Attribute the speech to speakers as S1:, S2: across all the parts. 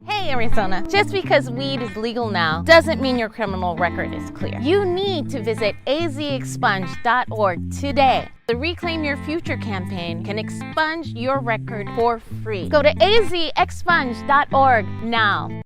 S1: Hey Arizona, just because weed is legal now doesn't mean your criminal record is clear. You need to visit azexpunge.org today. The Reclaim Your Future campaign can expunge your record for free. Go to azexpunge.org now.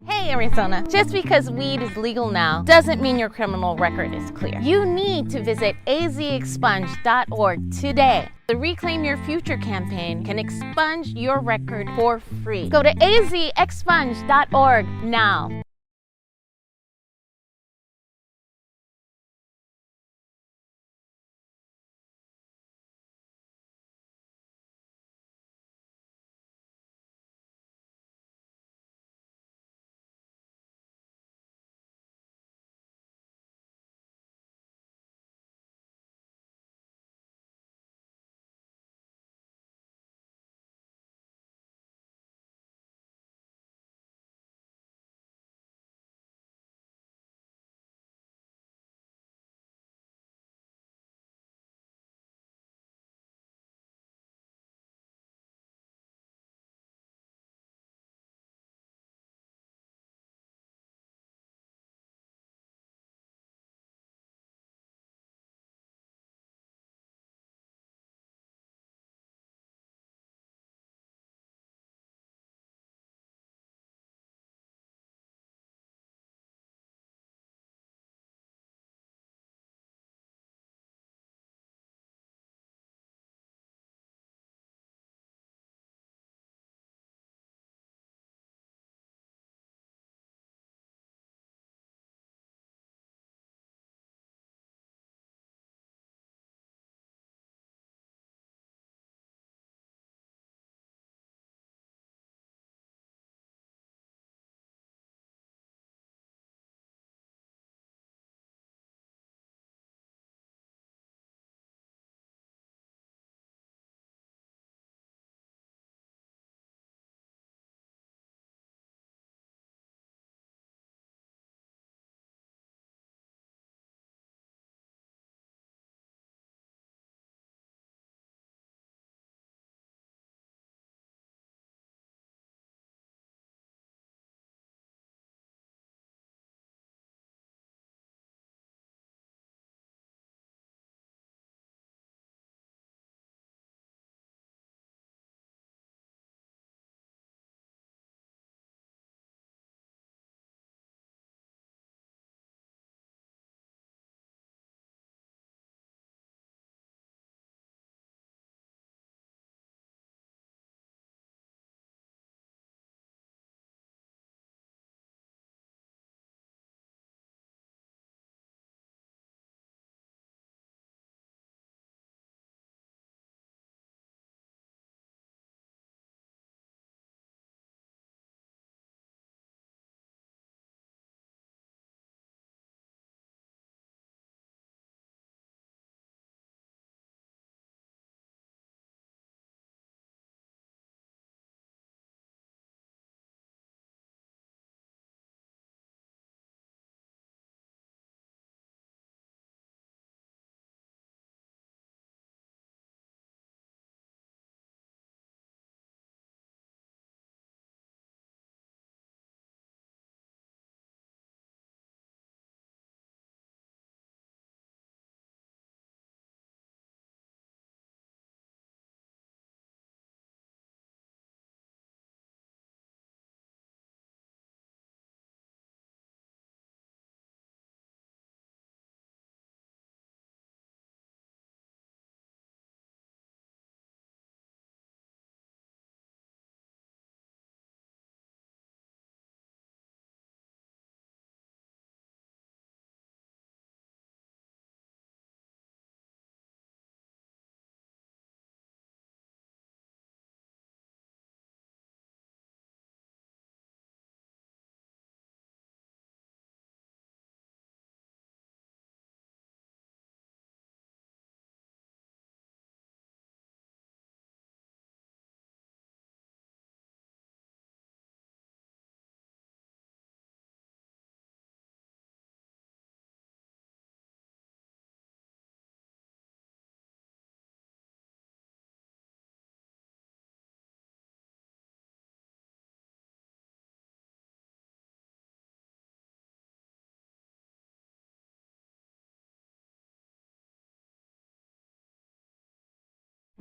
S1: Hey Arizona, just because weed is legal now doesn't mean your criminal record is clear. You need to visit azexpunge.org today. The Reclaim Your Future campaign can expunge your record for free. Go to azexpunge.org now.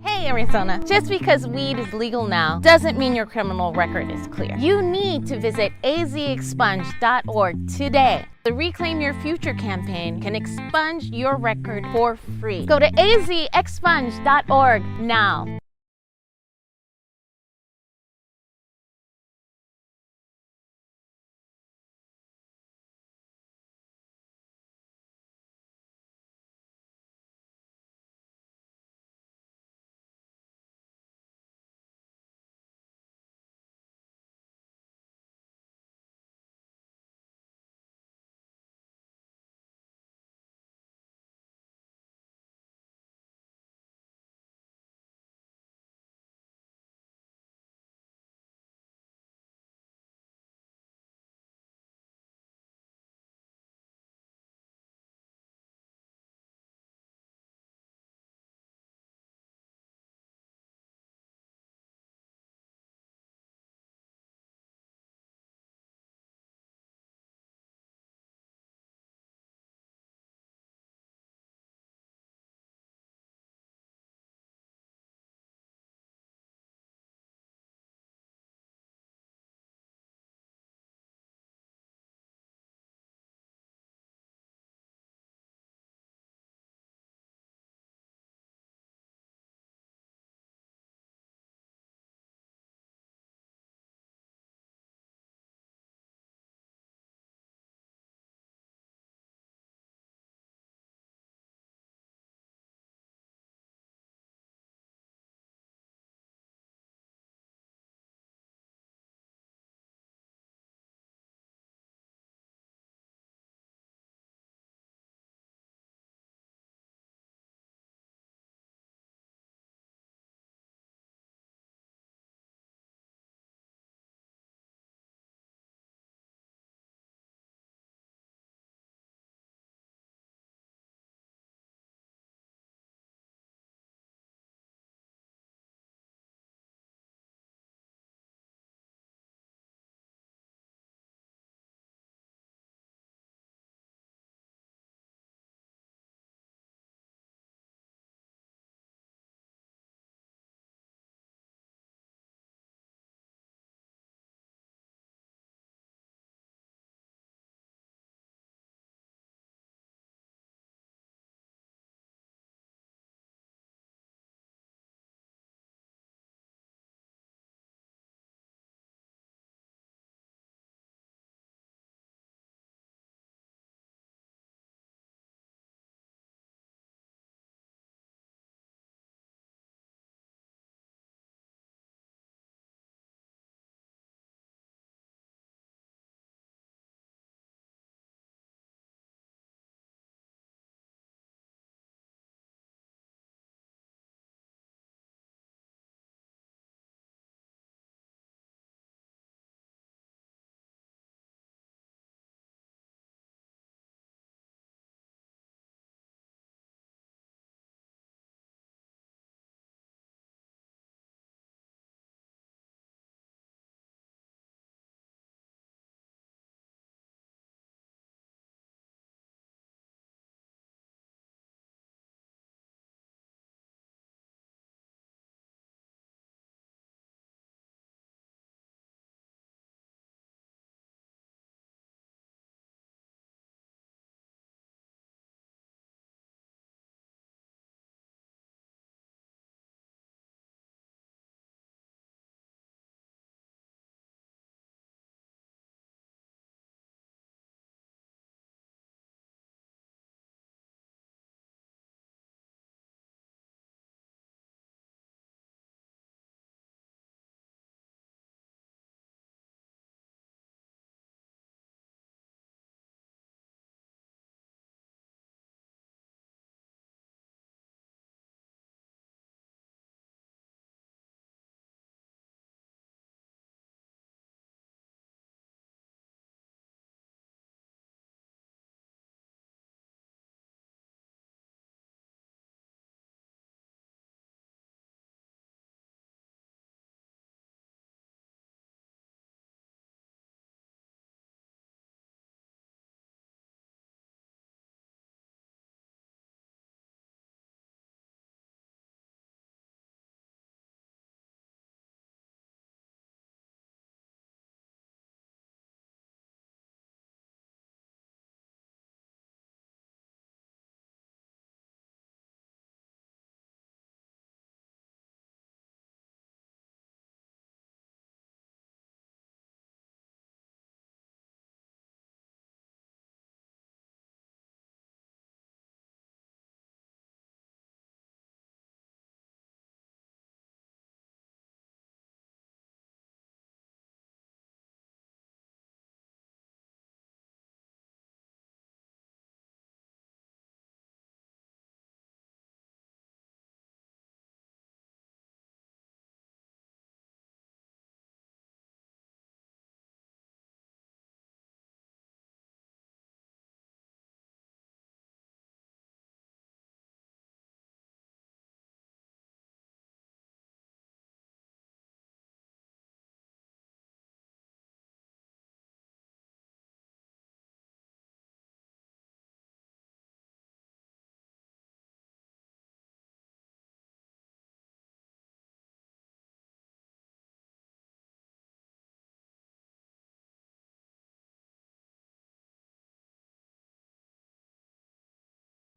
S1: Hey Arizona, just because weed is legal now doesn't mean your criminal record is clear. You need to visit azexpunge.org today. The Reclaim Your Future campaign can expunge your record for free. Go to azexpunge.org now.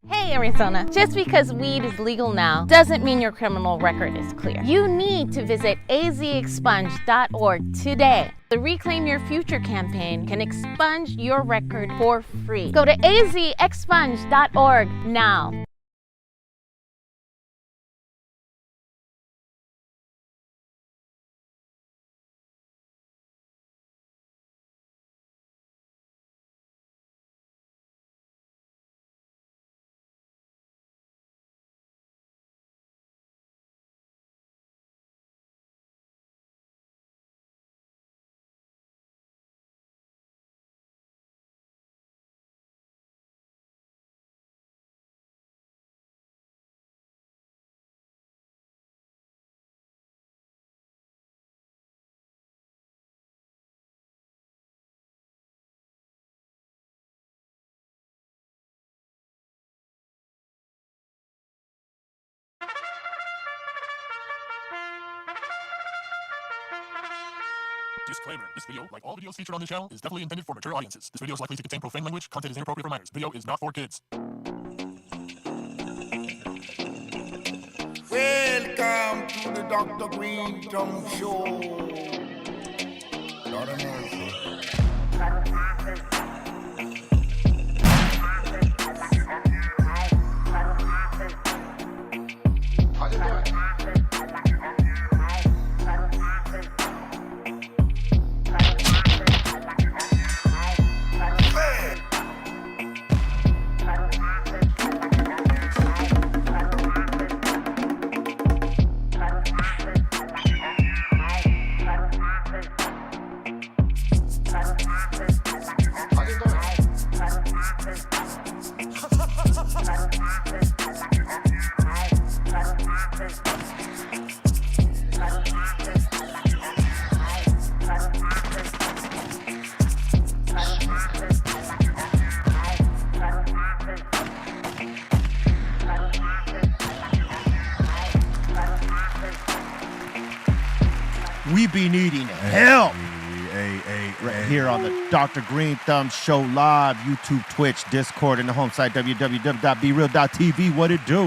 S1: Hey Arizona, just because weed is legal now doesn't mean your criminal record is clear. You need to visit azexpunge.org today. The Reclaim Your Future campaign can expunge your record for free. Go to azexpunge.org now.
S2: Disclaimer. This video, like all videos featured on this channel, is definitely intended for mature audiences. This video is likely to contain profane language. Content is inappropriate for minors. Video is not for kids.
S3: Welcome to the Dr. Greenthumb Show. Lord of mercy. How you doing?
S4: We be needing help right here on the Dr. Greenthumb Show live, YouTube, Twitch, Discord, and the home site, www.brealtv. What it do?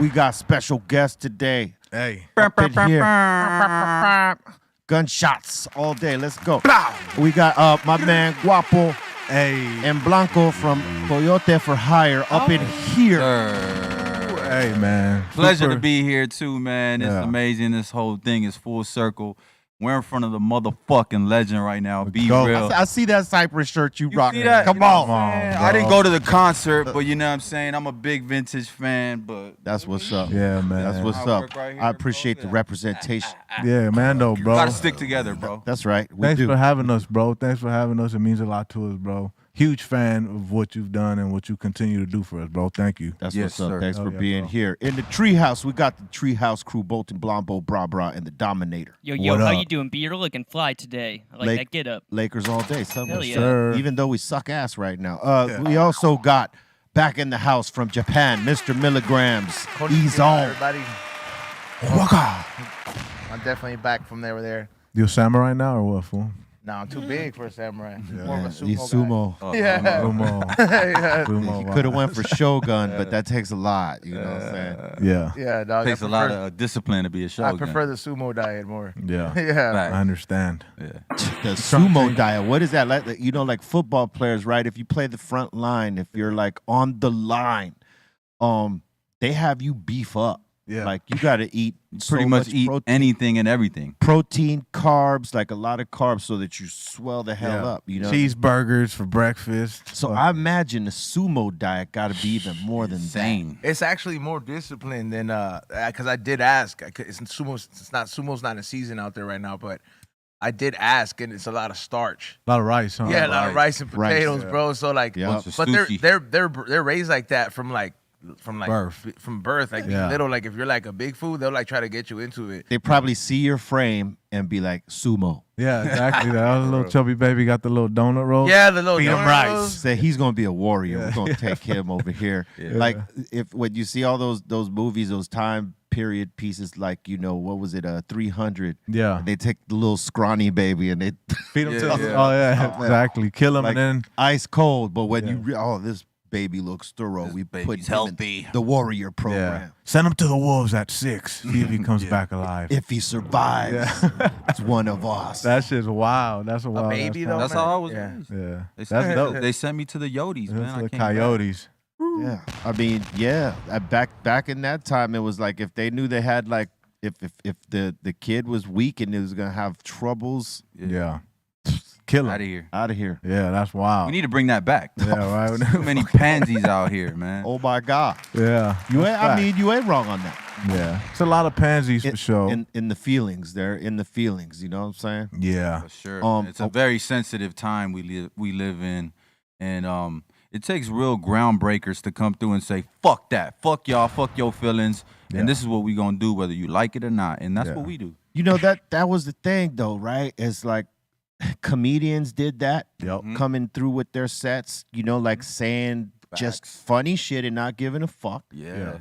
S4: We got special guests today.
S5: Hey.
S4: Up in here. Gunshots all day. Let's go. We got my man Guapo and Blanco from Coyote for Hire up in here.
S5: Hey, man.
S6: Pleasure to be here, too, man. It's
S5: Yeah.
S6: amazing. This whole thing is full circle. We're in front of the motherfucking legend right now. Be
S5: go.
S6: real.
S4: I see that Cypress shirt you rock.
S6: See that?
S4: Come
S6: You know
S4: on.
S6: what I'm saying? I didn't go to the concert, but you know what I'm saying? I'm a big vintage fan, but
S4: That's what's up.
S5: Yeah, man.
S4: That's what's
S6: I
S4: up.
S6: work right here,
S4: I appreciate
S6: bro.
S4: the
S6: Yeah.
S4: representation.
S5: Yeah, man, though, bro.
S6: gotta stick together, bro.
S4: That's right. We
S5: Thanks
S4: do.
S5: for having us, bro. Thanks for having us. It means a lot to us, bro. Huge fan of what you've done and what you continue to do for us, bro. Thank you.
S4: That's
S6: Yes,
S4: what's up.
S6: sir.
S4: Thanks for
S5: yeah,
S4: being
S5: bro.
S4: here. In the treehouse, we got the treehouse crew, Bolton, Blombo, Bra Bra, and the Dominator.
S7: Yo,
S5: What
S7: how
S5: up?
S7: you doing, B? You're looking fly today. I like
S4: Lake-
S7: that get up.
S4: Lakers all day. Son.
S7: Hell yeah.
S5: Sir.
S4: Even though we suck ass right now. We also got back in the house from Japan, Mr. Milligrams. He's on.
S8: Everybody,
S4: Waka.
S8: I'm definitely back from there.
S5: You a samurai now or what, fool?
S8: No, I'm too big for a samurai. More of a sumo
S4: He's
S8: guy.
S4: sumo.
S6: Oh,
S8: Yeah.
S5: Sumo.
S8: yeah,
S5: Sumo.
S4: He could have went for Shogun, but that takes a lot. You know what I'm saying?
S5: Yeah.
S8: yeah, dog.
S6: Takes
S8: I
S6: a lot
S8: prefer-
S6: of discipline to be a show.
S8: I prefer the sumo diet more.
S5: Yeah.
S8: Yeah.
S6: Fact.
S5: I understand.
S6: Yeah.
S4: The sumo diet. What is that? Like, you know, like football players, right? If you play the front line, if you're like on the line, they have you beef up.
S5: Yeah.
S4: Like you got to eat
S6: Pretty
S4: so
S6: much eat anything and everything.
S4: protein, carbs, like a lot of carbs, so that you swell the hell
S5: Yeah.
S4: up. You know.
S5: Cheeseburgers for breakfast.
S4: So I imagine the sumo diet got to be even more than
S6: Insane.
S8: It's actually more disciplined than because I did ask. Sumo's not in season out there right now, but I did ask, and it's a lot of starch.
S5: A lot of rice, huh?
S8: Yeah, a lot of rice and
S4: Rice,
S8: potatoes,
S5: yeah.
S8: bro. So like,
S4: Yeah.
S6: Bunch of
S8: but
S6: sushi.
S8: they're raised like that from
S5: Birth.
S8: From birth, like
S5: Yeah.
S8: little. Like if you're like a big food, they'll like try to get you into it.
S4: They probably see your frame and be like sumo.
S5: Yeah, exactly. That little chubby baby got the little donut roll.
S8: Yeah, the little
S5: Feed 'em
S8: donut
S5: rice.
S8: rolls.
S4: Say he's gonna be a warrior. We're gonna take him over here. Like if when you see all those movies, those time period pieces, like what was it? 300.
S5: Yeah.
S4: They take the little scrawny baby and they
S5: Feed him to
S6: Yeah,
S5: the,
S6: yeah.
S5: Oh, yeah, exactly. Kill him
S4: like
S5: and then
S4: ice cold. But when you this baby looks thorough.
S6: This
S4: We put
S6: baby's
S4: him in
S6: healthy.
S4: the warrior program.
S5: Yeah. Send him to the wolves at 6. See if he comes back alive.
S4: If he survives, it's one of us.
S5: That shit's wild. That's a wild.
S8: baby, though,
S6: That's
S8: man.
S6: how I was
S8: Yeah.
S6: raised.
S5: Yeah.
S6: They
S5: That's
S6: sent,
S5: dope.
S6: they sent me to the Yotes, man.
S5: That's
S6: I
S5: the
S6: came back.
S5: Coyotes.
S4: Yeah, I mean, back in that time, it was like if they knew they had like if the kid was weak and it was gonna have troubles,
S5: Yeah. Kill
S6: Out
S5: him.
S6: of here.
S4: out of here.
S5: Yeah, that's wild.
S6: We need to bring that back.
S5: Yeah, right.
S6: Too many pansies out here, man.
S4: Oh my God,
S5: Yeah.
S4: you ain't.
S5: That's
S4: I
S5: fact.
S4: mean, you ain't wrong on that.
S5: Yeah. It's a lot of pansies for sure.
S4: In the feelings, they're in the feelings. You know what I'm saying?
S5: Yeah.
S6: For sure.
S4: Um,
S6: It's a very sensitive time we live in, and it takes real groundbreakers to come through and say, "Fuck that, fuck y'all, fuck your feelings,"
S5: Yeah.
S6: and this is what we gonna do, whether you like it or not, and that's
S5: Yeah.
S6: what we do.
S4: You know that was the thing though, right? It's like comedians did that,
S5: Yep.
S4: coming through with their sets. You know, like saying just
S6: Facts.
S4: funny shit and not giving a fuck.
S6: Yeah.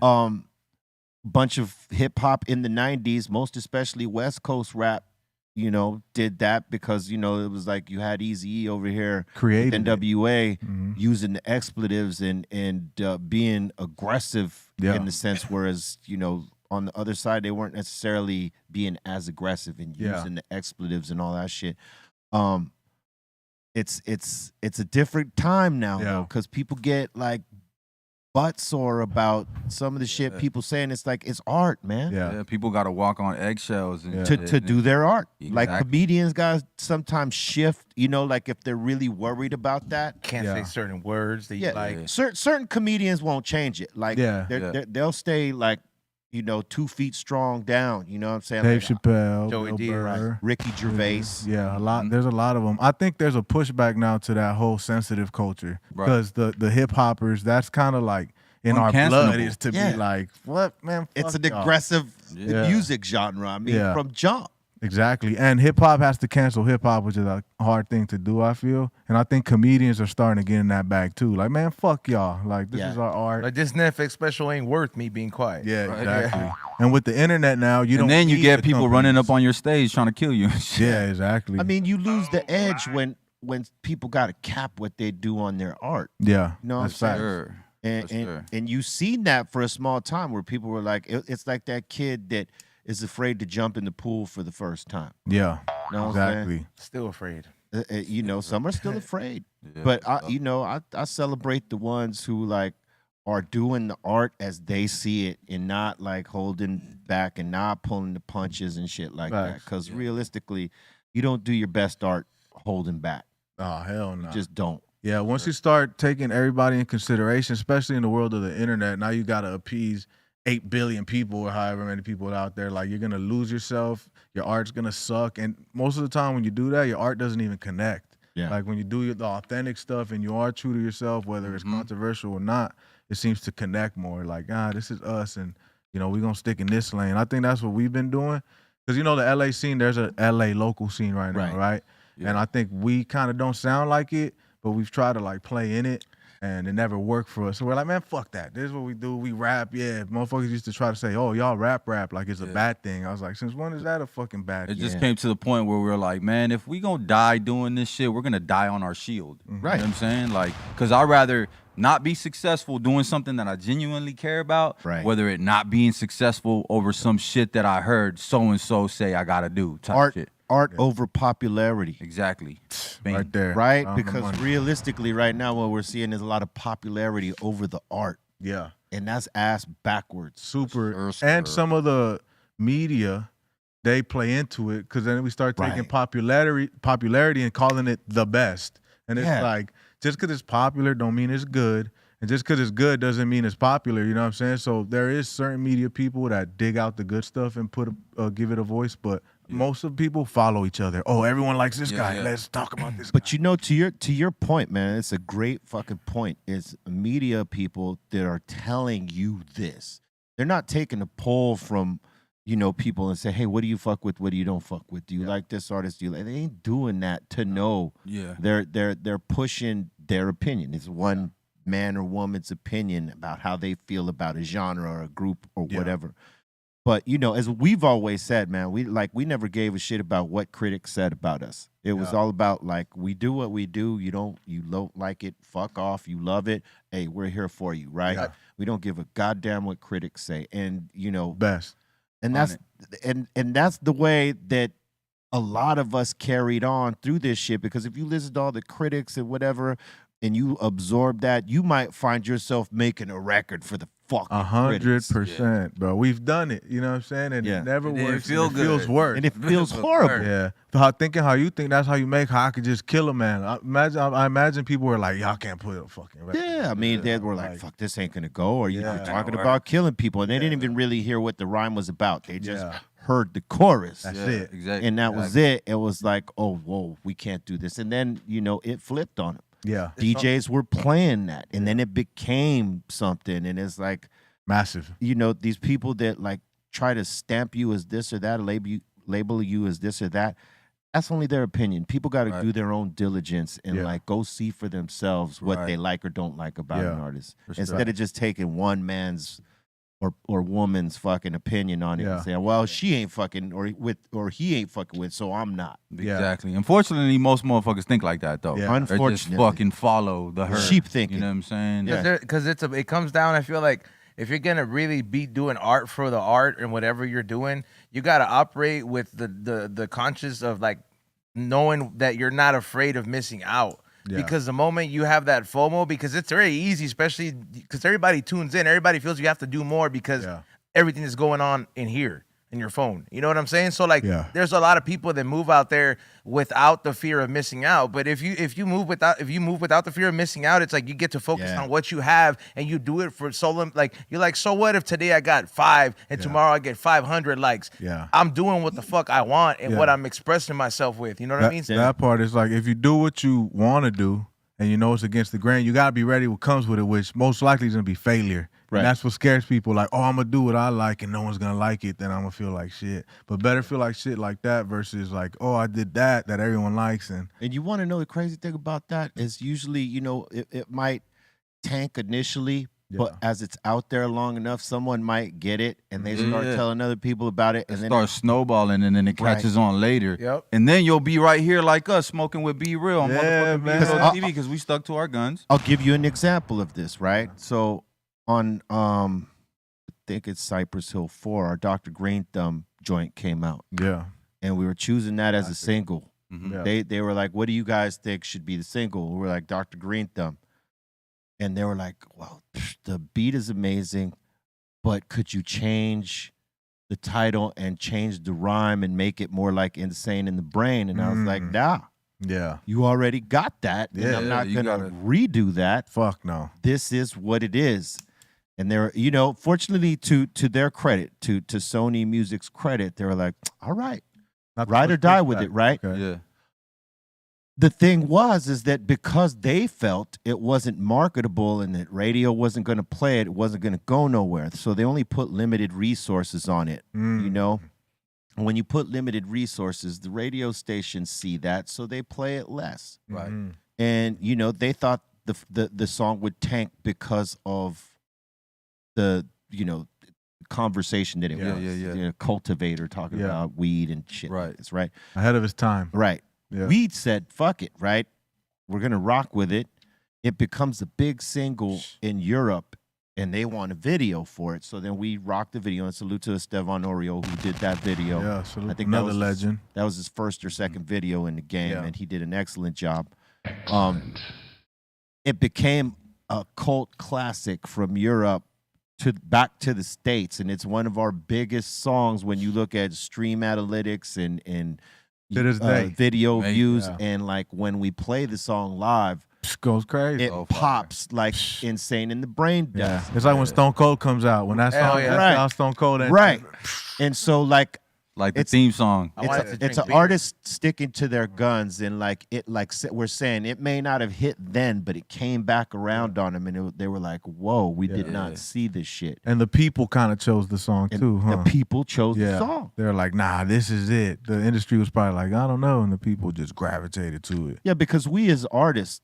S4: Bunch of hip hop in the 90s, most especially West Coast rap, you know, did that because, you know, it was like you had Eazy-E over here,
S5: Created it.
S4: NWA,
S5: Mhm.
S4: using the expletives and being aggressive
S5: Yeah.
S4: in the sense, whereas, you know, on the other side, they weren't necessarily being as aggressive and
S5: Yeah.
S4: using the expletives and all that shit. It's a different time now,
S5: Yeah.
S4: though, because people get like butt sore about some of the shit people saying. It's like it's art, man.
S5: Yeah.
S6: Yeah, people got to walk on eggshells and
S5: Yeah.
S6: shit,
S4: To do their art. Like
S6: Exactly.
S4: comedians guys sometimes shift, you know, like if they're really worried about that.
S8: Can't
S5: Yeah.
S8: say certain words that you
S4: Yeah,
S8: like.
S4: certain comedians won't change it. Like
S5: Yeah.
S4: they'll stay like, you know, 2 feet strong down. You know what I'm saying?
S5: Dave
S4: Like,
S5: Chappelle,
S8: Joey
S5: Bill
S8: D, right.
S5: Burr.
S4: Ricky Gervais.
S5: Yeah, a lot. There's a lot of them. I think there's a pushback now to that whole sensitive culture
S6: Right.
S5: because the hip hoppers, that's kind of like in our blood
S6: Uncancelable.
S5: is to
S4: Yeah.
S5: be like, what man?
S4: It's
S5: fuck
S4: an
S5: y'all.
S4: aggressive
S5: Yeah.
S4: music genre. I mean,
S5: Yeah.
S4: from jump.
S5: Exactly. And hip hop has to cancel hip hop, which is a hard thing to do, I feel. And I think comedians are starting to get in that bag too. Like, man, fuck y'all. Like, this
S4: Yeah.
S5: is our art.
S8: Like this Netflix special ain't worth me being quiet.
S5: Yeah,
S8: Right?
S5: exactly. And with the internet now, you don't.
S6: and then you
S5: need
S6: get
S5: the
S6: people running
S5: companies.
S6: up on your stage trying to kill you. and shit.
S5: Yeah, exactly.
S4: I mean, you lose the edge when people got to cap what they do on their art.
S5: yeah,
S4: You know what I'm
S5: that's
S4: saying?
S5: fact.
S6: Sure.
S4: And
S6: For sure.
S4: and you seen that for a small time where people were like, it's like that kid that is afraid to jump in the pool for the first time.
S5: Yeah,
S4: You know what I'm saying?
S5: exactly.
S8: Still afraid.
S4: You know, some are still afraid,
S6: Yeah.
S4: but I celebrate the ones who like are doing the art as they see it and not like holding back and not pulling the punches and shit like that.
S5: Facts.
S4: Because realistically, you don't do your best art holding back.
S5: Oh hell no.
S4: You just don't.
S5: Yeah, once you start taking everybody in consideration, especially in the world of the internet, now you gotta appease 8 billion people or however many people out there. Like, you're gonna lose yourself. Your art's gonna suck, and most of the time when you do that, your art doesn't even connect.
S4: Yeah.
S5: Like when you do the authentic stuff and you are true to yourself, whether it's controversial or not, it seems to connect more. Like, this is us, and you know, we're gonna stick in this lane. I think that's what we've been doing. Because you know, the LA scene, there's a LA local scene right now, right?
S6: Yeah.
S5: And I think we kind of don't sound like it, but we've tried to like play in it, and it never worked for us. So we're like, man, fuck that. This is what we do. We rap. Yeah, motherfuckers used to try to say, oh, y'all rap like it's a bad thing. I was like, since when is that a fucking bad
S6: It
S5: thing?
S6: just came to the point where we were like, man, if we gonna die doing this shit, we're gonna die on our shield.
S5: Mm-hmm.
S4: Right.
S6: You know what I'm saying? Like, because I'd rather not be successful doing something that I genuinely care about,
S4: Right.
S6: whether it not being successful over some shit that I heard so-and-so say I gotta do type
S4: Art
S6: shit.
S4: over popularity.
S6: Exactly. Bing.
S5: right there.
S4: Right?
S5: Found the
S4: Because
S5: money.
S4: realistically, right now, what we're seeing is a lot of popularity over the art.
S5: Yeah.
S4: And that's ass backwards.
S5: Super.
S6: Sure,
S5: And
S6: sure.
S5: some of the media, they play into it because then we start taking
S4: Right.
S5: popularity and calling it the best. And it's
S4: Yeah.
S5: like, just because it's popular don't mean it's good. And just because it's good doesn't mean it's popular. You know what I'm saying? So there is certain media people that dig out the good stuff and give it a voice, but most of the people follow each other. Oh, everyone likes this
S6: Yeah,
S5: guy.
S6: yeah.
S5: Let's talk about this
S4: But
S5: guy.
S4: you know, to your point, man, it's a great fucking point. It's media people that are telling you this. They're not taking a poll from, you know, people and say, hey, what do you fuck with? What do you don't fuck with? Do you like this artist? Do you like? They ain't doing that to know.
S6: Yeah.
S4: They're pushing their opinion. It's one man or woman's opinion about how they feel about a genre or a group or
S5: Yeah.
S4: whatever. But you know, as we've always said, man, we never gave a shit about what critics said about us. It was all about like, we do what we do. You don't like it, fuck off. You love it. Hey, we're here for you, right?
S5: Yeah.
S4: We don't give a goddamn what critics say. And you know,
S5: Best.
S4: and that's the way that a lot of us carried on through this shit. Because if you listen to all the critics and whatever, and you absorb that, you might find yourself making a record for the fucking
S5: 100%, bro. We've done it. You know what I'm saying? And it never works.
S6: Feel
S5: It feels worse.
S4: And it feels horrible.
S5: Yeah. Thinking how you think, that's how you make how I could just kill a man. I imagine people were like, y'all can't put a fucking record.
S4: Yeah, I mean, they were like, fuck, this ain't gonna go. Or you were talking
S6: Work.
S4: about killing people. And they didn't even really hear what the rhyme was about. They just heard the chorus.
S5: That's it.
S6: Exactly.
S4: And that was it. It was like, oh, whoa, we can't do this. And then, you know, it flipped on them.
S5: Yeah.
S4: DJs were playing that. And then it became something. And it's like,
S5: Massive.
S4: you know, these people that like try to stamp you as this or that, label you as this or that, that's only their opinion. People got to do their own diligence and like go see for themselves what they like or don't like about an artist. Instead of just taking one man's or woman's fucking opinion on it and saying, well, she ain't fucking or he ain't fucking with, so I'm not.
S6: Exactly. Unfortunately, most motherfuckers think like that though.
S4: Yeah.
S6: They just fucking follow the herd.
S4: Sheep thinking.
S6: You know what I'm saying?
S4: Yeah.
S8: Because it comes down, I feel like, if you're gonna really be doing art for the art and whatever you're doing, you gotta operate with the conscious of like knowing that you're not afraid of missing out. Yeah. Because the moment you have that FOMO, because it's very easy, especially because everybody tunes in, everybody feels you have to do more because everything is going on in here in your phone. You know what I'm saying? So like, there's a lot of people that move out there without the fear of missing out. But if you move without the fear of missing out, it's like you get to focus on what you have and you do it for so long. Like you're like, so what if today I got 5 and tomorrow I get 500 likes?
S5: Yeah,
S8: I'm doing what the fuck I want and what I'm expressing myself with. You know what I mean?
S5: That part is like, if you do what you want to do and you know it's against the grain, you gotta be ready what comes with it, which most likely is gonna be failure. Right. And that's what scares people. Like, oh, I'm gonna do what I like and no one's gonna like it, then I'm gonna feel like shit. But better feel like shit like that versus like, oh, I did that everyone likes. And
S4: you want to know the crazy thing about that is usually, you know, it might tank initially, but as it's out there long enough, someone might get it and they start telling other people about it, and then
S6: start snowballing, and then it catches on later.
S8: Yep.
S6: And then you'll be right here like us smoking with Be Real on motherfucking Be Real TV because we stuck to our guns.
S4: I'll give you an example of this, right? So on I think it's Cypress Hill 4, our Dr. Greenthumb joint came out.
S5: Yeah.
S4: And we were choosing that as a single.
S6: Mm-hmm.
S5: Yeah.
S4: They were like, what do you guys think should be the single? We were like, Dr. Greenthumb. And they were like, well, the beat is amazing, but could you change the title and change the rhyme and make it more like Insane in the Brain? And I was like, nah.
S5: Yeah.
S4: You already got that. And I'm not going to redo that.
S5: Fuck no.
S4: This is what it is. And they're, you know, fortunately to their credit, to Sony Music's credit, they were like, all right, ride or die with it, right?
S5: Okay.
S6: Yeah.
S4: The thing is that because they felt it wasn't marketable and that radio wasn't going to play it, it wasn't going to go nowhere. So they only put limited resources on it, you know? And when you put limited resources, the radio stations see that, so they play it less.
S6: Right.
S4: And, you know, they thought the song would tank because of the, you know, conversation that it was. You know, cultivator talking about weed and shit.
S6: Right.
S4: Like this, right.
S5: Ahead of his time.
S4: Right.
S5: Yeah.
S4: We said, fuck it, right? We're going to rock with it. It becomes a big single in Europe, and they want a video for it. So then we rocked the video, and salute to Estevan Oreo, who did that video.
S5: Yeah, salute.
S4: I think
S5: another legend.
S4: That was his first or second video in the game, and he did an excellent job. It became a cult classic from Europe back to the States, and it's one of our biggest songs when you look at stream analytics and
S5: to this day.
S4: Video views, and like when we play the song live,
S5: goes crazy.
S4: It pops like Insane in the Brain does.
S5: Yeah. It's like when Stone Cold comes out. When that song, that's how Stone Cold ends.
S4: Right. And so like
S6: the theme song.
S4: It's an artist sticking to their guns, and like we're saying, it may not have hit then, but it came back around on them, and they were like, "Whoa, we did not see this shit."
S5: And the people kind of chose the song too, huh?
S4: The people chose the song.
S5: They're like, "Nah, this is it." The industry was probably like, "I don't know," and the people just gravitated to it.
S4: Yeah, because we as artists,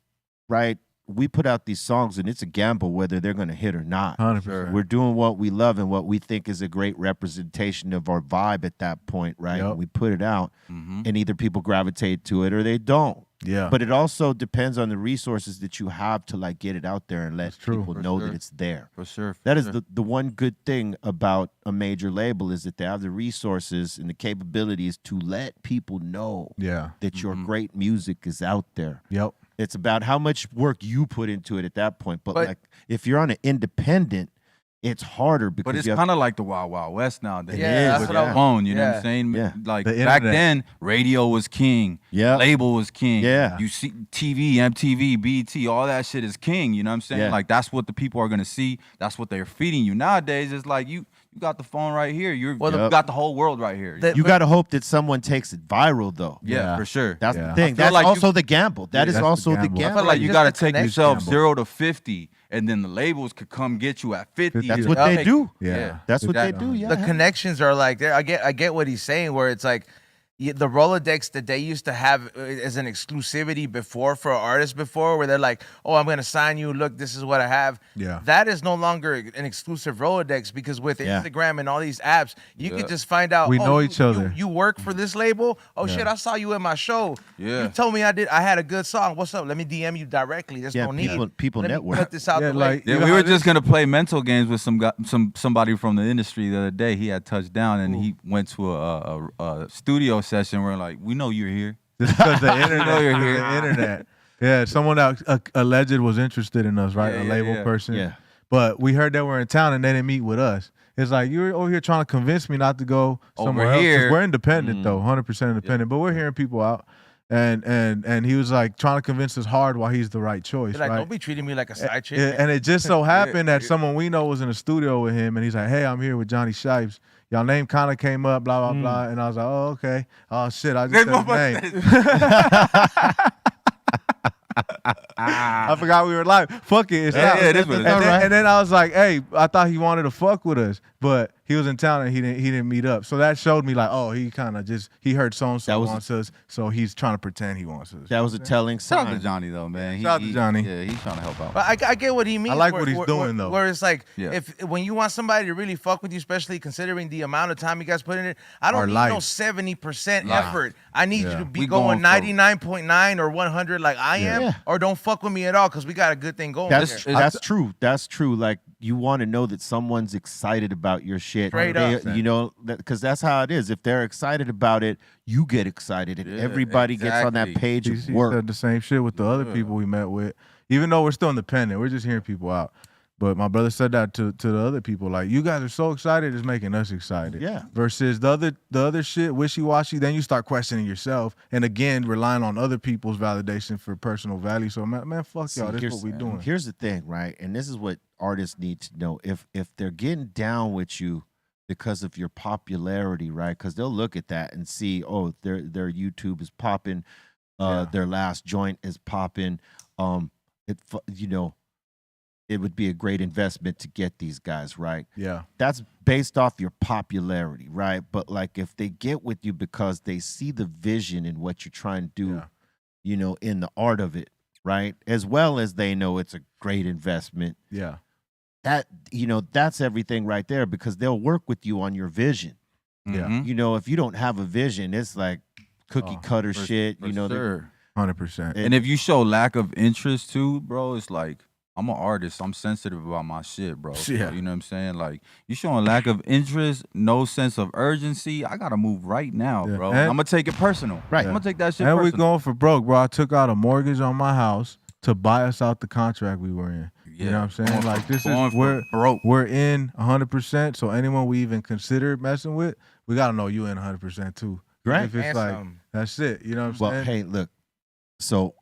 S4: right? we put out these songs, and it's a gamble whether they're going to hit or not.
S5: 100%.
S4: We're doing what we love and what we think is a great representation of our vibe at that point, right?
S5: Yep.
S4: And we put it out, and either people gravitate to it or they don't.
S5: Yeah.
S4: But it also depends on the resources that you have to like get it out there and let people know that it's there.
S6: For sure.
S4: That is the one good thing about a major label is that they have the resources and the capabilities to let people know that your great music is out there.
S5: Yep.
S4: It's about how much work you put into it at that point. But like if you're on an independent, it's harder because
S6: but it's kind of like the Wild Wild West nowadays.
S4: Yeah,
S6: with the phone, you know what I'm saying?
S4: Yeah.
S6: Like
S5: The
S6: back
S5: internet.
S6: then, radio was king.
S4: Yeah.
S6: Label was king.
S4: Yeah.
S6: You see TV, MTV, BT, all that shit is king. You know what I'm saying?
S4: Yeah.
S6: Like that's what the people are gonna see. That's what they're feeding you. Nowadays, it's like you got the phone right here. You got the whole world right here.
S4: You got to hope that someone takes it viral, though.
S6: Yeah, for sure.
S4: That's the
S6: I
S4: thing.
S6: feel
S4: That's
S6: like
S4: also the gamble. That is
S5: that's the
S4: also the
S5: gamble.
S4: gamble.
S6: I feel like you
S8: just
S6: got to
S8: the
S6: take
S8: connection.
S6: yourself 0 to 50, and then the labels could come get you at 50.
S4: That's what they do.
S5: Yeah.
S4: That's what they
S5: Exactly.
S4: do. Yeah.
S8: The connections are like there. I get what he's saying, where it's like the Rolodex that they used to have as an exclusivity before for artists before, where they're like, oh, I'm gonna sign you. Look, this is what I have.
S5: Yeah.
S8: That is no longer an exclusive Rolodex because with Instagram and all these apps, you could just find out.
S5: We know
S8: you-
S5: each other.
S8: You work for this label. Oh shit, I saw you at my show.
S6: Yeah.
S8: You told me I had a good song. What's up? Let me DM you directly. There's
S4: Yeah,
S8: no need.
S4: people
S8: Let me
S4: network.
S8: put this out
S5: Yeah,
S8: the
S5: like-
S8: way.
S6: Yeah,
S5: You know
S6: we
S5: how
S6: were
S5: it
S6: just
S5: is?
S6: gonna play mental games with somebody from the industry the other day. He had touched down and he went to a studio session where like, we know you're here.
S5: Just because the internet.
S6: know you're
S5: the
S6: here.
S5: internet. Yeah, someone that alleged was interested in us, right?
S6: Yeah,
S5: a
S6: yeah,
S5: label
S6: yeah.
S5: person.
S4: Yeah.
S5: But we heard they were in town and they didn't meet with us. It's like you're over here trying to convince me not to go somewhere
S6: Over
S5: else. 'Cause
S6: here.
S5: We're independent though, 100% independent. But we're hearing people out, and he was like trying to convince us hard why he's the right choice,
S8: You're like,
S5: right?
S8: don't be treating me like a side chick.
S5: Yeah, and it just so happened that someone we know was in the studio with him, and he's like, "Hey, I'm here with Johnny Shipes. Y'all name kind of came up, blah blah blah." And I was like, "Oh, okay. Oh shit, I just said his name." I forgot we were live. Fuck it, it's
S6: Yeah,
S5: out.
S6: yeah, it is what it is.
S5: And then I was like, "Hey, I thought he wanted to fuck with us, but he was in town and he didn't meet up." So that showed me like, oh, he kind of just he heard so and
S4: That
S5: so
S4: was-
S5: wants us, so he's trying to pretend he wants us.
S4: That was a telling
S6: Shout out to
S4: sign.
S6: Johnny though, man.
S5: Shout out to Johnny.
S6: Yeah, he's trying to help out.
S8: But I get what he means.
S5: I like
S8: where-
S5: what he's
S8: where-
S5: doing, though.
S8: Where it's like,
S6: Yeah.
S8: if when you want somebody to really fuck with you, especially considering the amount of time you guys put in it, I
S5: Our
S8: don't need no
S5: life.
S8: 70%
S6: Nah.
S8: effort. I need you
S5: Yeah.
S8: to be
S6: We
S8: going
S6: going for-
S8: 99.9 or 100 like I am,
S4: Yeah.
S8: or don't fuck with me at all because we got a good thing going.
S4: That's
S8: here.
S4: true. That's true. Like you want to know that someone's excited about your shit.
S8: Straight
S4: They-
S8: up.
S4: you know, because that's how it is. If they're excited about it, you get excited, and
S6: Yeah,
S4: everybody gets on that
S6: exactly.
S4: page
S5: He
S4: of
S5: said
S4: work.
S5: the same shit with the other people we met with. Even though we're still independent, we're just hearing people out. But my brother said that to the other people, like, you guys are so excited, it's making us excited.
S4: Yeah.
S5: Versus the other shit, wishy-washy, then you start questioning yourself. And again, relying on other people's validation for personal value. So, man, fuck y'all. This is what we doing.
S4: Here's the thing, right? And this is what artists need to know. If they're getting down with you because of your popularity, right? Because they'll look at that and see, oh, their YouTube is popping, their last joint is popping. It would be a great investment to get these guys, right?
S5: Yeah.
S4: That's based off your popularity, right? But like if they get with you because they see the vision in what you're trying to do, in the art of it, right? As well as they know it's a great investment.
S5: Yeah.
S4: That's everything right there because they'll work with you on your vision.
S5: Yeah.
S6: Mhm.
S4: If you don't have a vision, it's like cookie cutter shit,
S6: For
S4: they're-
S6: sure.
S5: 100%.
S6: And if you show lack of interest too, bro, it's like I'm an artist. I'm sensitive about my shit, bro. So,
S5: Yeah.
S6: you know what I'm saying? Like you showing lack of interest, no sense of urgency. I gotta move right now,
S5: Yeah.
S6: bro.
S5: And-
S6: I'm gonna take it personal.
S4: Right.
S6: I'm gonna take that shit
S5: And
S6: personal.
S5: we going for broke, bro. I took out a mortgage on my house to buy us out the contract we were in. You know what I'm saying?
S6: Going
S5: Like
S6: for-
S5: this
S6: going
S5: is
S6: for broke.
S5: we're in 100%. So anyone we even consider messing with, we gotta know you in 100% too.
S4: Right.
S5: If it's
S8: And
S5: like
S8: some.
S5: that's it. You know what I'm
S4: Well,
S5: saying?
S4: hey, look. So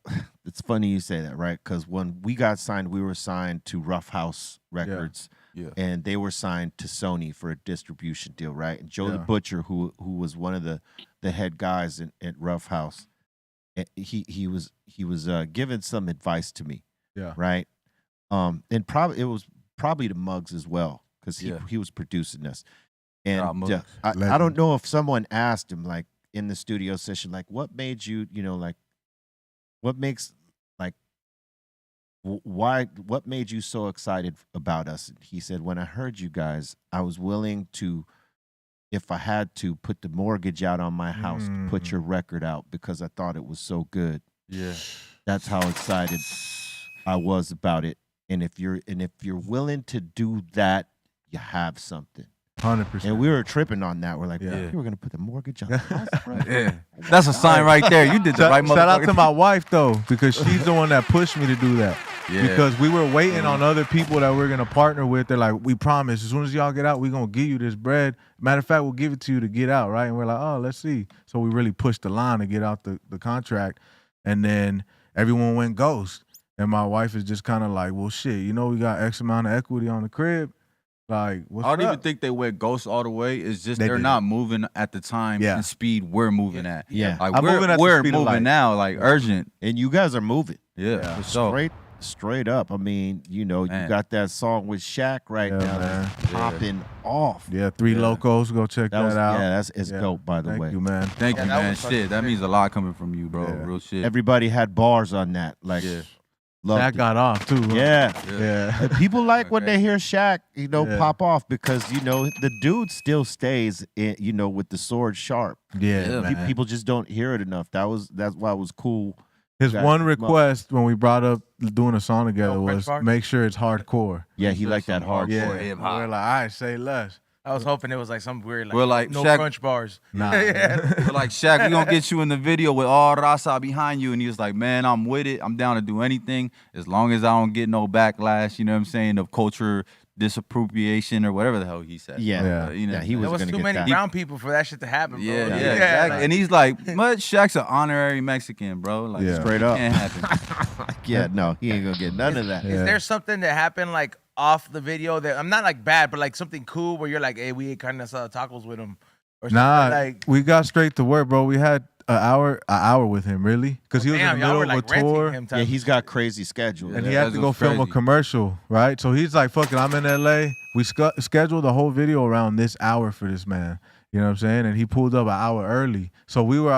S4: it's funny you say that, right? Because when we got signed, we were signed to Rough House Records,
S6: Yeah.
S4: and they were signed to Sony for a distribution deal, right? And Joe the
S5: Yeah.
S4: Butcher, who was one of the head guys at Rough House, he was giving some advice to me,
S5: Yeah.
S4: right? And probably it was probably to Muggs as well because
S6: Yeah.
S4: he was producing this,
S6: Shout out
S4: and
S6: Muggs.
S4: I
S5: Legend.
S4: don't know if someone asked him like in the studio session, like what made you, like what makes like Why? What made you so excited about us? He said, when I heard you guys, I was willing to, if I had to, put the mortgage out on my house to put your record out because I thought it was so good.
S6: Yeah.
S4: That's how excited I was about it. And if you're willing to do that, you have something.
S5: 100%.
S4: And we were tripping on that. We're like,
S5: Yeah.
S4: you were gonna put the mortgage on the house, bro.
S6: Yeah. That's a sign right there. You did the right
S5: Shout out to
S6: motherfucker.
S5: my wife though, because she's the one that pushed me to do that.
S6: Yeah.
S5: Because we were waiting on other people that we're gonna partner with. They're like, we promise, as soon as y'all get out, we're gonna give you this bread. Matter of fact, we'll give it to you to get out, right? And we're like, oh, let's see. So we really pushed the line to get out the contract. And then everyone went ghost. And my wife is just kind of like, well, shit, you know, we got X amount of equity on the crib. Like, what's
S6: I don't
S5: up?
S6: even think they went ghost all the way. It's just
S5: They
S6: they're
S5: did.
S6: not moving at the time and speed we're moving at.
S4: Yeah.
S6: Like
S5: I'm moving at the
S6: we're
S5: speed of light.
S6: moving now, like urgent.
S4: And you guys are moving.
S6: Yeah, for sure.
S4: Straight up. I mean, you know,
S6: Man.
S4: you got that song with Shaq right now
S5: man.
S4: that's popping off.
S5: Yeah, Three Locos. Go check that,
S4: was,
S5: out.
S4: Yeah, it's dope, by the way.
S5: Thank you, man.
S6: Thank
S8: Yeah,
S6: you,
S8: that
S6: man.
S8: was fucking
S6: Shit, that
S8: sick.
S6: means a lot coming from you, bro.
S5: Yeah.
S6: Real shit.
S4: Everybody had bars on that. Like,
S6: Yeah.
S4: loved
S5: Shaq
S4: it.
S5: got off too. Huh?
S4: Yeah.
S5: Yeah.
S4: And people like when
S6: Okay.
S4: they hear Shaq, you know,
S5: Yeah.
S4: pop off because, you know, the dude still stays, in, you know, with the sword sharp.
S5: Yeah,
S6: Yeah,
S5: man.
S4: People just don't hear it enough. That's why it was cool.
S5: His
S4: Guys,
S5: one
S4: come up.
S5: request when we brought up doing a song together
S8: No French
S5: was
S8: bar?
S5: make sure it's hardcore.
S4: Yeah, he
S6: Just
S4: liked that
S6: some
S4: hard.
S6: hardcore.
S5: Yeah,
S6: hip hop.
S5: we're like, all right, say less.
S8: I was hoping it was like some weird, like,
S6: We're like,
S8: no
S6: Shaq-
S8: crunch bars.
S5: Nah,
S6: We're like, Shaq, we gonna get you in the video with all Rasa behind you. And he was like, man, I'm with it. I'm down to do anything as long as I don't get no backlash, you know what I'm saying, of culture disappropriation or whatever the hell he said.
S4: Yeah.
S5: Yeah.
S6: You know,
S4: Yeah, he
S8: There
S4: was
S8: was
S4: gonna
S8: too
S4: get
S8: many
S4: that.
S8: brown people for that shit to happen, bro.
S6: Yeah, yeah,
S4: Yeah,
S6: exactly.
S8: like-
S6: And he's like, "Mud, Shaq's an honorary Mexican, bro. Like,
S5: Yeah.
S4: Straight up.
S6: can't happen."
S4: Yeah, no, he ain't gonna get none of that.
S5: Yeah.
S8: Is there something that happened like off the video that I'm not like bad, but like something cool where you're like, hey, we ate carne asada tacos with him, or something
S5: nah.
S8: like.
S5: We got straight to work, bro. We had an hour with him, really, because he was
S8: Damn,
S5: in the
S8: y'all
S5: middle
S8: were
S5: of a
S8: like renting
S5: tour.
S8: him.
S4: Yeah, he's got crazy schedule.
S5: And
S6: Yeah,
S5: he had
S6: that
S5: to go
S6: was
S5: film a
S6: crazy.
S5: commercial, right? So he's like, fuck it, I'm in LA. We scheduled the whole video around this hour for this man. You know what I'm saying? And he pulled up an hour early. So we were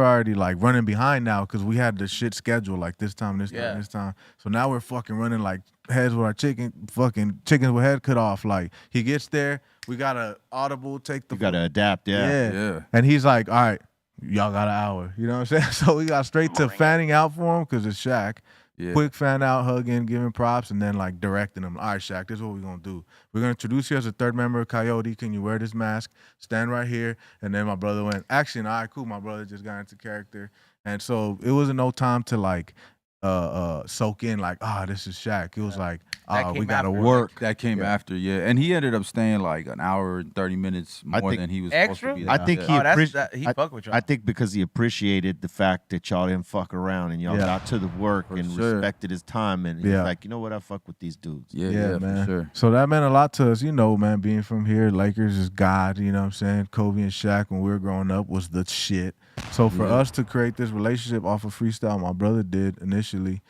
S5: already like running behind now because we had the shit scheduled like this time, this
S8: Yeah.
S5: time, this time. So now we're fucking running like heads with our fucking chickens with head cut off. Like he gets there, we got to audible, take the
S4: You gotta adapt, yeah.
S6: Yeah.
S5: And he's like, all right, y'all got an hour. You know what I'm saying? So we got straight to fanning out for him because it's Shaq.
S6: Yeah.
S5: Quick fan out, hugging, giving props, and then like directing him. All right, Shaq, this is what we're gonna do. We're gonna introduce you as a third member of Coyote. Can you wear this mask? Stand right here. And then my brother went, action. All right, cool. My brother just got into character. And so it wasn't no time to like soak in like, this is Shaq. It was like,
S8: That
S5: we
S8: came
S5: gotta
S8: after.
S5: work.
S6: That came after, yeah. And he ended up staying like an hour and 30 minutes more
S4: think-
S6: than he was
S8: Extra?
S6: supposed to be.
S4: I
S6: there.
S4: think
S6: Yeah.
S4: he
S8: Oh, that's
S4: appreci-
S8: that, he
S4: I-
S8: fuck with y'all.
S4: I think because he appreciated the fact that y'all didn't fuck around and y'all
S5: Yeah.
S4: got to the work
S6: For
S4: and
S6: sure.
S4: respected his time and he's
S5: Yeah.
S4: like, you know what, I fuck with these dudes.
S6: Yeah,
S5: man.
S6: for sure.
S5: So that meant a lot to us, you know, man, being from here. Lakers is God, you know what I'm saying? Kobe and Shaq when we were growing up was the shit. So for us to create this relationship off of freestyle, my brother did initially,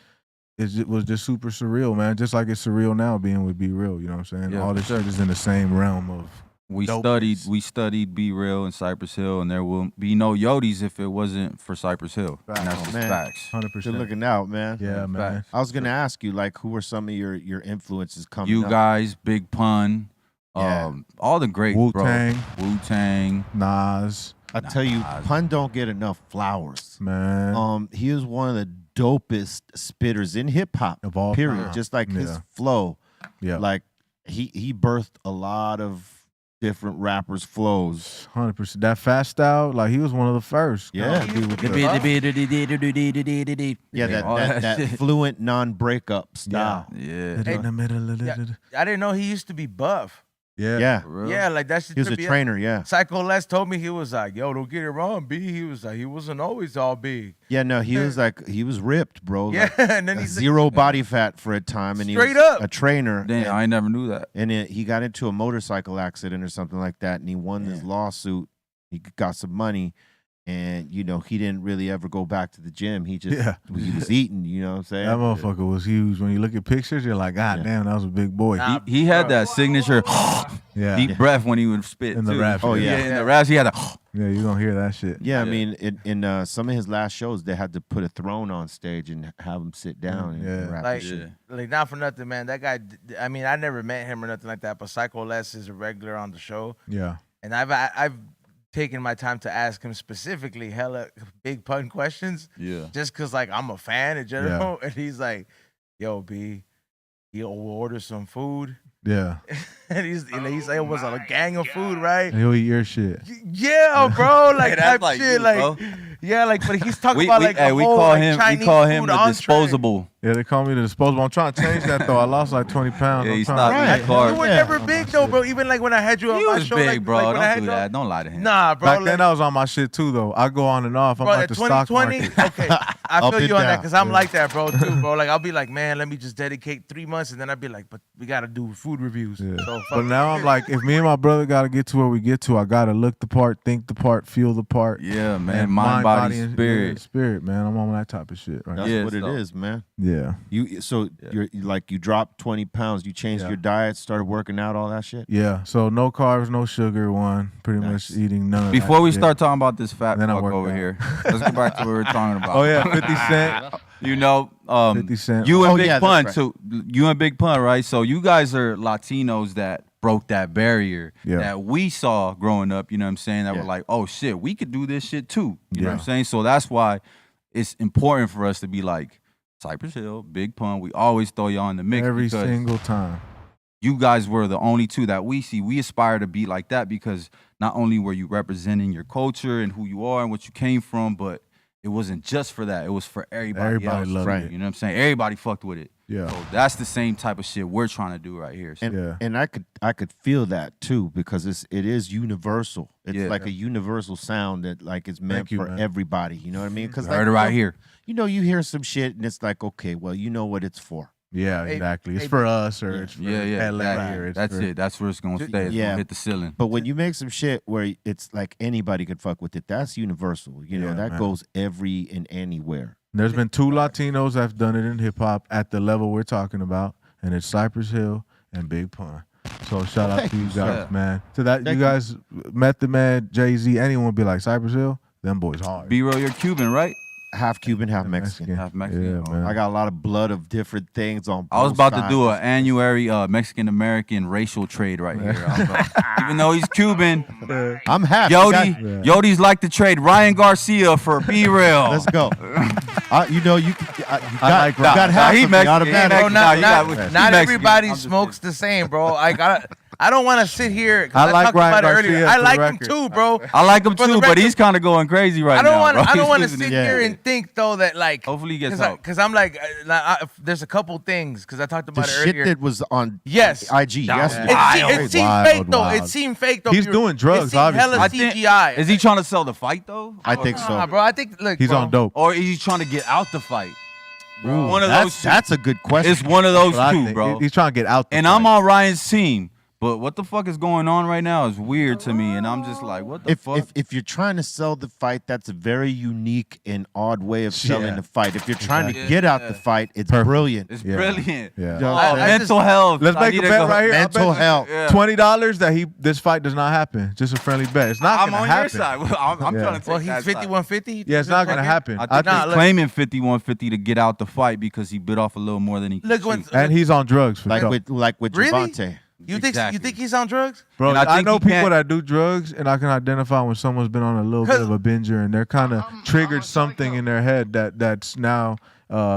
S5: it was just super surreal, man. Just like it's surreal now being with Be Real, you know what I'm saying?
S6: Yeah,
S5: All
S6: for
S5: this
S6: sure.
S5: shit is in the same realm of
S6: We
S5: dopeness.
S6: studied Be Real in Cypress Hill, and there will be no Yotes if it wasn't for Cypress Hill. And that's
S5: Oh,
S6: just
S4: man.
S6: facts.
S5: 100%.
S4: Good looking out, man.
S5: Yeah, man.
S6: Facts.
S4: I was gonna ask you, like, who were some of your influences coming
S6: You
S4: up?
S6: guys, Big Pun,
S4: Yeah.
S6: all the greats,
S5: Wu-Tang.
S6: bro. Wu-Tang.
S5: Nas,
S4: I tell you,
S6: Nah.
S4: Pun don't get enough flowers.
S5: man.
S4: He is one of the dopest spitters in hip hop.
S5: Of all
S4: Period.
S5: time.
S4: Just like his
S5: Yeah.
S4: flow.
S5: Yeah.
S4: Like he birthed a lot of different rappers' flows.
S5: 100%. That fast style, like he was one of the first.
S4: Yeah.
S5: Kinda be with the-
S4: Yeah,
S6: all
S4: that
S6: shit.
S4: fluent non-breakup style.
S6: Yeah.
S5: In the middle of
S8: Yeah.
S5: the-
S8: I didn't know he used to be buff.
S4: Yeah.
S6: For real?
S8: Yeah, like that shit.
S4: He was a
S8: tripped me out.
S4: trainer, yeah.
S8: Psycho Les told me he was like, yo, don't get it wrong, B. He was like, he wasn't always all big.
S4: Yeah, no, he was like, he was ripped, bro.
S8: Yeah,
S4: Like,
S8: and then he's
S4: zero body fat for a time, and he
S8: Straight
S4: was
S8: up.
S4: a trainer.
S6: Damn, I never knew that.
S4: And he got into a motorcycle accident or something like that, and he won this lawsuit. He got some money, And you know, he didn't really ever go back to the gym. He just he was eating. You know what I'm saying?
S5: That motherfucker was huge. When you look at pictures, you're like, God damn, that was a big boy.
S8: Nah,
S6: He had that signature deep breath when he would spit
S5: In the
S6: too.
S5: rap.
S4: Oh, yeah.
S6: In the raps he had a
S5: Yeah, you're gonna hear that shit.
S4: Yeah, I mean, in some of his last shows, they had to put a throne on stage and have him sit down and rap
S8: like,
S4: his shit.
S8: like not for nothing, man. That guy. I mean, I never met him or nothing like that, but Psycho Les is a regular on the show,
S5: Yeah.
S8: and I've taken my time to ask him specifically hella big pun questions.
S6: Yeah.
S8: Just cause like I'm a fan in general, and he's like, "Yo, B, he'll order some food."
S5: Yeah.
S8: And he's like, it was a gang of food, right?
S5: And he'll eat your shit.
S8: Yeah, bro, like
S6: Hey,
S8: that
S6: that's like
S8: shit,
S6: you,
S8: like
S6: bro.
S8: Yeah, like, but he's talking
S6: We
S8: about like a
S6: we
S8: whole,
S6: call
S8: like,
S6: him
S8: Chinese
S6: we call him
S8: food
S6: the
S8: entree.
S6: disposable.
S5: Yeah, they call me the disposable. I'm trying to change that though. I lost like 20 pounds.
S6: Yeah,
S5: I'm
S6: he's
S5: trying
S6: not
S5: to-
S6: right.
S8: You were never big though, bro. Even like when I had you on
S6: He
S8: my
S6: was
S8: show,
S6: big,
S8: like,
S6: bro.
S8: like when I
S6: Don't
S8: had
S6: do
S8: you on-
S6: that. Don't lie to him.
S8: Nah, bro.
S5: Back
S8: like,
S5: then I was on my shit too though. I go on and off. I'm
S8: bro,
S5: like
S8: at
S5: the stock
S8: 2020,
S5: market.
S8: okay, I
S4: Up
S8: feel
S4: and
S8: you on that
S4: down.
S8: because I'm like that, bro, too, bro. Like I'll be like, man, let me just dedicate 3 months, and then I'd be like, but we gotta do food reviews.
S5: Yeah.
S8: So fuck
S5: But now I'm like, if me and my brother gotta get to where we get to, I gotta look the part, think the part, feel the part.
S6: Yeah, man.
S5: And
S6: Mind, body,
S5: and
S6: spirit.
S5: spirit, man. I'm on that type of shit. Right?
S4: That's
S6: Yeah,
S4: what it
S6: so-
S4: is, man.
S5: Yeah.
S4: You're like you dropped 20 pounds. You changed your diet, started working out, all that shit.
S5: Yeah. So no carbs, no sugar. One, pretty
S4: Nice.
S5: much eating none of
S6: Before
S5: that
S6: we
S5: shit.
S6: start talking about this fat
S5: Then I
S6: fuck
S5: work
S6: over
S5: out.
S6: here, let's get back to what we were talking about.
S5: Oh yeah, 50 Cent.
S6: You know,
S5: 50 Cent.
S6: you and
S4: Oh,
S6: Big
S4: yeah,
S6: Pun,
S4: that's
S6: so you and Big Pun, right? So you guys are Latinos that broke that barrier
S5: Yeah.
S6: that we saw growing up, you know what I'm saying? That
S4: Yeah.
S6: were like, oh shit, we could do this shit too. You know what I'm
S5: Yeah.
S6: saying? So that's why it's important for us to be like Cypress Hill, Big Pun. We always throw y'all in the mix
S5: Every
S6: because
S5: single time.
S6: you guys were the only two that we see. We aspire to be like that because not only were you representing your culture and who you are and what you came from, but it wasn't just for that. It was for everybody
S5: Everybody
S6: else.
S5: loved
S4: Right.
S5: it.
S6: You know what I'm saying? Everybody fucked with it.
S5: Yeah.
S6: So that's the same type of shit we're trying to do right here. So.
S4: And,
S5: Yeah.
S4: and I could feel that too because it is universal. It's
S6: Yeah.
S4: like a universal sound that like is meant
S5: Thank you,
S4: for
S5: man.
S4: everybody. You know what I mean? Because
S6: Heard it right here.
S4: You know, you hear some shit and it's like, okay, well, you know what it's for.
S5: Yeah,
S8: Hey,
S5: exactly. It's
S8: hey,
S5: for us or it's for
S6: Yeah,
S5: LA
S6: exactly.
S5: or it's
S6: That's
S5: for,
S6: it. That's where it's gonna stay. It's
S4: Yeah.
S6: gonna hit the ceiling.
S4: But when you make some shit where it's like anybody could fuck with it, that's universal. You know,
S5: Yeah,
S4: that
S5: man.
S4: goes every and anywhere.
S5: There's been 2 Latinos that have done it in hip hop at the level we're talking about, and it's Cypress Hill and Big Pun. So shout out to you guys,
S6: sir.
S5: man. To that,
S4: Thank
S5: you
S4: you.
S5: guys, Method Man, Jay-Z, anyone be like Cypress Hill, them boys hard.
S6: B-Roll, you're Cuban, right?
S4: Half Cuban, half Mexican.
S6: Half Mexican.
S5: Yeah, man.
S4: I got a lot of blood of different things on.
S6: I was
S4: both
S6: about to
S4: sides.
S6: do an annuary Mexican American racial trade right here. I was like, even though he's Cuban,
S4: I'm half. You
S6: Yodi,
S4: got-
S6: Yodi's like to trade Ryan Garcia for B-Real.
S4: Let's go. you know, you
S5: like
S4: got
S5: Rob.
S4: half
S6: he
S4: of me
S6: Mexican.
S4: automatic.
S8: Bro,
S6: Nah,
S8: not,
S6: you
S8: not,
S6: got-
S8: not
S6: he's Mexican.
S8: everybody
S6: I'm just
S8: smokes the same, bro. I don't want to sit here. 'cause
S5: I like
S8: talked
S5: Ryan
S8: about it earlier.
S5: Garcia,
S8: I
S5: for the
S8: like him
S5: record.
S8: too, bro.
S6: I like him
S8: For the
S6: too, but
S8: record-
S6: he's kind of going crazy right
S8: I don't
S6: now.
S8: want.
S6: bro.
S8: I don't
S6: He's
S8: want to
S6: losing
S8: sit
S6: his
S4: Yeah.
S8: here
S6: shit.
S8: and think though that like.
S6: Hopefully he gets help.
S8: Because I'm like, there's a couple things because I talked
S4: The
S8: about it
S4: shit
S8: earlier.
S4: that was on
S8: Yes.
S4: IG yesterday.
S8: It seemed
S5: Wild,
S8: fake though.
S5: wild.
S8: It seemed fake though.
S5: He's
S8: It
S5: doing drugs,
S8: seemed
S5: obviously.
S8: hella
S6: I think-
S8: CGI.
S6: Is he trying to sell the fight though?
S4: I think so.
S8: Nah, bro. I think look,
S5: He's
S8: bro,
S5: on dope.
S6: Or is he trying to get out the fight? One of those two.
S4: That's a good question.
S6: It's one of those
S5: But I
S6: two,
S5: think
S6: bro.
S5: He's trying to get out the
S6: And
S5: fight.
S6: I'm on Ryan's team. But what the fuck is going on right now is weird to me, and I'm just like, what the fuck?
S4: If you're trying to sell the fight, that's a very unique and odd way of selling
S5: Yeah.
S4: the fight. If you're trying
S6: Exactly.
S4: to get out the fight, it's
S5: Perfect.
S4: brilliant.
S6: It's
S5: Yeah.
S6: brilliant.
S5: Yeah.
S4: You know
S6: Oh,
S4: what I'm saying?
S6: mental health.
S5: Let's
S6: I
S5: make
S6: need
S5: a
S6: to
S5: bet
S6: go-
S5: right here.
S4: Mental
S5: I bet
S4: health.
S6: Yeah.
S5: $20 that this fight does not happen. Just a friendly bet. It's not
S6: I'm
S5: gonna
S6: on
S5: happen.
S6: your side. I'm
S5: Yeah.
S6: trying to take
S8: Well, he's
S6: that side.
S8: 5150.
S5: Yeah, it's not gonna happen.
S6: I think
S8: Nah,
S6: he's
S8: look-
S6: claiming 5150 to get out the fight because he bit off a little more than he could
S8: Look, when,
S6: chew.
S5: And he's on drugs for
S4: Like
S5: sure.
S4: with
S8: Really?
S4: Javante.
S8: you
S6: Exactly.
S8: think he's on drugs?
S5: Bro,
S6: And I
S5: I
S6: think
S5: know
S6: he
S5: people
S6: can't-
S5: that do drugs, and I can identify when someone's been on a little bit of a binger, and they're kind of triggered something in their head that's now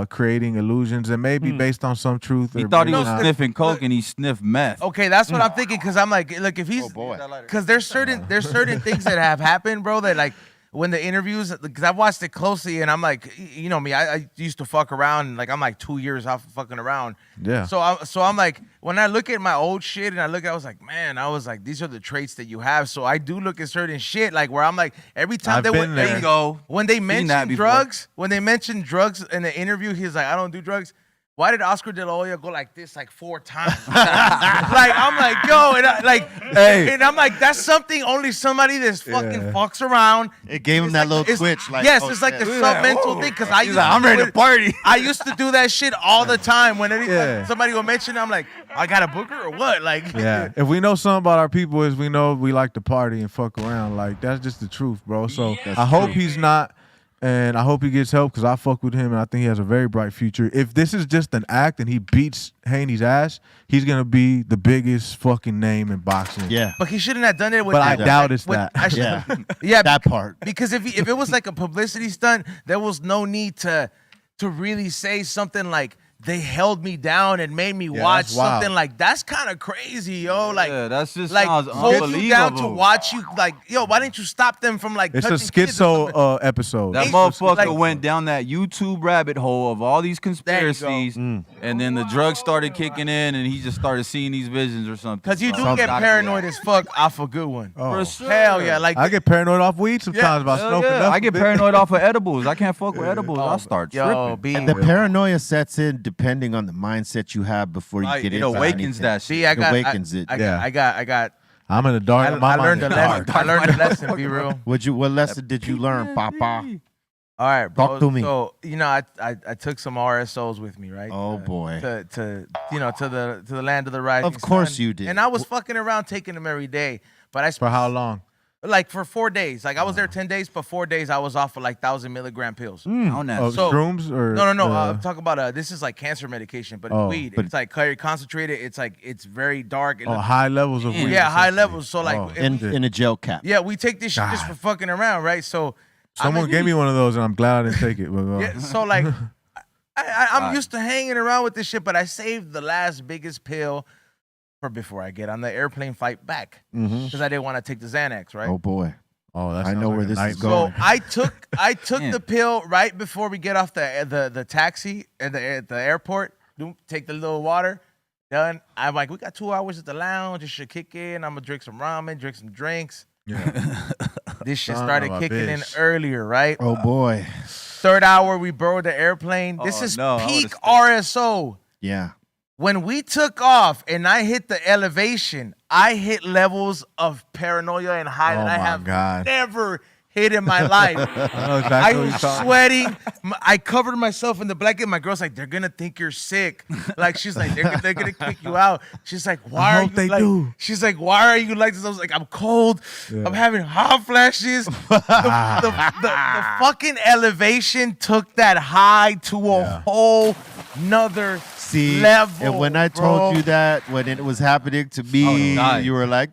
S5: creating illusions, and maybe based on some truth.
S6: He
S5: or
S6: thought he
S5: maybe
S6: was
S5: not.
S6: sniffing coke and he sniffed meth.
S8: Okay, that's what I'm thinking. Because I'm like, look, if he's because there's certain things that have happened, bro. That like when the interviews, because I've watched it closely, and I'm like, you know me, I used to fuck around. Like I'm like 2 years off of fucking around.
S5: Yeah.
S8: So I'm like, when I look at my old shit and I was like, man, I was like, these are the traits that you have. So I do look at certain shit, like where I'm like, every time
S5: I've
S8: they
S5: been there.
S6: Bingo.
S8: when they
S6: that
S8: mention
S6: before.
S8: drugs, when they mention drugs in the interview, he's like, I don't do drugs. why did Oscar De La Hoya go like this like 4 times? Like I'm like, yo, and I'm like, that's something only somebody that's fucking fucks around.
S4: It gave him that little twitch. Like,
S8: yes,
S4: oh,
S8: it's like
S4: shit.
S8: a sub-mental thing because I'm ready to party. I used to do that shit all the time. When somebody will mention it, I'm like, I got a booker or what? Like,
S5: yeah. If we know something about our people, is we know we like to party and fuck around. Like that's just the truth, bro. So I hope he's not. And I hope he gets help because I fuck with him and I think he has a very bright future. If this is just an act and he beats Haney's ass, he's going to be the biggest fucking name in boxing.
S4: Yeah.
S8: but he shouldn't have done it with
S5: But
S8: that.
S5: I doubt it's
S8: with-
S5: that.
S8: I should-
S4: Yeah.
S8: yeah,
S4: That part.
S8: Because if it was like a publicity stunt, there was no need to really say something like they held me down and made me watch
S5: that's wild.
S8: something like that's kind of crazy, yo. Like,
S6: Yeah, that's just
S8: like
S6: sounds
S8: hold you down to
S6: unbelievable.
S8: watch you. Like, yo, why didn't you stop them from like?
S5: It's a
S8: touching kids or something?
S5: schizo episode.
S6: That
S8: It's
S6: motherfucker
S8: like-
S6: went down that YouTube rabbit hole of all these conspiracies,
S4: Mm.
S6: and then the drugs started kicking in, and he just started seeing these visions or something.
S8: Cause you do
S6: Something
S8: get
S6: gotta be
S8: paranoid
S6: right.
S8: as fuck off a good one.
S5: Oh.
S6: For sure.
S8: Hell yeah, like
S5: I get paranoid off weed sometimes about
S6: Hell
S5: smoking
S6: yeah.
S5: up.
S6: I get paranoid off of edibles. I can't fuck with edibles. I start
S8: yo,
S6: tripping.
S8: B,
S4: And the paranoia sets in depending on the mindset you have before you
S6: Right,
S4: get
S6: it
S4: into
S6: awakens
S4: anything.
S6: that shit.
S8: B, I got,
S4: awakens it.
S5: Yeah.
S8: I got.
S5: I'm in the dark.
S8: I
S5: my mind
S8: learned
S5: is
S8: a lesson.
S5: dark.
S8: I learned a lesson. Be real.
S4: What lesson did you learn, Papa?
S8: All right, bro.
S4: Talk to me.
S8: So I took some RSOs with me, right?
S4: Oh, boy.
S8: To the land of the rising.
S4: Of course
S8: sun.
S4: you did.
S8: And I was fucking around taking them every day, but I
S5: For how long?
S8: like for 4 days. Like I was there 10 days, but 4 days I was off for like 1,000 milligram pills.
S6: On that.
S5: Oh,
S8: So-
S5: shrooms or
S8: No. I'm talking about this is like cancer medication, but it's
S5: Oh,
S8: weed.
S4: but-
S8: It's like very concentrated. It's like it's very dark. It looks-
S5: high levels of weed.
S8: yeah, high
S5: essentially.
S8: levels. So like,
S5: Oh.
S4: In a gel cap.
S8: yeah, we take this shit just
S5: God.
S8: for fucking around, right? So
S5: Someone gave me one of those and I'm glad I didn't take it. But,
S8: Yeah, so like, I'm used to hanging around with this shit, but I saved the last biggest pill for before I get on the airplane flight back because I didn't want to take the Xanax, right?
S4: Oh boy.
S5: oh, that
S4: I
S5: sounds
S4: know
S5: like
S4: where
S5: a
S4: this is
S5: nightmare.
S4: going.
S8: So I took
S6: Yeah.
S8: the pill right before we get off the taxi at the airport. Take the little water. Done. I'm like, we got 2 hours at the lounge. It should kick in. I'm gonna drink some ramen, drink some drinks.
S5: Yeah.
S8: This shit
S5: Son
S8: started
S5: of a
S8: kicking in
S5: bitch.
S8: earlier, right?
S4: Oh boy.
S8: 3rd hour, we borrowed the airplane. This
S6: Oh,
S8: is
S6: no, I would've
S8: peak
S6: stayed.
S8: RSO.
S4: Yeah.
S8: When we took off and I hit the elevation, I hit levels of paranoia and high that I
S5: my
S8: have
S5: God.
S8: never hit in my life.
S5: I know exactly
S8: I
S5: what
S8: was
S5: you're talking
S8: sweating. I covered myself in the blanket. My girl's like, they're gonna think you're sick. Like she's like, they're gonna kick you out. She's like, why
S5: I
S8: are
S5: hope
S8: you
S5: they
S8: like?
S5: do.
S8: She's like, why are you like this? I was like, I'm cold. I'm having hot flashes. The fucking elevation took that high to a whole nother
S4: See,
S8: level.
S4: and when I
S8: bro.
S4: told you that, when it was happening to me,
S6: no.
S4: you were like,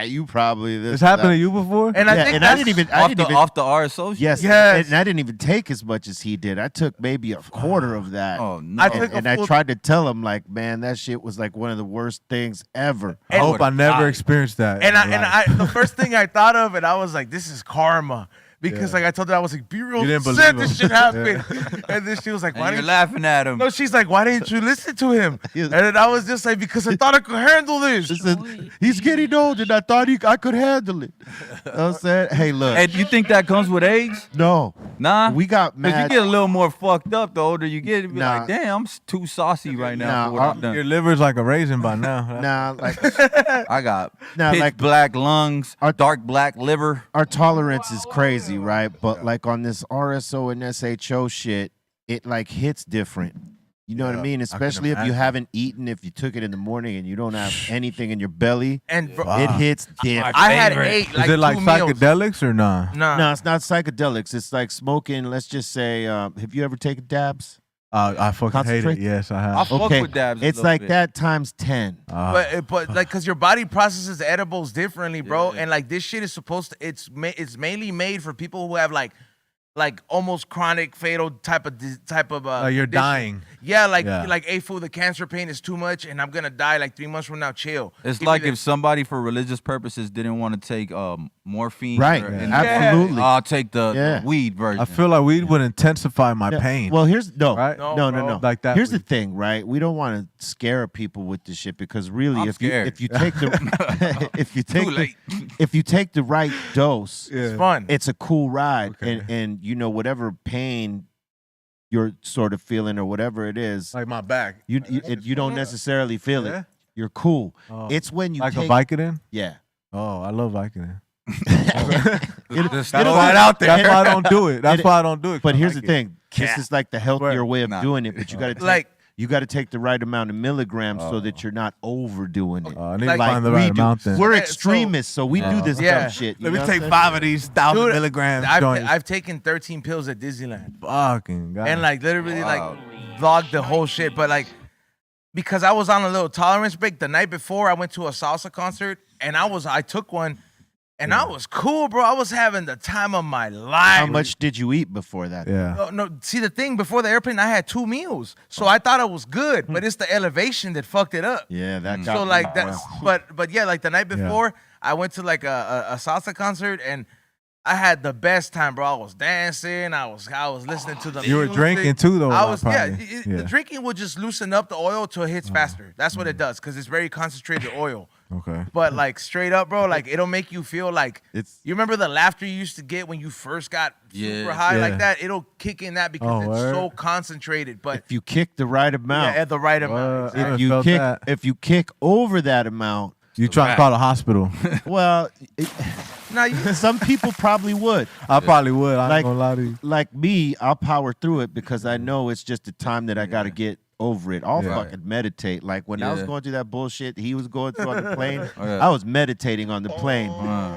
S4: you probably this.
S5: It's happened to you before?
S8: And I
S4: Yeah,
S8: think
S4: and I
S8: that's
S4: didn't even.
S6: off the RSO shit?
S4: Yes,
S8: Yes.
S4: and I didn't even take as much as he did. I took maybe a quarter of that.
S6: Oh, no.
S8: I
S4: And,
S8: took a
S4: and I
S8: full-
S4: tried to tell him, like, man, that shit was like one of the worst things ever.
S5: I hope I never
S6: died.
S5: experienced that.
S8: And
S5: in my life.
S8: the first thing I thought of, and I was like, this is karma. Because like I told her, I was like, be real,
S5: You didn't
S8: said
S5: believe
S8: this
S5: him.
S8: shit happened. And then she was like, why
S6: And you're
S8: didn't
S6: laughing at him.
S8: No, she's like, why didn't you listen to him? And then I was just like, because I thought I could handle this.
S4: Listen, he's getting old, and I thought I could handle it. You know what I'm saying? Hey, look.
S6: Hey, do you think that comes with age?
S4: No.
S6: Nah.
S4: We got
S6: 'Cause you
S4: mad.
S6: get a little more fucked up the older you get. You be
S4: Nah.
S6: like, damn, I'm too saucy right now for what
S4: Nah,
S6: I've done.
S5: Your liver's like a raisin by now.
S4: Nah, like
S6: I got
S4: Nah,
S6: pitch
S4: like-
S6: black lungs,
S4: Our-
S6: dark black liver.
S4: our tolerance is crazy, right? But like on this RSO and SHO shit, it like hits different. You know what I
S5: Yeah,
S4: mean?
S5: I can
S4: Especially if you
S5: imagine.
S4: haven't eaten, if you took it in the morning and you don't have anything in your belly,
S8: And bro,
S4: it hits different.
S8: I had ate like
S5: Is it like
S8: 2 meals.
S5: psychedelics or nah?
S8: Nah.
S4: No, it's not psychedelics. It's like smoking. Let's just say, have you ever taken dabs?
S5: I fucking hate it.
S4: Concentrate?
S5: Yes, I
S6: I
S5: have.
S6: fuck
S4: Okay,
S6: with dabs. a
S4: it's
S6: little
S4: like
S6: bit.
S4: that times 10.
S8: But like, cause your body processes edibles differently, bro. And like this shit is supposed to. It's mainly made for people who have like almost chronic fatal type of
S5: You're
S8: condition.
S5: dying.
S8: Yeah, like
S5: Yeah.
S8: hey fool, the cancer pain is too much, and I'm gonna die like 3 months from now. Chill.
S6: It's
S8: Give me
S6: like
S8: the-
S6: if somebody for religious purposes didn't want to take morphine.
S4: Right,
S6: or-
S4: yeah. Absolutely.
S6: I'll take the
S4: Yeah.
S6: weed version.
S5: I feel like weed would intensify my
S4: Yeah,
S5: pain.
S4: Well, here's
S5: Right?
S4: no,
S8: No,
S4: no.
S8: bro.
S5: Like that
S4: Here's the
S5: weed.
S4: thing, right? We don't want to scare people with this shit because really,
S6: I'm
S4: if
S6: scared.
S4: you take the if you take
S6: Too late.
S4: if you take the right dose,
S8: It's fun.
S4: it's a cool ride,
S5: Okay.
S4: and you know whatever pain you're sort of feeling or whatever it is,
S5: Like my back.
S4: you don't necessarily feel
S5: Yeah?
S4: it. You're cool.
S5: Oh.
S4: It's when you
S5: Like
S4: take
S5: a Vicodin?
S4: yeah.
S5: Oh, I love Vicodin.
S6: Just
S5: That's
S6: throw
S5: why
S6: it out there.
S5: That's why I don't do it. That's why I don't do it.
S4: But
S5: 'cause I
S4: here's
S5: like
S4: the
S5: it.
S4: thing. This is like the healthier way of doing it, but you got to take
S8: Like-
S4: you got to take the right amount of milligrams so that you're not overdoing it.
S5: I need
S8: Like-
S5: to find the
S4: we
S5: right
S4: do.
S5: amount then.
S4: We're
S8: So-
S4: extremists, so we do this
S8: Yeah.
S4: dumb shit. you
S5: Let me
S4: know
S5: take
S4: what I'm
S5: 5 of these 1,000
S8: Dude,
S5: milligrams.
S8: I've
S5: joints.
S8: taken 13 pills at Disneyland.
S5: Fucking God.
S8: And like literally like vlogged the whole shit. But like because I was on a little tolerance break the night before, I went to a salsa concert and I took one and I was cool, bro. I was having the time of my life.
S4: How much did you eat before that?
S5: yeah.
S8: No, see the thing before the airplane, I had 2 meals, so I thought it was good, but it's the elevation that fucked it up.
S4: Yeah, that got
S8: So
S4: me.
S8: like that, but yeah, like the night
S5: Yeah.
S8: before, I went to like a salsa concert and I had the best time, bro. I was dancing, I was listening to the.
S5: You were
S8: music.
S5: drinking too, though.
S8: I was
S5: probably.
S8: The drinking would just loosen up the oil till it hits faster. That's what it does because it's very concentrated oil.
S5: Okay.
S8: But like straight up, bro, like it'll make you feel like
S4: It's
S8: you remember the laughter you used to get when you first got super high
S5: Yeah.
S8: like that. It'll kick in that because
S5: Oh,
S8: it's
S5: word?
S8: so concentrated. But
S4: if you kick the right amount.
S8: yeah, at the right amount.
S5: I
S4: If you
S5: felt
S4: kick
S5: that.
S4: if you kick over that amount,
S5: You trying to call the hospital?
S4: well,
S8: Now you
S4: some people probably would.
S5: I probably would. I
S4: Like-
S5: ain't gonna lie to you.
S4: Like me, I'll power through it because I know it's just the time that I got to get over it. I'll
S5: Yeah.
S4: fucking meditate. Like when I was
S6: Yeah.
S4: going through that bullshit he was going through on the plane,
S6: yeah.
S4: I was meditating on the plane.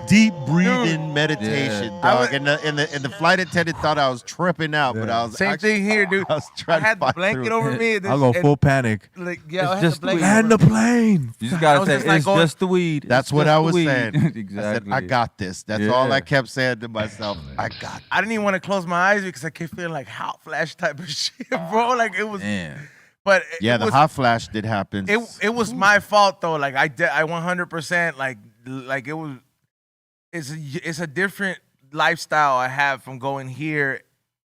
S4: Deep breathing meditation,
S8: I
S4: dog. And the flight attendant thought I was tripping out, but I was
S8: same
S4: actually,
S8: thing here, dude.
S4: I was
S8: I
S4: trying
S8: had
S4: to
S8: the
S4: fight
S8: blanket
S4: through it.
S8: over me.
S5: I'll go full panic.
S8: Like, yeah, I
S6: It's
S8: had
S6: just
S8: the blanket.
S5: Land the
S8: over me.
S5: plane.
S6: You just
S8: I
S6: gotta
S8: was
S6: say
S8: just like
S6: it's
S8: going-
S6: just the weed.
S4: That's
S6: It's
S4: what
S6: just
S4: I
S6: the
S4: was
S6: weed."
S4: saying.
S6: Exactly.
S4: I said, I got this. That's all
S6: Yeah.
S4: I kept saying to myself. I got
S8: I didn't even want to close my eyes because I kept feeling like hot flash type of shit, bro. Like it was,
S6: Damn.
S8: but
S4: Yeah,
S8: it
S4: the
S8: was,
S4: hot flash did happen.
S8: It was my fault though. Like I 100% like it was. It's a different lifestyle I have from going here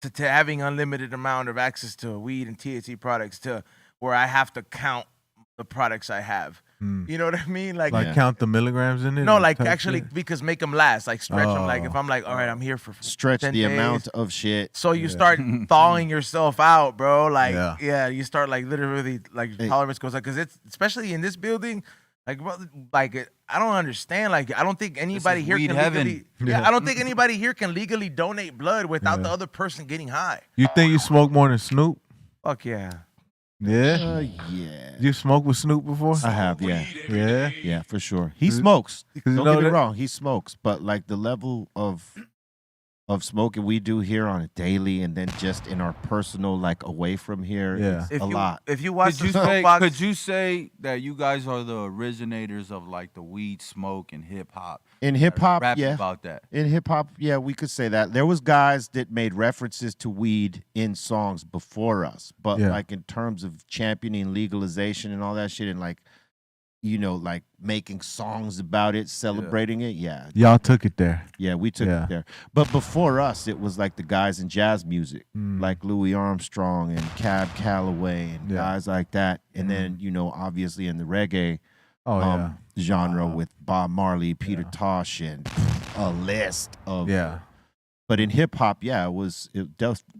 S8: to having unlimited amount of access to weed and THC products to where I have to count the products I have. You know what I mean? Like
S5: Count the milligrams in it?
S8: no,
S5: and
S8: like
S5: type
S8: actually
S5: shit?
S8: because make them last, like stretch them. Like
S5: Oh.
S8: if I'm like, all right, I'm here for
S4: Stretch
S8: 10
S4: the
S8: days.
S4: amount of shit.
S8: So you start thawing yourself out, bro. Like,
S5: Yeah.
S8: yeah, you start like literally like your
S4: Hey.
S8: tolerance goes up because it's especially in this building. Like, bro, like I don't understand. Like, I don't think anybody
S6: is
S8: here
S6: weed
S8: can
S6: heaven.
S8: legally. Yeah, I don't think anybody here can legally donate blood without the other person getting high.
S5: You think you smoke more than Snoop?
S8: Fuck yeah.
S5: Yeah.
S4: Yeah.
S5: You smoked with Snoop before?
S4: I have, yeah.
S5: Yeah.
S4: Yeah, for sure. He smokes.
S5: you
S4: Don't
S5: know
S4: get me
S5: that-
S4: wrong. He smokes, but like the level of smoking we do here on a daily, and then just in our personal, like away from here,
S5: Yeah.
S4: is a lot.
S8: If you watch
S6: Could you
S8: the
S6: say?
S8: soapbox,
S6: Could you say that you guys are the originators of like the weed smoke and hip hop?
S4: In hip hop,
S6: Rap
S4: yeah.
S6: about that.
S4: In hip hop, yeah, we could say that. There was guys that made references to weed in songs before us, but
S5: Yeah.
S4: like in terms of championing legalization and all that shit, and like, you know, like making songs about it, celebrating it, yeah,
S5: Y'all took it there.
S4: yeah, we took
S5: Yeah.
S4: it there. But before us, it was like the guys in jazz music, like Louis Armstrong and Cab Calloway and
S5: Yeah.
S4: guys like that. And then, you know, obviously in the reggae
S5: Oh, yeah.
S4: genre with Bob Marley, Peter Tosh, and a list of.
S5: Yeah.
S4: But in hip hop, yeah, it was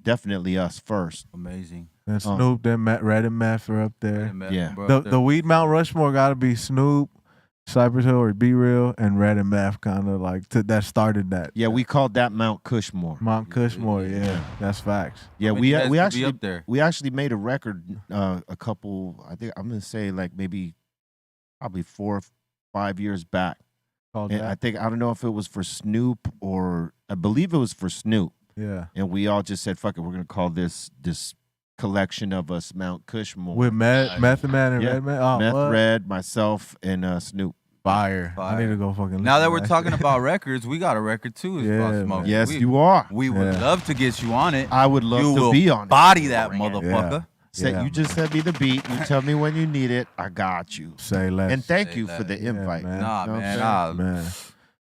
S4: definitely us first.
S6: Amazing.
S5: And Snoop, then Red and Meth are up there.
S4: Yeah.
S5: The weed Mount Rushmore got to be Snoop, Cypress Hill or Be Real, and Red and Meth kind of like that started that.
S4: Yeah, we called that Mount Cushmore.
S5: Mount Cushmore, yeah. That's facts.
S4: Yeah,
S6: I mean,
S4: we
S6: you guys
S4: we
S6: could be
S4: actually
S6: up there.
S4: we actually made a record a couple. I think I'm gonna say like maybe probably 4 or 5 years back.
S5: Called
S4: And
S5: that.
S4: I think I don't know if it was for Snoop or I believe it was for Snoop.
S5: Yeah.
S4: And we all just said, "Fuck it, we're gonna call this collection of us Mount Cushmore."
S5: With Method Man and
S4: Yeah.
S5: Red Man? Oh,
S4: Meth,
S5: what?
S4: Red, myself, and Snoop.
S5: Fire. I
S6: Fire.
S5: need to go fucking
S6: Now that
S5: listen
S6: we're
S5: to that
S6: talking
S5: shit.
S6: about records, we got a record too. It's
S5: Yeah,
S6: about
S5: man.
S6: smoke.
S4: Yes,
S6: we,
S4: you are.
S6: We would
S5: Yeah.
S6: love to get you on it.
S4: I would love
S6: you
S4: to
S6: will
S4: be on it.
S6: body that motherfucker.
S4: Say,
S5: Yeah,
S4: you just send me the beat. You tell me when you need it. I got you.
S5: Say less.
S4: And thank
S6: Say
S4: you for
S6: less.
S4: the invite.
S5: man.
S6: Nah,
S4: You know what
S6: man.
S4: I'm
S6: Nah,
S5: Man.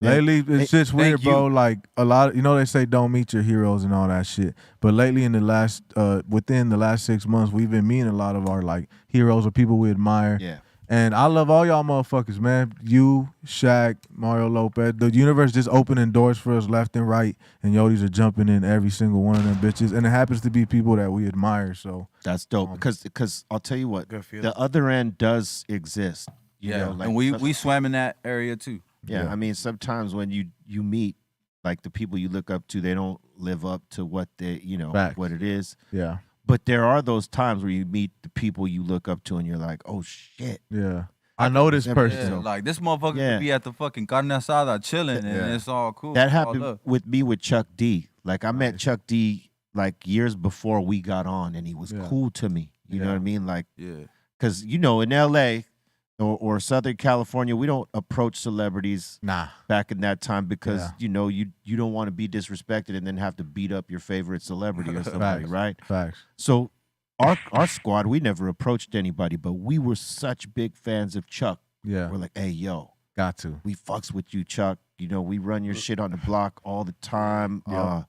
S4: Yeah.
S5: Lately, it's just
S6: thank
S5: weird, bro.
S6: you.
S5: Like a lot, they say don't meet your heroes and all that shit. But lately, in the last, within the last 6 months, we've been meeting a lot of our like heroes or people we admire.
S4: Yeah.
S5: And I love all y'all motherfuckers, man. You, Shaq, Mario Lopez. The universe just opening doors for us left and right, and Yodis are jumping in every single one of them bitches. And it happens to be people that we admire. So
S4: that's dope. Because I'll tell you what,
S8: Good feeling.
S4: the other end does exist. You know, like
S6: and we swam in that area too.
S4: Yeah, I mean, sometimes when you meet like the people you look up to, they don't live up to what they,
S5: Facts.
S4: what it is.
S5: yeah,
S4: But there are those times where you meet the people you look up to, and you're like, oh shit.
S5: yeah. I know this
S4: never-
S5: person.
S6: Yeah, like this motherfucker
S4: Yeah.
S6: could be at the fucking carne asada chilling, and it's all cool.
S4: That
S6: It's all
S4: happened
S6: love.
S4: with me with Chuck D. Like I met Chuck D like years before we got on, and he was cool to me. You know what I mean? Like,
S6: Yeah.
S4: because in LA or Southern California, we don't approach celebrities
S5: Nah.
S4: back in that time because you don't want to be disrespected and then have to beat up your favorite celebrity or somebody,
S5: Facts.
S4: right?
S5: Facts.
S4: So our squad, we never approached anybody, but we were such big fans of Chuck.
S5: Yeah.
S4: We're like, hey, yo,
S5: Got to.
S4: we fucks with you, Chuck. We run your shit on the block all the time.
S5: Yep.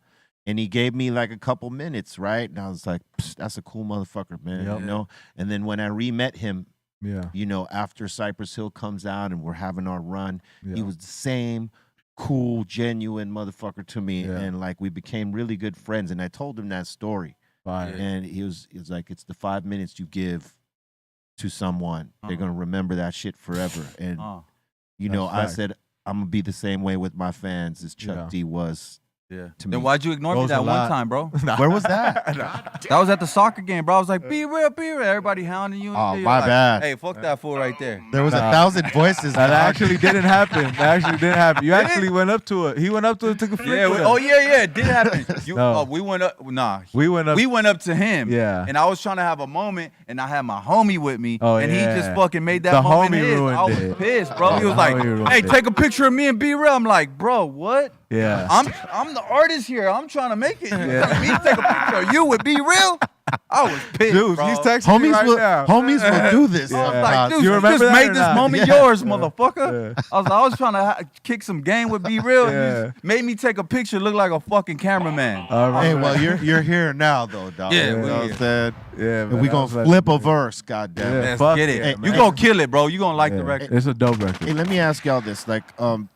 S4: And he gave me like a couple minutes, right? And I was like, that's a cool motherfucker, man.
S5: Yep.
S4: And then when I re-met him,
S5: Yeah.
S4: after Cypress Hill comes out and we're having our run,
S5: Yeah.
S4: he was the same cool, genuine motherfucker to me.
S5: Yeah.
S4: And like we became really good friends. And I told him that story.
S5: Fire.
S4: And he was like, it's the 5 minutes you give to someone. They're going to remember that shit forever. And,
S5: That's
S4: I
S5: fact.
S4: said, I'm going to be the same way with my fans as Chuck
S5: Yeah.
S4: D was.
S6: Yeah.
S4: To me.
S6: Then why'd you ignore me
S5: Goes
S6: that
S5: a
S6: one
S5: lot.
S6: time, bro?
S4: Where was that?
S6: That was at the soccer game, bro. I was like, be real, be real. Everybody hounding you. And
S4: Oh,
S6: shit. You're
S4: my
S6: like,
S4: bad.
S6: Hey, fuck that fool right there.
S4: There was 1,000 voices.
S5: That actually didn't happen. That actually didn't happen. You actually went up to it. He went up to it, took a flick
S6: Yeah.
S5: with
S6: Oh
S5: him.
S6: yeah, it did happen.
S5: No.
S6: We went up. Nah.
S5: We went up.
S6: We went up to him.
S5: Yeah.
S6: And I was trying to have a moment, and I had my homie with me.
S5: Oh,
S6: and
S5: yeah.
S6: he just fucking made that
S5: The
S6: moment
S5: homie
S6: his.
S5: ruined
S6: I was
S5: it.
S6: pissed, bro. He
S5: The
S6: was like,
S5: homie ruined
S6: hey,
S5: it.
S6: take a picture of me and be real. I'm like, bro, what?
S5: Yeah.
S6: I'm the artist here. I'm trying to make it. You telling me to take a picture of you would be real? I was pissed,
S5: Dude,
S6: bro.
S5: he's texting me right now.
S4: Homies will do this.
S6: I was
S5: Yeah.
S6: like, dude,
S5: You
S6: you
S5: remember
S6: just
S5: that
S6: made
S5: or
S6: this
S5: not?
S6: moment
S5: Yeah.
S6: yours, motherfucker.
S5: Yeah.
S6: I was trying to kick some game with Be Real.
S5: Yeah.
S6: You made me take a picture, look like a fucking cameraman.
S4: Hey, well, you're here now, though, dog.
S6: Yeah,
S4: you
S6: we
S4: know what
S6: here.
S4: I'm saying?
S5: Yeah,
S4: And
S5: man,
S4: we
S5: I
S4: gonna
S5: was like-
S4: flip a verse, goddamn.
S5: Yeah.
S4: it.
S6: Let's
S5: fuck
S6: get
S5: yeah,
S6: it.
S5: man.
S6: You gonna kill it, bro. You gonna like the
S5: Yeah.
S6: record.
S5: It's a dope
S4: Hey,
S5: record.
S4: let me ask y'all this: like,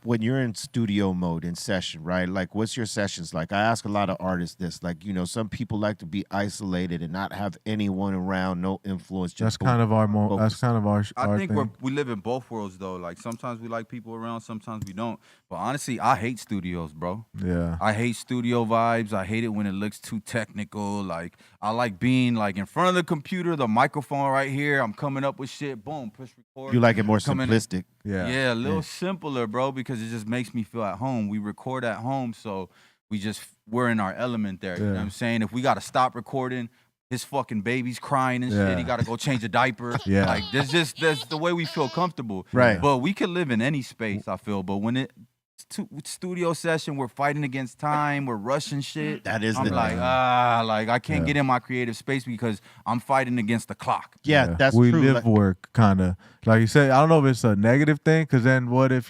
S4: when you're in studio mode in session, right? Like, what's your sessions like? I ask a lot of artists this. Like, some people like to be isolated and not have anyone around, no influence.
S5: That's
S4: Just
S5: kind of our
S4: focus.
S5: that's kind of our
S6: I think
S5: thing.
S6: we live in both worlds though. Like sometimes we like people around, sometimes we don't. But honestly, I hate studios, bro.
S5: Yeah.
S6: I hate studio vibes. I hate it when it looks too technical. Like I like being like in front of the computer, the microphone right here. I'm coming up with shit. Boom, push record.
S4: You like it more
S6: Coming-
S4: simplistic.
S6: Yeah, a little simpler, bro, because it just makes me feel at home. We record at home, so we're in our element there. You know what I'm saying? If we gotta stop recording, his fucking baby's crying and shit.
S5: Yeah.
S6: He gotta go change a diaper.
S5: Yeah.
S6: Like that's the way we feel comfortable.
S4: Right.
S6: But we could live in any space, I feel. But when it's studio session, we're fighting against time, we're rushing shit.
S4: That is
S6: I'm
S4: the
S6: like,
S4: thing.
S6: like I can't get in my creative space because I'm fighting against the clock.
S4: Yeah, that's
S5: we
S4: true.
S5: live work kind of like you said. I don't know if it's a negative thing because then what if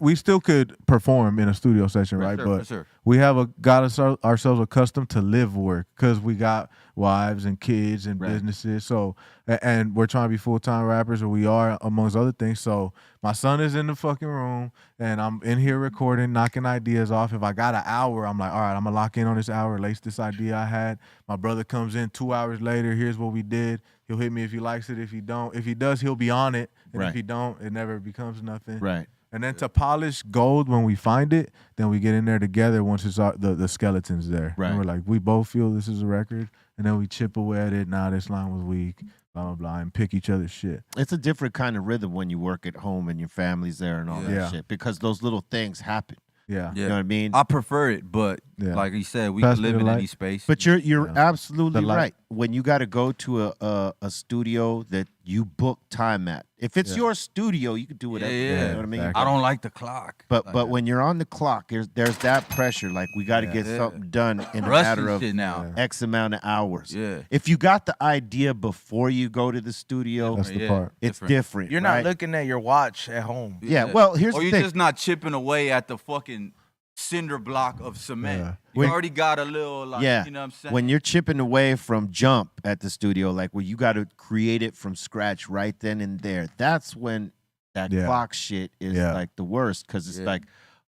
S5: we still could perform in a studio session,
S6: For
S5: right?
S6: sure,
S5: but
S6: for sure.
S5: we have got ourselves accustomed to live work because we got wives and kids and businesses. So and we're trying to be full-time rappers, or we are amongst other things. So my son is in the fucking room and I'm in here recording, knocking ideas off. If I got an hour, I'm like, all right, I'm gonna lock in on this hour, lace this idea I had. My brother comes in 2 hours later. Here's what we did. He'll hit me if he likes it. If he don't, if he does, he'll be on it. And if he don't, it never becomes nothing.
S4: Right.
S5: And then to polish gold when we find it, then we get in there together once it's the skeleton's there.
S4: Right.
S5: And we're like, we both feel this is a record, and then we chip away at it. Nah, this line was weak, blah, blah, blah, and pick each other's shit.
S4: It's a different kind of rhythm when you work at home and your family's there and all that
S5: Yeah.
S4: shit because those little things happen.
S5: Yeah.
S4: You know what I mean?
S6: I prefer it, but
S5: Yeah.
S6: like you said, we
S5: Pass
S6: can
S5: me
S6: live
S5: the
S6: in
S5: light.
S6: any space.
S4: But you're
S5: Yeah.
S4: absolutely
S5: The light.
S4: right. When you got to go to a studio that you book time at, if it's your studio, you can do whatever. You know what I mean?
S5: exactly.
S6: I don't like the clock.
S4: But when you're on the clock, there's that pressure. Like we got to get something done in a matter
S6: Rushing
S4: of
S6: shit now.
S4: X amount of hours.
S6: Yeah.
S4: If you got the idea before you go to the studio,
S5: That's the
S6: Yeah.
S5: part.
S4: it's different.
S8: You're
S4: right?
S8: not looking at your watch at home.
S4: Yeah. Well, here's
S6: Or
S4: the
S6: you're
S4: thing.
S6: just not chipping away at the fucking cinder block of cement.
S5: Yeah.
S6: You
S4: When-
S6: already got a little, like,
S4: Yeah.
S6: you know what I'm saying?
S4: When you're chipping away from jump at the studio, like where you got to create it from scratch right then and there, that's when that
S5: Yeah.
S4: clock shit is
S5: Yeah.
S4: like the worst because it's
S6: Yeah.
S4: like,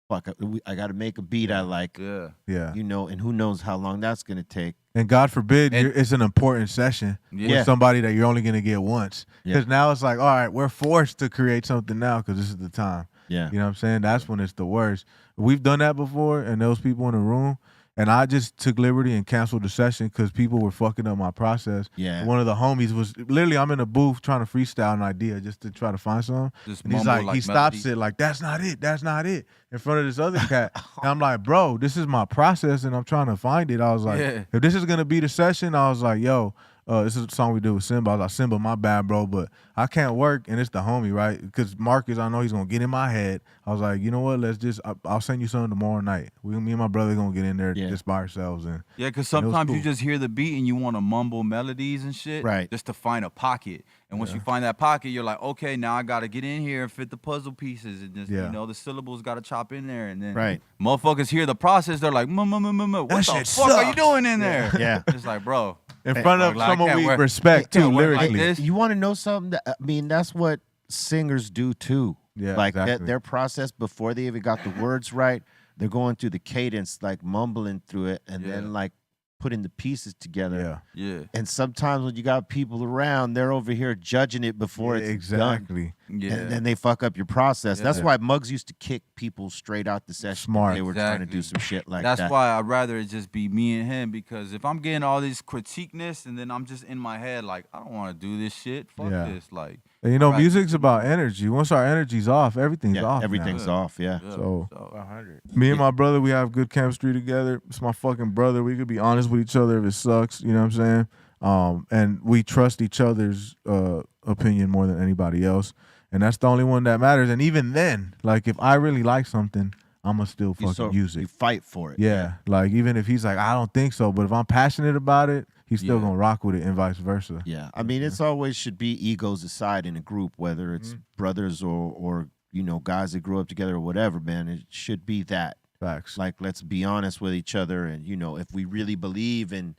S4: fuck, I got to make a beat I like,
S5: Yeah.
S4: you know, and who knows how long that's going to take.
S5: And God forbid,
S6: And-
S5: it's an important session
S6: Yeah.
S5: with somebody that you're only going to get once.
S4: Yeah.
S5: Because now it's like, all right, we're forced to create something now because this is the time.
S4: Yeah.
S5: You know what I'm saying? That's when it's the worst. We've done that before, and those people in the room, and I just took liberty and canceled the session because people were fucking up my process.
S4: Yeah.
S5: One of the homies was literally, I'm in a booth trying to freestyle an idea just to try to find something.
S6: Just
S5: And he's
S6: mumble
S5: like, he stops it like, that's not it, in front of this other cat. And I'm like, bro, this is my process and I'm trying to find it. I was like,
S6: Yeah.
S5: if this is gonna be the session, I was like, yo, this is a song we did with Simba. I was like, Simba, my bad, bro, but I can't work, and it's the homie, right? Because Marcus, I know he's gonna get in my head. I was like, you know what? Let's just, I'll send you something tomorrow night. Me and my brother gonna get in there
S4: Yeah.
S5: just by ourselves, and
S6: Yeah, because
S5: And it was
S6: sometimes you
S5: cool.
S6: just hear the beat and you want to mumble melodies and shit,
S4: Right.
S6: just to find a pocket. And once you find that pocket, you're like, okay, now I got to get in here and fit the puzzle pieces, and just
S5: Yeah.
S6: you know the syllables got to chop in there, and then
S4: Right.
S6: motherfuckers hear the process, they're like, what the
S5: shit
S6: fuck are you
S5: sucks.
S6: doing in there?
S4: Yeah.
S6: It's like, bro,
S5: in front of
S6: like, I
S5: someone
S6: can't
S5: we
S6: work-
S5: respect
S6: can't
S5: too,
S6: work like
S5: lyrically.
S6: this.
S4: You want to know something? I mean, that's what singers do too.
S5: Yeah,
S4: like
S5: exactly.
S4: their process before they even got the words right, they're going through the cadence, like mumbling through it, and
S6: Yeah.
S4: then like putting the pieces together.
S5: Yeah,
S6: yeah,
S4: And sometimes when you got people around, they're over here judging it before it's done.
S5: exactly.
S6: yeah.
S4: And then they fuck up your process. That's
S6: Yeah.
S4: why Muggs used to kick people straight out the session.
S5: Smart.
S4: They were trying to do
S6: Exactly.
S4: some shit like
S6: That's
S4: that.
S6: why I'd rather it just be me and him, because if I'm getting all this critiqueness and then I'm just in my head like, I don't want to do this shit. Fuck
S5: Yeah.
S6: this. Like,
S5: And you know,
S6: Right.
S5: music's about energy. Once our energy's off, everything's
S4: Yeah,
S5: off.
S4: everything's
S5: now.
S4: off. Yeah.
S6: yeah,
S5: So-
S8: 100.
S5: Me and my brother, we have good chemistry together. It's my fucking brother. We could be honest with each other if it sucks. You know what I'm saying? And we trust each other's opinion more than anybody else. And that's the only one that matters. And even then, like if I really like something, I'ma still fucking use
S4: You
S5: it.
S4: fight for it.
S5: Yeah. Like even if he's like, I don't think so, but if I'm passionate about it, he's still
S6: Yeah.
S5: gonna rock with it and vice versa.
S4: Yeah, I mean, it's always should be egos aside in a group, whether it's brothers or you know guys that grew up together or whatever. Man, it should be that.
S5: Facts.
S4: Like, let's be honest with each other, and you know, if we really believe in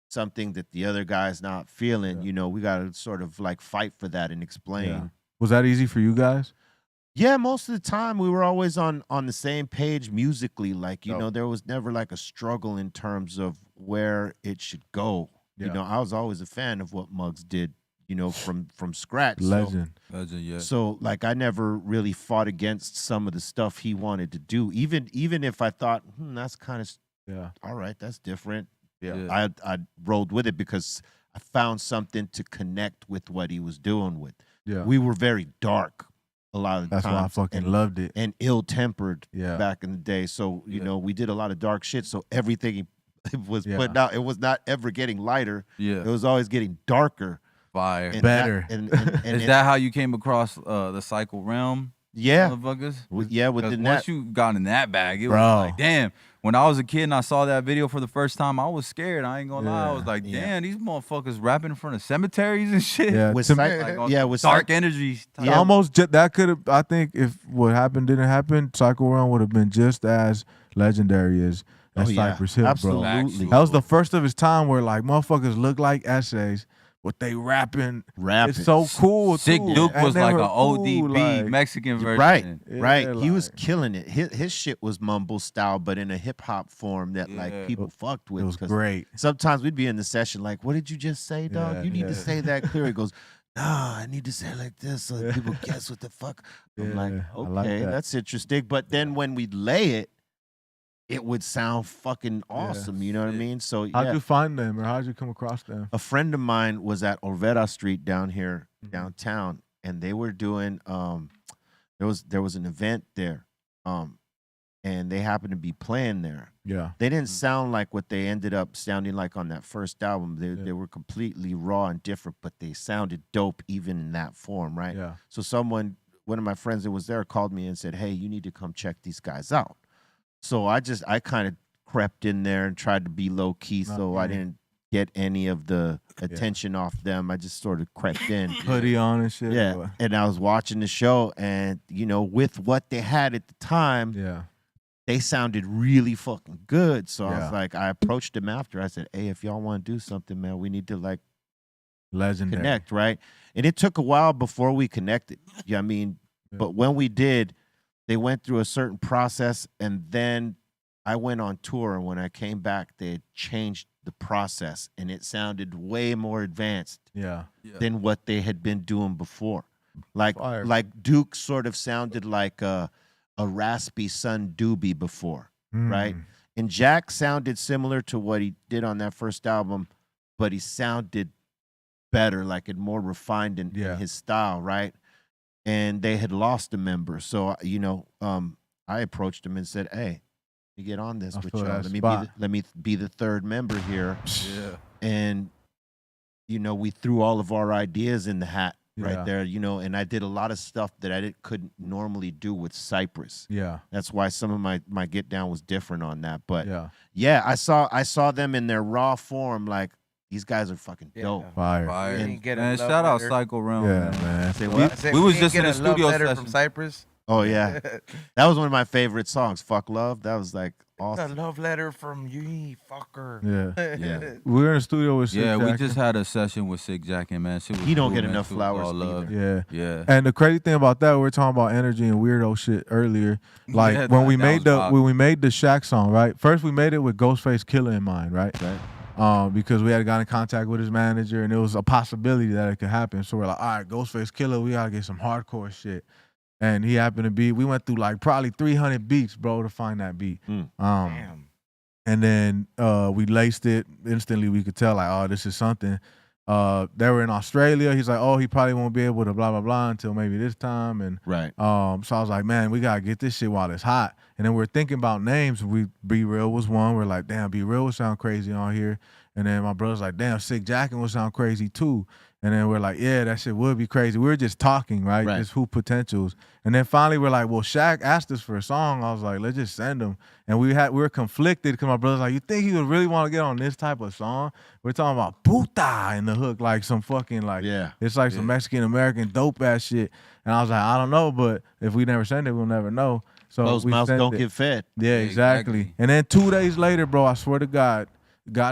S4: something that the other guy's not feeling, you know, we got to sort of like fight for that and explain.
S5: Yeah. Was that easy for you guys?
S4: Yeah, most of the time we were always on the same page musically. Like, you
S5: Dope.
S4: know, there was never like a struggle in terms of where it should go. You
S5: Yeah.
S4: know, I was always a fan of what Muggs did, you know, from scratch. So-
S5: Legend.
S6: yeah.
S4: So like I never really fought against some of the stuff he wanted to do. Even if I thought, that's kind of
S5: Yeah.
S4: all right, that's different.
S6: Yeah.
S4: I rolled with it because I found something to connect with what he was doing with.
S5: Yeah.
S4: We were very dark a lot of the
S5: That's why I
S4: times.
S5: fucking
S4: and,
S5: loved it.
S4: and ill-tempered
S5: Yeah.
S4: back in the day. So, you
S6: Yeah.
S4: know, we did a lot of dark shit. So everything he was
S5: Yeah.
S4: putting out, it was not ever getting lighter.
S6: Yeah.
S4: It was always getting darker.
S6: Fire.
S4: And
S5: Better.
S4: That, and
S6: Is that how you came across the Cycle Realm?
S4: yeah.
S6: Motherfuckers?
S4: Yeah,
S6: 'Cause
S4: within
S6: once
S4: that.
S6: you got in that bag, it was
S5: Bro.
S6: like, damn. When I was a kid and I saw that video for the first time, I was scared. I ain't gonna lie. I
S5: Yeah.
S6: was like,
S4: Yeah.
S6: damn, these motherfuckers rapping in front of cemeteries and shit.
S5: Yeah.
S4: With
S5: to
S4: Cy-
S5: me-
S6: Like on
S4: yeah,
S6: some
S4: with
S6: dark
S4: Cy-
S6: energy. type.
S4: Yeah.
S5: Almost that could have. I think if what happened didn't happen, Cycle Run would have been just as legendary as
S4: Oh, yeah.
S5: Cypress Hill, bro.
S4: Absolutely.
S5: That was the first of its time where like motherfuckers look like essays, but they rapping.
S4: Rapping.
S5: It's so cool.
S6: Sick
S5: too.
S6: Duke
S5: And
S6: was
S5: they
S6: like
S5: were
S6: an ODB
S5: cool, like-
S6: Mexican version.
S4: Right,
S5: Yeah,
S4: right. He was
S5: like-
S4: killing it. His shit was mumble style, but in a hip hop form that
S6: Yeah.
S4: like people fucked with.
S5: It was
S4: 'cause
S5: great.
S4: Sometimes we'd be in the session like, "What did you just say, dog?
S5: Yeah,
S4: you need to
S5: yeah.
S4: say that clear." He goes, "Nah, I need to say it like this so that people guess what the fuck." I'm like,
S5: Yeah, I
S4: "Okay,
S5: like that.
S4: that's interesting." But then when we lay it, it would sound fucking awesome. You know what I mean? So
S5: How'd
S4: yeah.
S5: you find them, or how'd you come across them?
S4: A friend of mine was at Olvera Street down here
S5: Mhm.
S4: downtown, and they were doing there was an event there, and they happened to be playing there.
S5: Yeah.
S4: They didn't sound like what they ended up sounding like on that first album. They were completely raw and different, but they sounded dope even in that form, right?
S5: Yeah.
S4: So one of my friends that was there called me and said, "Hey, you need to come check these guys out." So I kind of crept in there and tried to be low key, so I
S5: Okay.
S4: didn't get any of the attention off them. I just sort of crept in.
S5: Hoodie on and shit.
S4: Yeah,
S5: or-
S4: and I was watching the show, and you know, with what they had at the time,
S5: Yeah.
S4: they sounded really fucking good. So I
S5: Yeah.
S4: was like, I approached them after. I said, hey, if y'all want to do something, man, we need to like
S5: Legendary.
S4: connect, right? And it took a while before we connected. Yeah, I mean, but when we did, they went through a certain process, and then I went on tour, and when I came back, they had changed the process, and it sounded way more advanced
S5: Yeah.
S4: than what they had been doing before. Like
S5: Fire.
S4: like Duke sort of sounded like a raspy Son Doobie before, right?
S5: Mm.
S4: And Jack sounded similar to what he did on that first album, but he sounded better, like it more refined in his style, right? And they had lost a member, so I approached him and said, "Hey, you get on this
S5: I
S4: with
S5: feel
S4: y'all.
S5: that
S4: Let me be the third member here."
S6: Yeah.
S4: And we threw all of our ideas in the hat right
S5: Yeah.
S4: there, and I did a lot of stuff that I couldn't normally do with Cypress.
S5: Yeah.
S4: That's why some of my get down was different on that. But
S5: Yeah.
S4: I saw them in their raw form. Like, these guys are fucking dope.
S5: Fire.
S6: Fire.
S8: You didn't get a
S6: Man,
S8: love
S6: shout out
S8: letter.
S6: Psycho Realm.
S5: Yeah,
S6: man.
S5: man.
S4: Say
S8: I
S4: what?
S8: said,
S6: We was
S8: didn't
S6: just
S8: get
S6: in
S8: a
S6: the
S8: love
S6: studio
S8: letter
S6: session.
S8: from Cypress.
S4: Oh yeah, that was one of my favorite songs. Fuck Love. That was like
S8: A
S4: awesome.
S8: love letter from you, fucker.
S5: Yeah.
S4: Yeah.
S5: We were in the studio with Sick
S6: Yeah, we
S5: Jack.
S6: just had a session with Sick Jack, and man, shit was
S4: He don't
S6: cool,
S4: get
S6: man.
S4: enough
S6: Shit was all
S4: flowers
S6: love.
S4: either.
S5: Yeah.
S6: Yeah.
S5: And the crazy thing about that, we were talking about energy and weirdo shit earlier. Like
S6: Yeah,
S5: when we
S6: that
S5: made
S6: was
S5: the
S6: wild.
S5: when we made the Shaq song, right? First we made it with Ghostface Killer in mind, right? Because we had got in contact with his manager, and it was a possibility that it could happen. So we're like, all right, Ghostface Killer, we gotta get some hardcore shit. And he happened to be, we went through like probably 300 beats, bro, to find that beat.
S8: Damn.
S5: And then we laced it. Instantly, we could tell, like, oh, this is something. They were in Australia. He's like, oh, he probably won't be able to blah, blah, blah until maybe this time. And
S4: Right.
S5: so I was like, man, we got to get this shit while it's hot. And then we're thinking about names. Be Real was one. We're like, damn, Be Real would sound crazy on here. And then my brother's like, damn, Sick Jackin' would sound crazy too. And then we're like, yeah, that shit would be crazy. We were just talking, right? Just who potentials. And then finally we're like, well, Shaq asked us for a song. I was like, let's just send him. And we were conflicted because my brother's like, you think he would really want to get on this type of song? We're talking about puta in the hook, like some fucking it's like some Mexican American dope ass shit. And I was like, I don't know, but if we never send it, we'll never know. So
S4: Those
S5: we
S4: mouths
S5: sent
S4: don't
S5: it.
S4: get fed.
S5: Yeah, exactly. And then 2 days later, bro, I swear to God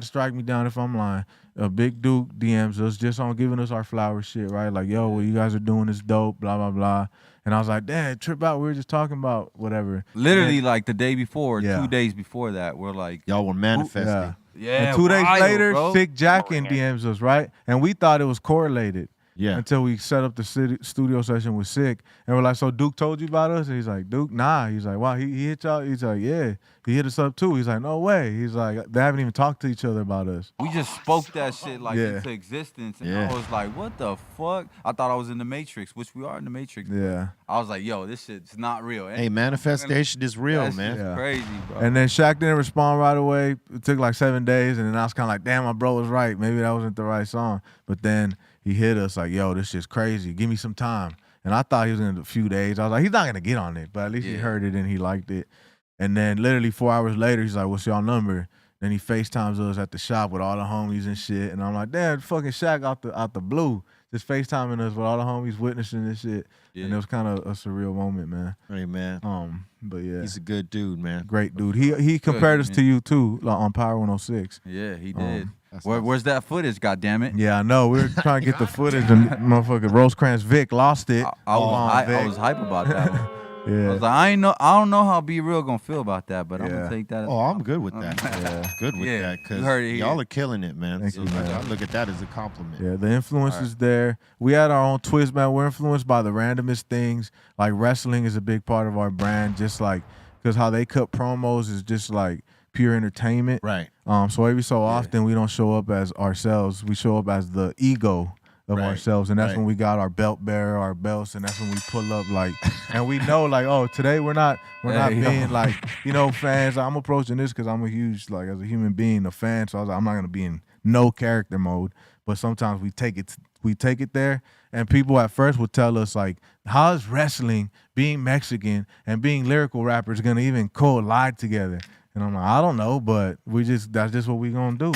S5: strike me down if I'm lying. Big Duke DMs us just on giving us our flower shit, right? Like, yo, what you guys are doing is dope, blah, blah, blah. And I was like, Dad, trip out. We were just talking about whatever.
S6: Literally, like the day before,
S5: Yeah.
S6: 2 days before that, we're like,
S4: Y'all were manifesting.
S6: yeah.
S5: And 2 days
S6: wild,
S5: later,
S6: bro.
S5: Sick Jackin' DMs us, right? And we thought it was correlated.
S4: Yeah.
S5: Until we set up the studio session with Sick. And we're like, so Duke told you about us? And he's like, Duke, nah. He's like, wow, he hit y'all? He's like, yeah. He hit us up too. He's like, no way. He's like, they haven't even talked to each other about us.
S6: We just spoke that shit like
S5: Yeah.
S6: into existence, and
S4: Yeah.
S6: I was like, "What the fuck?" I thought I was in the Matrix, which we are in the Matrix.
S5: Yeah.
S6: I was like, "Yo, this shit's not real."
S4: Hey, manifestation is real,
S6: That
S4: man.
S6: shit's
S5: Yeah.
S6: crazy, bro.
S5: And then Shaq didn't respond right away. It took like 7 days. And then I was kind of like, damn, my bro was right. Maybe that wasn't the right song. But then he hit us like, yo, this shit's crazy. Give me some time. And I thought he was in a few days. I was like, he's not going to get on it. But at least he
S6: Yeah.
S5: heard it and he liked it. And then literally 4 hours later, he's like, what's y'all number? Then he FaceTimes us at the shop with all the homies and shit. And I'm like, damn, fucking Shaq out the blue. Just FaceTiming us with all the homies witnessing this shit.
S6: Yeah.
S5: And it was kind of a surreal moment, man.
S4: Hey, man.
S5: But yeah.
S4: He's a good dude, man.
S5: Great dude. He compared us
S6: man.
S5: to you too, like, on Power 106.
S6: Yeah, he did.
S4: That's
S6: Where's that footage? God damn it!
S5: Yeah, I know. We were trying to get the footage, and motherfucking Rosecrans Vic lost it.
S6: I
S5: Vic.
S6: was hype about that one. I
S5: Yeah.
S6: was like, I don't know how Be Real gonna feel about that, but I'm
S5: Yeah.
S6: gonna take that.
S4: Oh, I'm good with that.
S5: Yeah.
S4: Good with
S6: Yeah,
S4: that,
S6: you
S4: because
S6: heard it here.
S4: y'all are killing it, man.
S5: Thank
S4: So
S5: you, man.
S4: I look at that as a compliment.
S5: Yeah, the influence is there. We had our own twist, man. We're influenced by the randomest things. Like wrestling is a big part of our brand, just like because how they cut promos is just like pure entertainment.
S4: Right.
S5: So every so often we don't show up as ourselves. We show up as the ego of
S4: Right.
S5: ourselves, and that's
S4: Right.
S5: when we got our belt bearer, our belts, and that's when we pull up like, and we know like, oh, today we're not
S6: Hey, yo.
S5: being like, fans. I'm approaching this because I'm a huge like as a human being a fan, so I was like, I'm not gonna be in no character mode. But sometimes we take it there, and people at first would tell us like, how is wrestling, being Mexican, and being lyrical rappers gonna even collide together? And I'm like, I don't know, but that's just what we gonna do.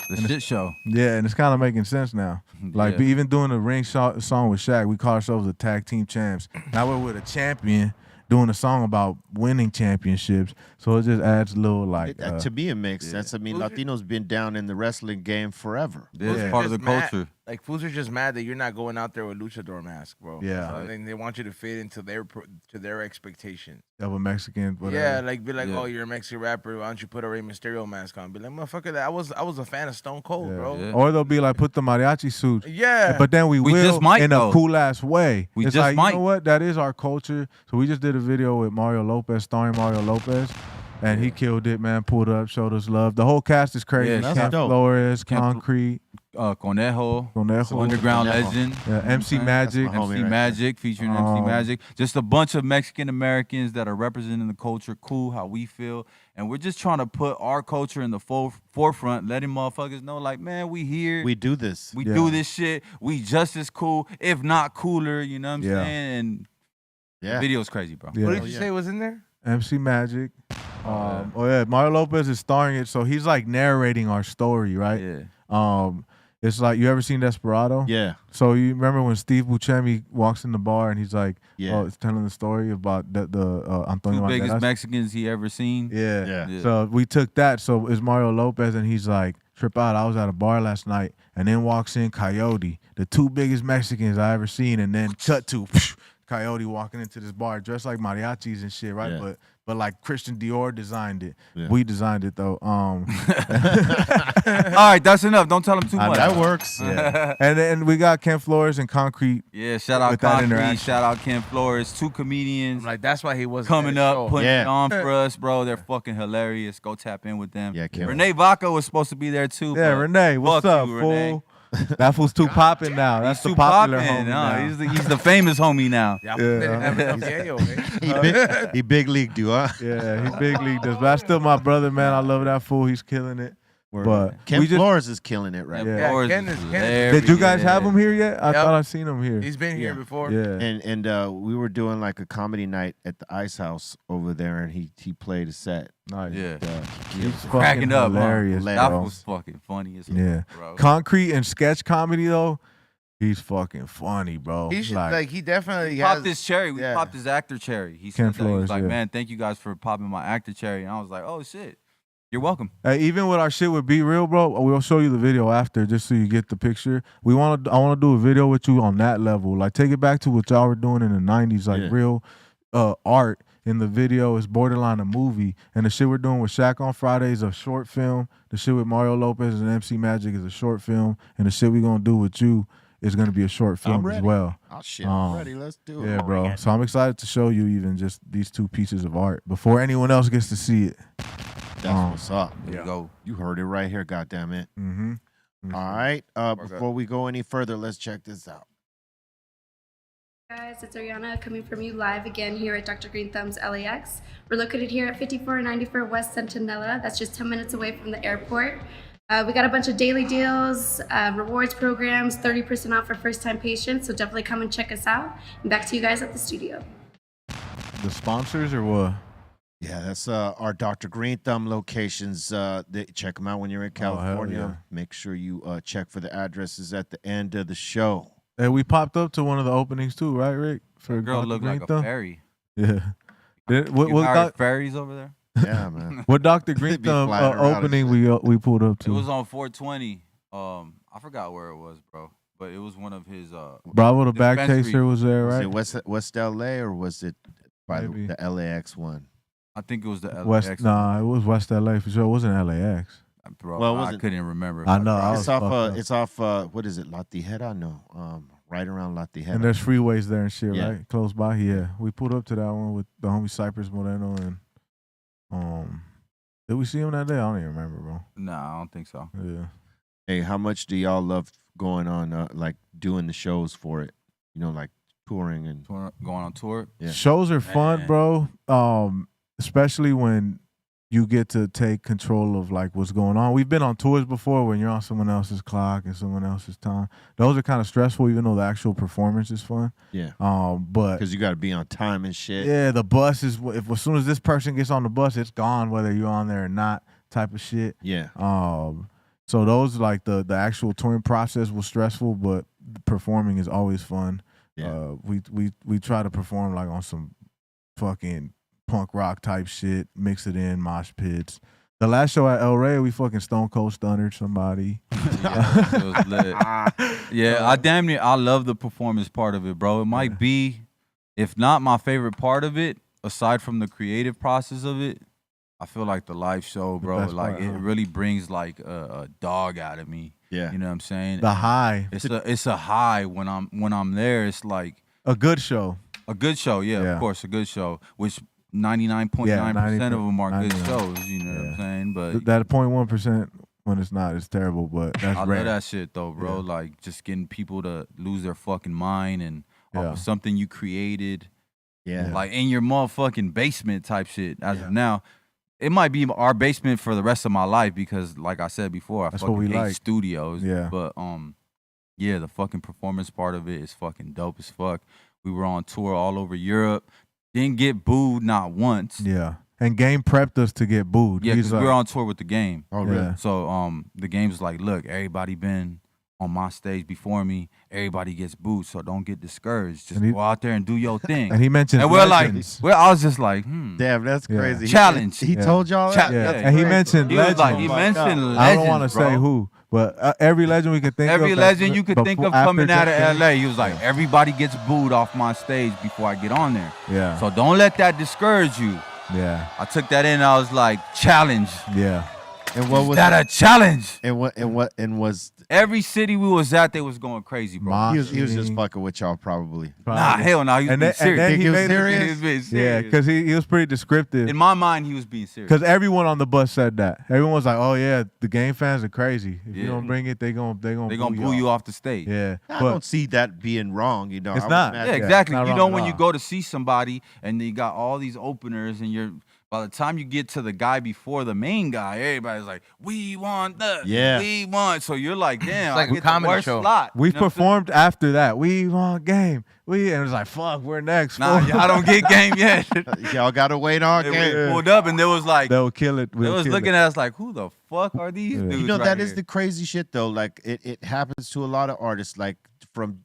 S6: The shit show.
S5: Yeah, and it's kind of making sense now. Like
S6: Yeah.
S5: even doing the ring song with Shaq, we call ourselves the tag team champs. Now we're with a champion, doing a song about winning championships. So it just adds a little like
S4: to me, it makes sense. I mean, Latinos been down in the wrestling game forever.
S6: It's part of the culture.
S8: Like, fools are just mad that you're not going out there with luchador mask, bro.
S5: Yeah.
S8: And they want you to fit into their expectation.
S5: of a Mexican. Whatever.
S8: Yeah, like be like, oh, you're a Mexican rapper. Why don't you put a Rey Mysterio mask on? Be like, motherfucker, I was a fan of Stone Cold, bro.
S6: Yeah.
S5: Or they'll be like, put the mariachi suit.
S8: Yeah.
S5: But then we will
S6: just might,
S5: in
S6: though.
S5: a cool ass way.
S6: We
S5: it's
S6: just
S5: like,
S6: might.
S5: you know what? That is our culture. So we just did a video with Mario Lopez, starring Mario Lopez. And he killed it, man. Pulled up, showed us love. The whole cast is crazy.
S6: Yeah,
S5: Camp
S4: dope.
S5: Flores, Concrete,
S6: Conejo,
S5: Conejo.
S6: Underground
S4: Conejo.
S6: Legend.
S5: Yeah, MC Magic.
S4: my homie
S6: MC
S4: right
S6: Magic, featuring MC Magic. Just a bunch of Mexican Americans that are representing the culture, cool, how we feel. And we're just trying to put our culture in the forefront, letting motherfuckers know, like, man, we here.
S4: We do this.
S6: We do this shit. We just as cool, if not cooler, you know what I'm saying? And the video's crazy, bro.
S5: Yeah.
S8: What did you say was in there?
S5: MC Magic. Mario Lopez is starring it, so he's like narrating our story, right?
S6: Yeah.
S5: It's like, you ever seen Desperado?
S4: Yeah.
S5: So you remember when Steve Buscemi walks in the bar and he's like, it's telling the story about the Antonio
S6: Two biggest
S5: Banderas?
S6: Mexicans he ever seen.
S5: Yeah. So we took that. So it's Mario Lopez, and he's like, trip out. I was at a bar last night, and then walks in Coyote, the two biggest Mexicans I ever seen, and then cut to Coyote walking into this bar dressed like mariachis and shit, right?
S4: Yeah.
S5: But like Christian Dior designed it.
S4: Yeah.
S5: We designed it though.
S6: All right, that's enough. Don't tell him too much.
S4: That works.
S5: Yeah. And then we got Ken Flores and Concrete.
S6: Yeah, shout out
S5: with that
S6: Concrete,
S5: interaction.
S6: shout out Ken Flores, two comedians
S8: Like, that's why he was
S6: coming up, putting
S4: Yeah.
S6: it on for us, bro. They're fucking hilarious. Go tap in with them.
S4: Yeah, Ken.
S6: Renee Vaca was supposed to be there too.
S5: Yeah,
S6: but
S5: Renee, what's
S6: fuck
S5: up,
S6: you,
S5: fool?
S6: Renee.
S5: That fool's too popping now. That's
S6: He's
S5: the
S6: too
S5: popular
S6: poppin'.
S5: homie
S6: No,
S5: now.
S6: he's the famous homie now.
S4: He big leagued you, huh?
S5: Yeah, he big league does. But that's still my brother, man. I love that fool. He's killing it. But
S4: Ken
S5: we just,
S4: Flores is killing it right
S5: Yeah.
S4: now.
S6: Flores
S8: Ken
S6: is
S8: is-
S6: hilarious.
S5: did you guys have him here yet? I
S8: Yep.
S5: thought I'd seen him here.
S8: He's been here before.
S5: Yeah.
S4: And we were doing like a comedy night at the Ice House over there, and he played a set.
S5: Nice.
S6: Yeah.
S5: He's
S6: Cracking
S5: fucking
S6: up,
S5: hilarious,
S6: That
S5: bro.
S6: was fucking funny as
S5: Yeah.
S6: fuck, bro.
S5: Concrete and sketch comedy though, he's fucking funny, bro.
S8: He should, like, he definitely
S6: Popped
S8: has.
S6: his cherry. We
S8: yeah.
S6: popped his actor cherry. He
S5: Ken
S6: said that. He
S5: Flores,
S6: was like,
S5: yeah.
S6: man, thank you guys for popping my actor cherry. And I was like, oh, shit. You're welcome.
S5: Hey, even with our shit with Be Real, bro, we'll show you the video after just so you get the picture. I want to do a video with you on that level. Like, take it back to what y'all were doing in the 90s, like real art in the video is borderline a movie. And the shit we're doing with Shaq on Friday is a short film. The shit with Mario Lopez and MC Magic is a short film. And the shit we're going to do with you is going to be a short film as well.
S4: Oh, shit. I'm ready. Let's do it.
S5: Yeah, bro. So I'm excited to show you even just these two pieces of art before anyone else gets to see it.
S4: That's what's up.
S6: There you go.
S4: You heard it right here, goddammit.
S5: Mm-hmm.
S4: All right. Before we go any further, let's check this out.
S9: Guys, it's Ariana coming from you live again here at Dr. Greenthumb's LAX. We're located here at 5494 West Centinela. That's just 10 minutes away from the airport. We got a bunch of daily deals, rewards programs, 30% off for first-time patients, so definitely come and check us out. And back to you guys at the studio.
S5: The sponsors or what?
S4: Yeah, that's our Dr. Greenthumb locations. Check them out when you're in California.
S5: yeah.
S4: Make sure you check for the addresses at the end of the show.
S5: Hey, we popped up to one of the openings too, right, Rick? For
S6: Girl
S5: Dr.
S6: looked like a
S5: Greenthumb?
S6: fairy.
S5: Yeah. What
S6: You hired
S5: doc-
S6: fairies over there?
S4: Yeah, man.
S5: what Dr.
S4: They be
S5: Greenthumb
S4: flying around and
S5: opening
S4: shit.
S5: we pulled up
S6: It
S5: to?
S6: was on 420. I forgot where it was, bro. But it was one of his
S5: Bravo the back
S6: dispensary.
S5: chaser was there,
S4: Was
S5: right?
S4: it West LA or was it by
S5: Maybe.
S4: the LAX one?
S6: I think it was the LAX.
S5: West, nah, it was West LA for sure. It wasn't LAX.
S6: Bro,
S4: Well, it
S6: I
S4: wasn't-
S6: couldn't remember.
S5: I know. I was
S4: It's off.
S5: fucked up.
S4: It's off. What is it? La Tijera? No. Right around La Tijera.
S5: And there's freeways there and shit,
S4: Yeah.
S5: right? Close by. Yeah. We pulled up to that one with the homie Cypress Moreno and did we see him that day? I don't even remember, bro.
S6: Nah, I don't think so.
S5: Yeah.
S4: Hey, how much do y'all love going on, like doing the shows for it? You know, like touring and
S6: Going on tour.
S4: Yeah.
S5: Shows are fun,
S6: Man.
S5: bro. Especially when you get to take control of like what's going on. We've been on tours before when you're on someone else's clock and someone else's time. Those are kind of stressful, even though the actual performance is fun.
S4: yeah,
S5: But
S4: because you got to be on time and shit.
S5: yeah, the bus is as soon as this person gets on the bus, it's gone whether you're on there or not, type of shit.
S4: Yeah.
S5: So those like the actual touring process was stressful, but performing is always fun.
S4: Yeah.
S5: We try to perform like on some fucking punk rock type shit, mix it in, mosh pits. The last show at El Rey, we fucking Stone Cold Stunnered somebody.
S6: Yeah, it was lit. Yeah, I love the performance part of it, bro. It might be, if not my favorite part of it, aside from the creative process of it, I feel like the live show, bro, like it really brings like a dog out of me.
S4: Yeah.
S6: You know what I'm saying?
S5: The high.
S6: It's a high when I'm there. It's like
S5: a good show.
S6: A good show, yeah. Of course, a good show. Which 99.9% of them are good shows. You know what I'm saying? But
S5: that 0.1% when it's not, it's terrible. But that's rare.
S6: love that shit though, bro.
S5: Yeah.
S6: Like just getting people to lose their fucking mind and off of something you created.
S4: Yeah.
S6: Like in your motherfucking basement type shit. As of now, it might be our basement for the rest of my life because, like I said before, I fucking hate studios.
S5: Yeah.
S6: But yeah, the fucking performance part of it is fucking dope as fuck. We were on tour all over Europe. Didn't get booed not once.
S5: Yeah. And Game prepped us to get booed.
S6: Yeah, because we were on tour with the Game.
S4: Oh, really?
S5: Yeah.
S6: So the Game's like, look, everybody been on my stage before me. Everybody gets booed, so don't get discouraged. Just go out there and do your thing.
S5: And he mentioned
S6: and we're
S5: legends.
S6: like, I was just like,
S4: Damn, that's crazy.
S6: Challenge.
S4: He told y'all that?
S5: Yeah.
S4: That's
S5: And he
S4: crazy.
S5: mentioned
S6: He was
S5: legends.
S6: like, he mentioned legends,
S5: I don't want to say
S6: bro.
S5: who, but every legend we could think of.
S6: Every legend you could think of coming out of
S5: after
S6: LA, he was like, everybody gets booed off my stage before I get on there.
S5: Yeah.
S6: So don't let that discourage you.
S5: Yeah.
S6: I took that in and I was like, challenge.
S5: Yeah.
S4: And what was
S6: that a challenge?
S4: And was
S6: every city we was at, they was going crazy, bro.
S4: He was just fucking with y'all probably.
S6: Nah, hell no, he was being serious.
S5: then
S4: he was
S5: made
S4: serious?
S6: He was being
S5: Yeah,
S6: serious.
S5: because he was pretty descriptive.
S6: In my mind, he was being serious.
S5: Because everyone on the bus said that. Everyone was like, "Oh yeah, the Game fans are crazy. If you don't bring it, they gonna
S6: boo you off the stage."
S5: Yeah,
S4: I don't see that being wrong. You know,
S5: It's
S4: I
S5: not.
S4: would
S6: Yeah,
S4: imagine-
S6: exactly.
S5: not
S6: You
S5: wrong
S6: know
S5: at
S6: when you
S5: all.
S6: go to see somebody and you got all these openers and by the time you get to the guy before the main guy, everybody's like, "We want that.
S4: Yeah.
S6: We want." So you're like, "Damn,
S8: It's like
S6: I
S8: a
S6: get the
S8: comedy
S6: worst
S8: show.
S6: slot."
S5: we
S6: You know what I'm saying?
S5: performed after that. We want Game. And it was like, "Fuck, we're next."
S6: Nah,
S5: fool."
S6: y'all don't get game yet.
S4: Y'all gotta wait on
S6: And
S4: game.
S6: we pulled up and there was like,
S5: They'll kill it.
S6: they was looking at us like, "Who the fuck are these dudes?"
S4: You know,
S6: right
S4: that is
S6: here?
S4: the crazy shit though. Like it happens to a lot of artists. Like from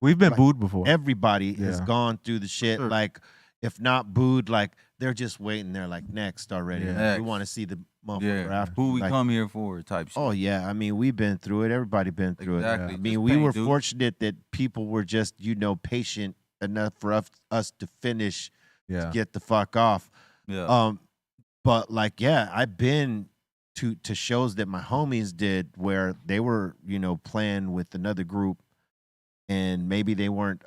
S5: We've been
S4: like,
S5: booed before.
S4: everybody has
S5: Yeah.
S4: gone through the shit.
S6: Sure.
S4: Like if not booed, like they're just waiting. They're like next already.
S6: Yeah.
S4: Like,
S6: Next.
S4: we want to see the motherfucker
S6: Yeah,
S4: after.
S6: who we
S4: Like,
S6: come here for type shit.
S4: Oh yeah, I mean we've been through it. Everybody been through
S6: Exactly.
S4: it. I mean
S6: Just
S4: we
S6: paint,
S4: were
S6: dude.
S4: fortunate that people were just patient enough for us to finish,
S5: Yeah.
S4: get the fuck off.
S6: Yeah.
S4: But like I've been to shows that my homies did where they were playing with another group, and maybe they weren't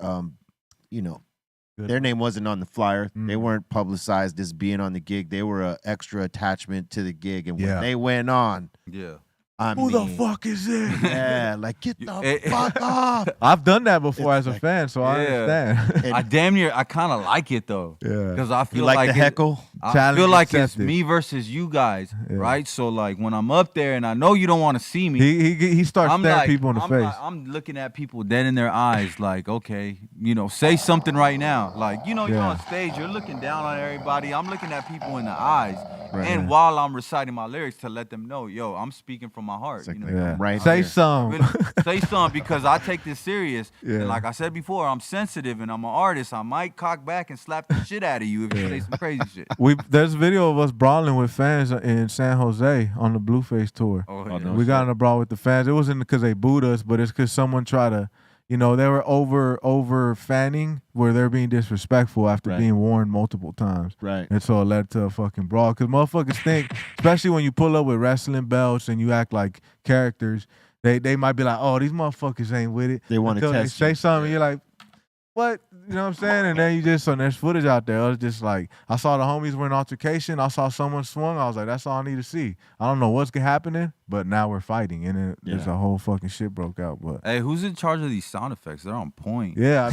S5: Good.
S4: their name wasn't on the flyer. They
S5: Mm.
S4: weren't publicized as being on the gig. They were an extra attachment to the gig, and when
S5: Yeah.
S4: they went on,
S6: Yeah.
S4: I
S5: Who
S4: mean,
S5: the fuck is it?
S4: Yeah, like get the
S6: Eh,
S4: fuck off.
S5: I've done that before
S4: It's
S5: as a
S4: like-
S5: fan, so I
S6: Yeah.
S5: understand.
S6: I damn near, I kind of like it though.
S5: Yeah.
S6: Because I feel
S4: You like the
S6: it-
S4: heckle?
S6: I
S5: Challenge
S6: feel like it's
S5: accepted.
S6: me versus you guys,
S5: Yeah.
S6: right? So like when I'm up there and I know you don't want to see me,
S5: He starts
S6: I'm
S5: staring
S6: like,
S5: people in the
S6: I'm
S5: face.
S6: like- I'm looking at people dead in their eyes, like, okay, say something right now. Like, you're
S5: Yeah.
S6: on stage, you're looking down on everybody. I'm looking at people in the eyes,
S4: Right.
S6: and while I'm reciting my lyrics to let them know, yo, I'm speaking from my heart.
S4: It's like,
S5: Yeah.
S4: right
S5: Say
S4: here.
S5: something.
S6: Really, say something because I take this serious.
S5: Yeah.
S6: And like I said before, I'm sensitive and I'm an artist. I might cock back and slap the shit out of you if you say some crazy shit.
S5: There's a video of us brawling with fans in San Jose on the Blueface tour.
S6: Oh,
S4: no
S6: yeah.
S5: We got in a brawl with the fans. It wasn't because they booed us, but it's because someone tried to, they were over fanning where they're being disrespectful after
S4: Right.
S5: being warned multiple times.
S4: Right.
S5: And so it led to a fucking brawl. Because motherfuckers think, especially when you pull up with wrestling belts and you act like characters, they might be like, oh, these motherfuckers ain't with it.
S4: They wanna
S5: Until
S4: test
S5: they say
S4: you.
S5: something, you're like, what? You know what I'm saying? And then there's footage out there. I was just like, I saw the homies were in altercation. I saw someone swung. I was like, that's all I need to see. I don't know what's happening, but now we're fighting. And there's a whole fucking shit broke out. But
S6: Hey, who's in charge of these sound effects? They're on point.
S5: yeah,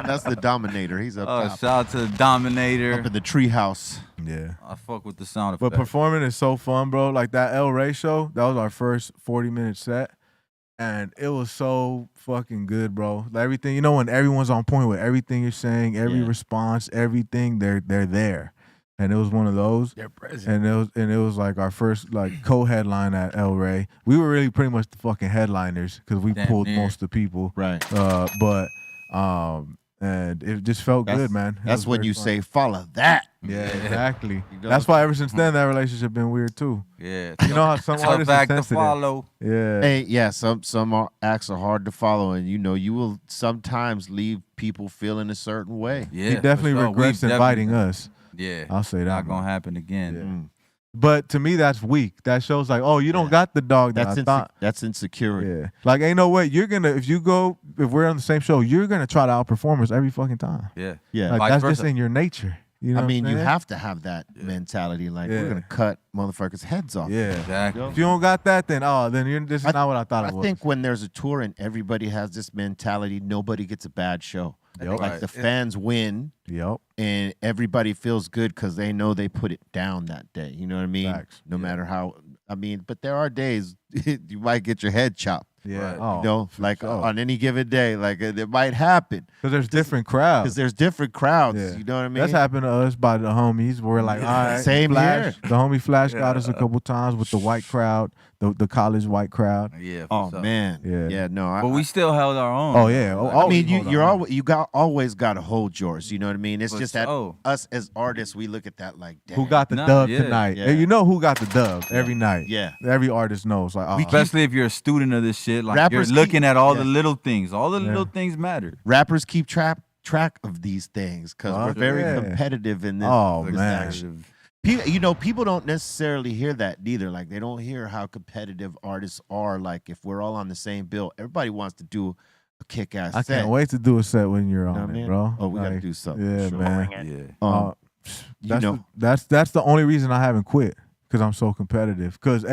S4: That's the Dominator. He's up
S6: Oh,
S4: top.
S6: shout out to the Dominator.
S4: Up in the treehouse.
S5: yeah.
S6: I fuck with the sound
S5: But
S6: effects.
S5: performing is so fun, bro. Like that El Rey show, that was our first 40-minute set. And it was so fucking good, bro. Like everything, when everyone's on point with everything you're saying, every
S4: Yeah.
S5: response, everything, they're there. And it was one of those.
S8: They're present.
S5: And it was like our first like co-headline at El Rey. We were really pretty much the fucking headliners because we
S6: Damn
S5: pulled
S6: near.
S5: most of the people.
S4: Right.
S5: But And it just felt good, man.
S4: That's when you say, follow that.
S5: Yeah, exactly.
S4: You know?
S5: That's why ever since then, that relationship been weird too.
S6: Yeah.
S5: You know how some artists are
S6: back to
S5: sensitive.
S6: follow.
S5: Yeah.
S4: Hey, yeah, some acts are hard to follow, and you will sometimes leave people feeling a certain way.
S6: Yeah.
S5: He definitely
S6: for sure.
S5: regrets
S6: We've
S5: inviting
S6: definitely-
S5: us.
S6: Yeah.
S5: I'll say that.
S6: Not gonna happen again.
S5: Yeah. But to me, that's weak. That shows like, oh, you don't got the dog that I thought.
S4: That's insecurity.
S5: Yeah. Like, ain't no way you're gonna if we're on the same show, you're gonna try to outperform us every fucking time.
S6: Yeah.
S4: Yeah.
S5: Like
S6: Vice
S5: that's
S6: versa.
S5: just in your nature. You know
S4: I
S5: what
S4: mean,
S5: I'm
S4: you
S5: saying?
S4: have to have that mentality. Like, we're
S5: Yeah.
S4: gonna cut motherfuckers' heads off.
S5: Yeah.
S6: Exactly.
S5: If you don't got that, then this is not what I thought it was.
S4: I think when there's a tour and everybody has this mentality, nobody gets a bad show.
S5: Yep.
S4: Like the fans win,
S5: Yep.
S4: and everybody feels good because they know they put it down that day. You know what I mean?
S5: Facts.
S4: No matter how. I mean, but there are days you might get your head chopped.
S5: Yeah.
S6: Right.
S5: Oh,
S4: You know, like
S5: sure.
S4: on any given day, like it might happen
S5: because there's different crowds.
S4: because there's different crowds.
S5: Yeah.
S4: You know what I mean?
S5: That's happened to us by the homies. We're like, all right,
S4: Same
S5: Flash.
S4: here.
S5: The homie Flash got us a couple times with the white crowd, the college white crowd.
S6: Yeah.
S4: Oh
S6: for sure.
S4: man,
S5: Yeah.
S4: yeah, no.
S6: But we still held our own.
S5: Oh yeah.
S4: I mean,
S5: hold on.
S4: always got to hold yours. You know what I mean? It's
S6: For
S4: just that
S6: sure.
S4: us as artists, we look at that like, damn.
S5: Who got the
S6: Nah,
S5: dub
S6: yeah.
S5: tonight?
S4: Yeah.
S5: And you know who got the dub every night.
S4: Yeah.
S5: Every artist knows. Like,
S6: Especially if you're a student of this shit, like
S4: Rappers
S6: you're looking
S4: keep-
S6: at all
S4: yeah.
S6: the little things. All the little things matter.
S4: rappers keep track of these things because we're very
S5: yeah.
S4: competitive in this.
S5: Oh,
S4: this
S5: man.
S4: action. People don't necessarily hear that neither. Like they don't hear how competitive artists are. Like if we're all on the same bill, everybody wants to do a kick-ass
S5: I
S4: set.
S5: can't wait to do a set when you're
S4: You know
S5: on
S4: what I
S5: it,
S4: mean?
S5: bro.
S4: Oh, we gotta
S5: Like,
S4: do something.
S5: Yeah,
S4: Sure.
S5: man.
S6: Yeah.
S5: That's
S4: know.
S5: that's the only reason I haven't quit because I'm so competitive. Because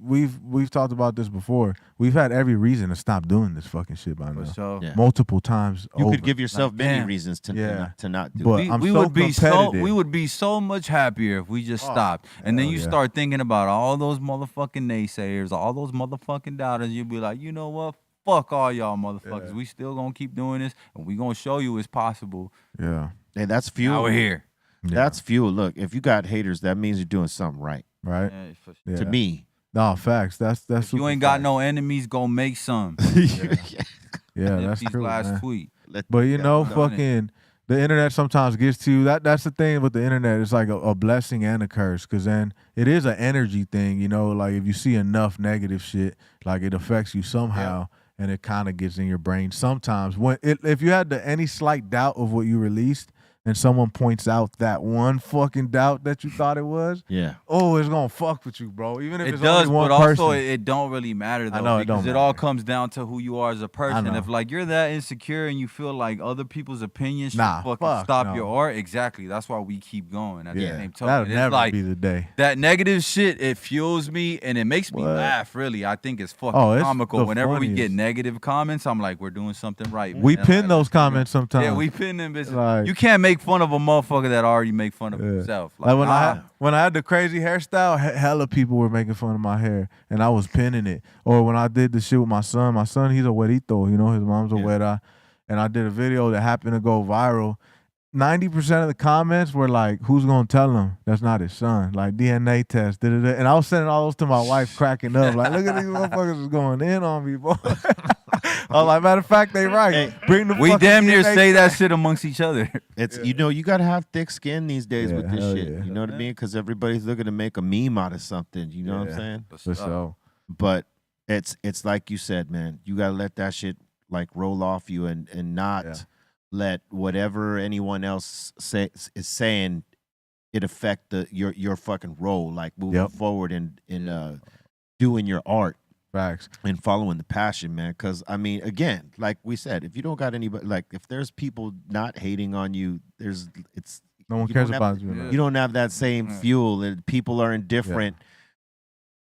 S5: we've talked about this before. We've had every reason to stop doing this fucking shit by now.
S6: For sure.
S4: Yeah.
S5: Multiple times.
S4: You
S5: over.
S4: could give yourself
S6: Like,
S4: many
S6: damn.
S4: reasons to
S5: Yeah.
S4: not do
S5: But
S4: it.
S5: I'm
S6: we
S5: so
S6: would be
S5: competitive.
S6: we would be so much happier if we just stopped. And then
S5: hell
S6: you
S5: yeah.
S6: start thinking about all those motherfucking naysayers, all those motherfucking doubters. You'd be like, you know what? Fuck all y'all motherfuckers.
S5: Yeah.
S6: We still gonna keep doing this, and we gonna show you it's possible.
S5: Yeah.
S4: Hey, that's fuel.
S6: Now we're here.
S5: Yeah.
S4: That's fuel. Look, if you got haters, that means you're doing something right.
S5: Right.
S6: Yeah, for sure.
S5: Yeah.
S4: To me.
S5: No, facts. That's
S6: If you
S5: super
S6: ain't got
S5: facts.
S6: no enemies, go make some.
S5: Yeah, that's
S6: Nipsey's
S5: true.
S6: last
S5: man.
S6: tweet.
S5: But you know,
S6: done it.
S5: fucking the internet sometimes gets to you. That's the thing with the internet. It's like a blessing and a curse, because then it is an energy thing. You know, like if you see enough negative shit, like it affects you somehow, and it kind of gets in your brain. Sometimes if you had any slight doubt of what you released, and someone points out that one fucking doubt that you thought it was,
S4: Yeah.
S5: oh, it's gonna fuck with you, bro. Even if
S6: It
S5: it's
S6: does,
S5: only one
S6: but
S5: person.
S6: also it don't really matter though.
S5: I know it
S6: because
S5: don't
S6: it all
S5: matter.
S6: comes down to who you are as a person.
S5: know.
S6: If like you're that insecure and you feel like other people's opinions should
S5: Nah,
S6: fucking
S5: fuck
S6: stop
S5: no.
S6: your art, exactly. That's why we keep going. At the
S5: yeah,
S6: same token,
S5: that'll
S6: it's
S5: never
S6: like
S5: be the day.
S6: that negative shit. It fuels me and it makes me
S5: What?
S6: laugh. Really, I think it's fucking
S5: Oh, it's
S6: comical.
S5: the
S6: Whenever we get
S5: funniest.
S6: negative comments, I'm like, we're doing something right.
S5: We
S6: man.
S5: pin
S6: Like,
S5: those comments sometimes.
S6: Yeah, we pin them. Bitches.
S5: Like-
S6: You can't make fun of a motherfucker that already make fun of
S5: Yeah.
S6: himself.
S5: Like
S6: nah.
S5: when I had the crazy hairstyle, hella people were making fun of my hair, and I was pinning it. Or when I did the shit with my son, he's a güerito, you know, his mom's a güera, and I did a video that happened to go viral. 90% of the comments were like, "Who's gonna tell him that's not his son?" Like DNA test, da-da-da. And I was sending all those to my wife, cracking up, like, "Look at these motherfuckers is going in on me, boy." I was like, "Matter of fact, they right.
S4: Hey,
S5: Bring the
S6: We
S5: fucking
S6: damn near
S5: DNA
S6: say that
S5: test."
S6: shit amongst each other.
S4: It's you know, you gotta have thick skin these days
S5: Yeah,
S4: with this
S5: hell
S4: shit.
S5: yeah.
S4: You know what I mean? Because everybody's looking to make a meme out of something. You know what I'm
S5: Yeah.
S4: saying?
S5: For sure.
S4: But it's like you said, man. You gotta let that shit like roll off you and not
S5: Yeah.
S4: let whatever anyone else is saying it affect your fucking role. Like moving
S5: Yep.
S4: forward in doing your art.
S5: Facts.
S4: And following the passion, man. Because I mean, again, like we said, if you don't got anybody, like if there's people not hating on you,
S5: No one
S4: you
S5: cares
S4: don't have-
S5: about you.
S6: Yeah.
S4: you don't have that same fuel, and people are indifferent.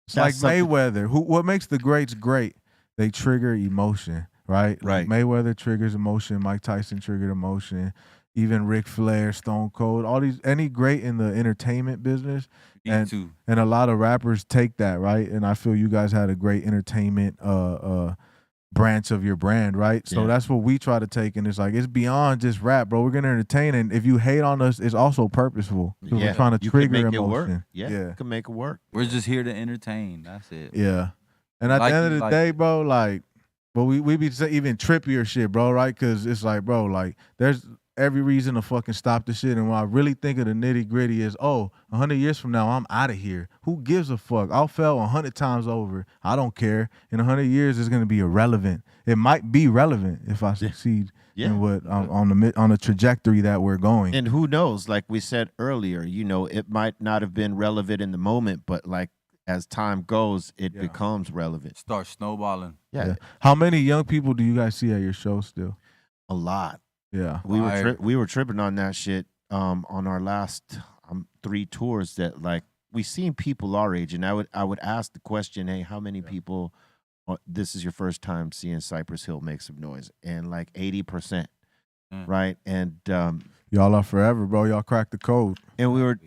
S5: It's like
S4: That's something-
S5: Mayweather. What makes the greats great? They trigger emotion, right?
S4: Right.
S5: Like Mayweather triggers emotion. Mike Tyson triggered emotion. Even Ric Flair, Stone Cold, any great in the entertainment business.
S6: Me
S5: And-
S6: too.
S5: And a lot of rappers take that, right? And I feel you guys had a great entertainment branch of your brand, right? So
S4: Yeah.
S5: that's what we try to take. And it's like, it's beyond just rap, bro. We're going to entertain. And if you hate on us, it's also purposeful. 'Cause we're trying to
S4: you can
S5: trigger
S4: make it work.
S5: emotion.
S4: Yeah, you can make it work.
S6: We're just here to entertain. That's it.
S5: Yeah. And at
S6: Like
S5: the end
S6: you
S5: of the
S6: like
S5: day,
S6: it.
S5: bro, like, But we be even trippier shit, bro, right? Because it's like, bro, like there's every reason to fucking stop the shit. And when I really think of the nitty gritty is, 100 years from now, I'm out of here. Who gives a fuck? I'll fail 100 times over. I don't care. In 100 years, it's gonna be irrelevant. It might be relevant if I succeed in what on the trajectory that we're going.
S4: And who knows? Like we said earlier, it might not have been relevant in the moment, but like as time goes, it becomes relevant.
S6: Start snowballing.
S4: Yeah.
S5: How many young people do you guys see at your show still?
S4: A lot.
S5: Yeah.
S4: We were tripping on that shit on our last 3 tours that like we seen people our age, and I would ask the question, hey, how many people this is your first time seeing Cypress Hill make some noise? And like 80%. Right? And
S5: y'all are forever, bro. Y'all cracked the code.
S4: And we were,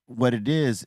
S4: what it is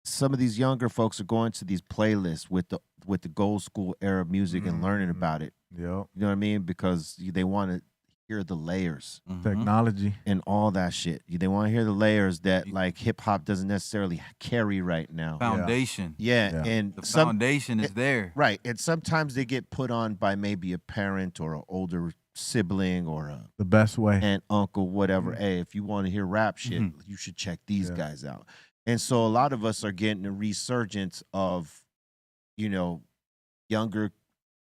S4: some of these younger folks are going to these playlists with the gold school era music and learning about it.
S5: Yep.
S4: You know what I mean? Because they want to hear the layers.
S5: Technology.
S4: And all that shit. They want to hear the layers that like hip hop doesn't necessarily carry right now.
S6: Foundation.
S4: Yeah. And
S6: the foundation is there.
S4: Right. And sometimes they get put on by maybe a parent or an older sibling or
S5: the best way.
S4: Aunt, uncle, whatever. Hey, if you want to hear rap shit, you should check these guys out. And so a lot of us are getting a resurgence of, younger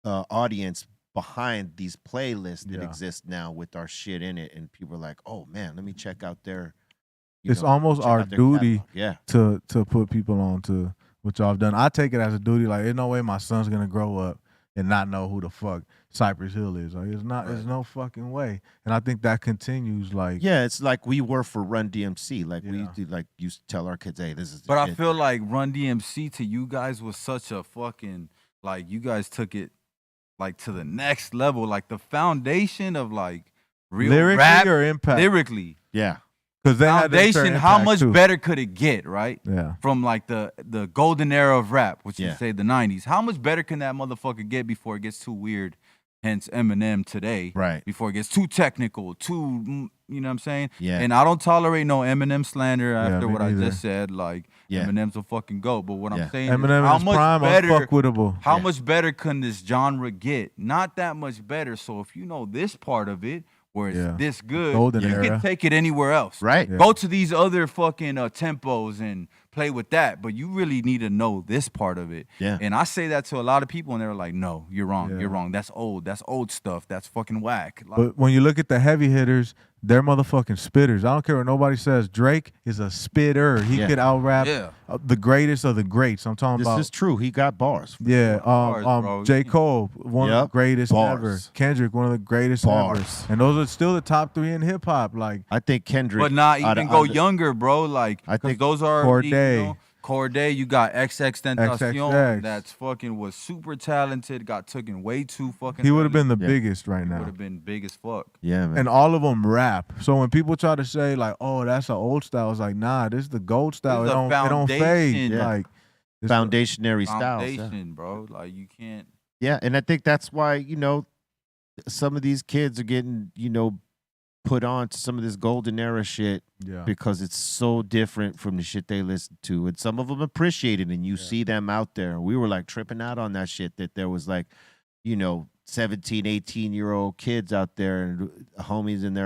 S4: audience behind these playlists that exist now with our shit in it. And people are like, oh, man, let me check out their
S5: It's almost our duty
S4: catalog.
S5: to put people on to what y'all have done. I take it as a duty. Like, there's no way my son's going to grow up and not know who the fuck Cypress Hill is. Like, there's no fucking way. And I think that continues. Like,
S4: it's like we were for Run DMC. Like we used to tell our kids, hey, this is the
S6: But
S4: shit.
S6: I feel like Run DMC to you guys was such a fucking, like, you guys took it like to the next level. Like the foundation of like real
S5: lyrically
S6: rap,
S5: or impact?
S6: lyrically.
S4: Yeah.
S5: Because they had their
S6: foundation,
S5: certain
S6: how
S5: impact
S6: much
S5: too.
S6: better could it get, right?
S5: Yeah.
S6: From like the golden era of rap, which you say the 90s. How much better can that motherfucker get before it gets too weird? Hence Eminem today.
S4: Right.
S6: Before it gets too technical, too, you know what I'm saying?
S4: Yeah.
S6: And I don't tolerate no Eminem slander after
S5: me
S6: what I
S5: neither.
S6: just said. Like, Eminem's a fucking goat. But what I'm saying
S5: Eminem
S6: is, how
S5: is
S6: much
S5: prime,
S6: better,
S5: unfuckwittable.
S6: how much better can this genre get? Not that much better. So if you know this part of it, where it's this good,
S5: Golden
S6: you
S5: era.
S6: can take it anywhere else.
S4: Right.
S5: Yeah.
S6: Go to these other fucking tempos and play with that, but you really need to know this part of it.
S4: Yeah.
S6: And I say that to a lot of people, and they're like, "No, you're wrong. You're wrong. That's old. That's old stuff. That's fucking whack." Like,
S5: But when you look at the heavy hitters, they're motherfucking spitters. I don't care what nobody says. Drake is a spitter. He could out-rap the greatest of the greats. I'm talking about.
S4: This is true. He got bars.
S5: Yeah,
S6: Bars, bro.
S5: J. Cole, one of the greatest
S4: Bars.
S5: ever. Kendrick, one of the greatest
S4: Bars.
S5: ever. And those are still the top 3 in hip hop. Like,
S4: I think Kendrick.
S6: but not
S4: out
S6: even
S4: of-
S6: go
S4: out of-
S6: younger, bro. Like,
S4: I think
S6: those are
S5: Cordae.
S6: Cordae, you got XXXTentacion.
S5: XXX.
S6: That's fucking was super talented. Got taken way too fucking.
S5: he would have been the
S4: Yeah.
S5: biggest right
S6: Would
S5: now.
S6: have been big as fuck.
S4: Yeah, man.
S5: And all of them rap. So when people try to say like, "Oh, that's an old style," it's like, nah, this is the gold style.
S6: This
S5: It
S6: is a
S5: don't fade.
S6: foundation.
S4: Yeah.
S5: Like, it's
S4: Foundationary styles.
S6: Foundation, bro. Like you can't.
S4: Yeah, and I think that's why, some of these kids are getting, put on to some of this golden era shit because it's so different from the shit they listen to. And some of them appreciate it, and you see them out there. We were like tripping out on that shit, that there was like, 17, 18-year-old kids out there, and homies and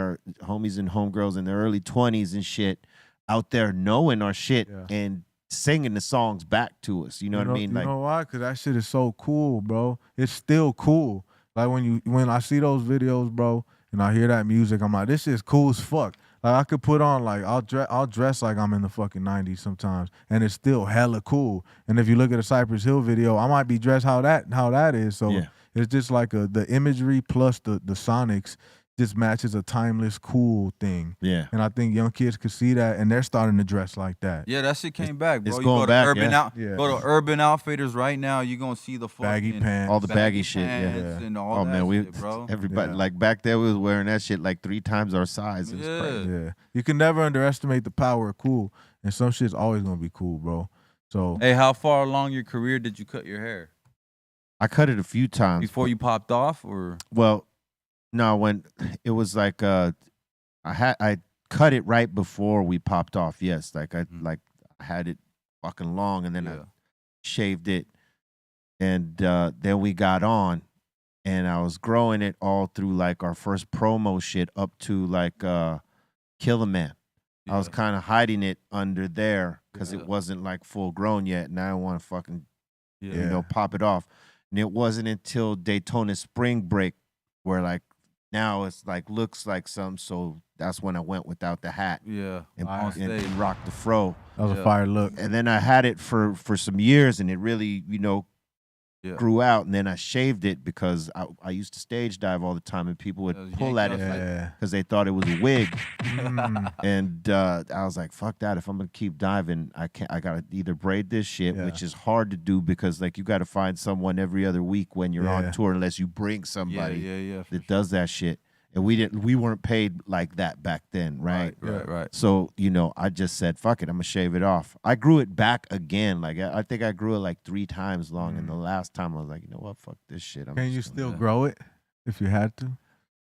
S4: homegirls in their early 20s and shit out there knowing our shit and singing the songs back to us. You know what I mean?
S5: You
S4: Like,
S5: know why? Because that shit is so cool, bro. It's still cool. Like when I see those videos, bro, and I hear that music, I'm like, this is cool as fuck. Like I could put on like I'll dress like I'm in the fucking 90s sometimes, and it's still hella cool. And if you look at a Cypress Hill video, I might be dressed how that is. So it's just like the imagery plus the sonics just matches a timeless, cool thing.
S4: Yeah.
S5: And I think young kids could see that, and they're starting to dress like that.
S6: Yeah, that shit came back, bro.
S4: it's
S6: You
S4: going
S6: go to
S4: back,
S6: Urban
S4: yeah.
S6: Go to Urban Outfitters right now. You're gonna see the fucking
S5: Baggy pants.
S4: all the baggy shit,
S6: pants and all
S4: Oh
S6: that
S4: man,
S6: shit, bro.
S4: everybody like back there we was wearing that shit like 3 times our size. It was
S6: Yeah.
S4: crazy.
S5: Yeah. You can never underestimate the power of cool, and some shit's always gonna be cool, bro. So
S6: Hey, how far along your career did you cut your hair?
S4: I cut it a few times
S6: Before you popped off, or
S4: Well, no, when it was like I cut it right before we popped off. Yes, like I had it fucking long, and then I shaved it And then we got on, and I was growing it all through like our first promo shit up to like Kill a Man. I was kind of hiding it under there because it wasn't like full grown yet, and I didn't want to fucking you know, pop it off. And it wasn't until Daytona Spring Break where like now it's like looks like some. So that's when I went without the hat.
S6: Yeah,
S4: and rocked the fro.
S5: That was a fire look.
S4: And then I had it for some years, and it really, you know, grew out. And then I shaved it because I used to stage dive all the time, and people would pull at it because they thought it was a wig. And I was like, fuck that. If I'm gonna keep diving, I gotta either braid this shit, which is hard to do because like you gotta find someone every other week when you're on tour, unless you bring somebody that does that shit. And we weren't paid like that back then, right?
S6: Right.
S4: So, you know, I just said, fuck it, I'm gonna shave it off. I grew it back again. Like I think I grew it like 3 times long. And the last time I was like, you know what, fuck this shit.
S5: Can you still grow it if you had to?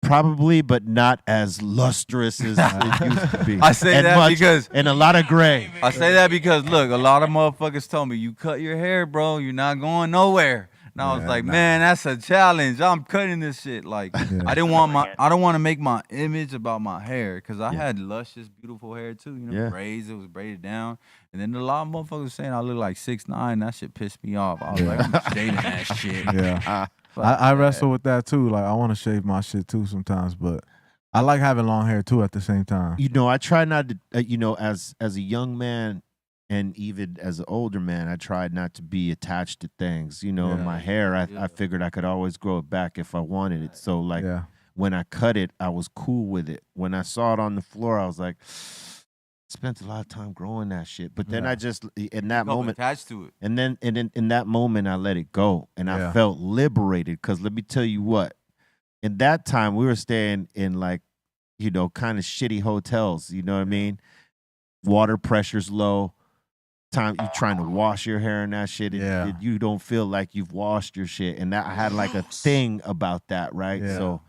S4: Probably, but not as lustrous as it used to be.
S6: I say that because
S4: and a lot of gray.
S6: I say that because look, a lot of motherfuckers told me, you cut your hair, bro, you're not going nowhere. And I was like, man, that's a challenge. I'm cutting this shit. Like, I don't want to make my image about my hair because I had luscious, beautiful hair too. You know, braids, it was braided down. And then a lot of motherfuckers saying I look like 6'9". That shit pissed me off. I was like, I'm shaving that shit.
S5: Yeah. I wrestle with that too. Like, I want to shave my shit too sometimes, but I like having long hair too at the same time.
S4: You know, I try not to, you know, as a young man, and even as an older man, I tried not to be attached to things. You know, in my hair, I figured I could always grow it back if I wanted it. So, like, when I cut it, I was cool with it. When I saw it on the floor, I was like, spent a lot of time growing that shit. But then I just, in that moment,
S6: attached to it.
S4: And then in that moment, I let it go. And I felt liberated because let me tell you what, in that time, we were staying in, like, you know, kind of shitty hotels. You know what I mean? Water pressure's low. Time you trying to wash your hair and that shit, and you don't feel like you've washed your shit, and that I had like a thing about that, right? So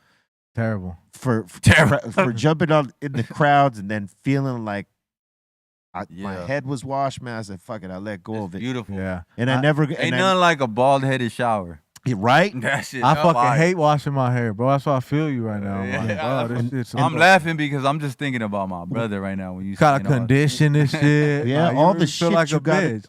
S5: terrible
S4: for jumping on in the crowds and then feeling like my head was washed, man. I said, "Fuck it, I let go of it."
S6: Beautiful,
S4: And I never
S6: ain't nothing like a bald headed shower.
S4: Right?
S6: That shit.
S5: I fucking hate washing my hair, bro. That's why I feel you right now.
S6: I'm laughing because I'm just thinking about my brother right now. When you
S5: gotta condition this shit.
S4: All the shit like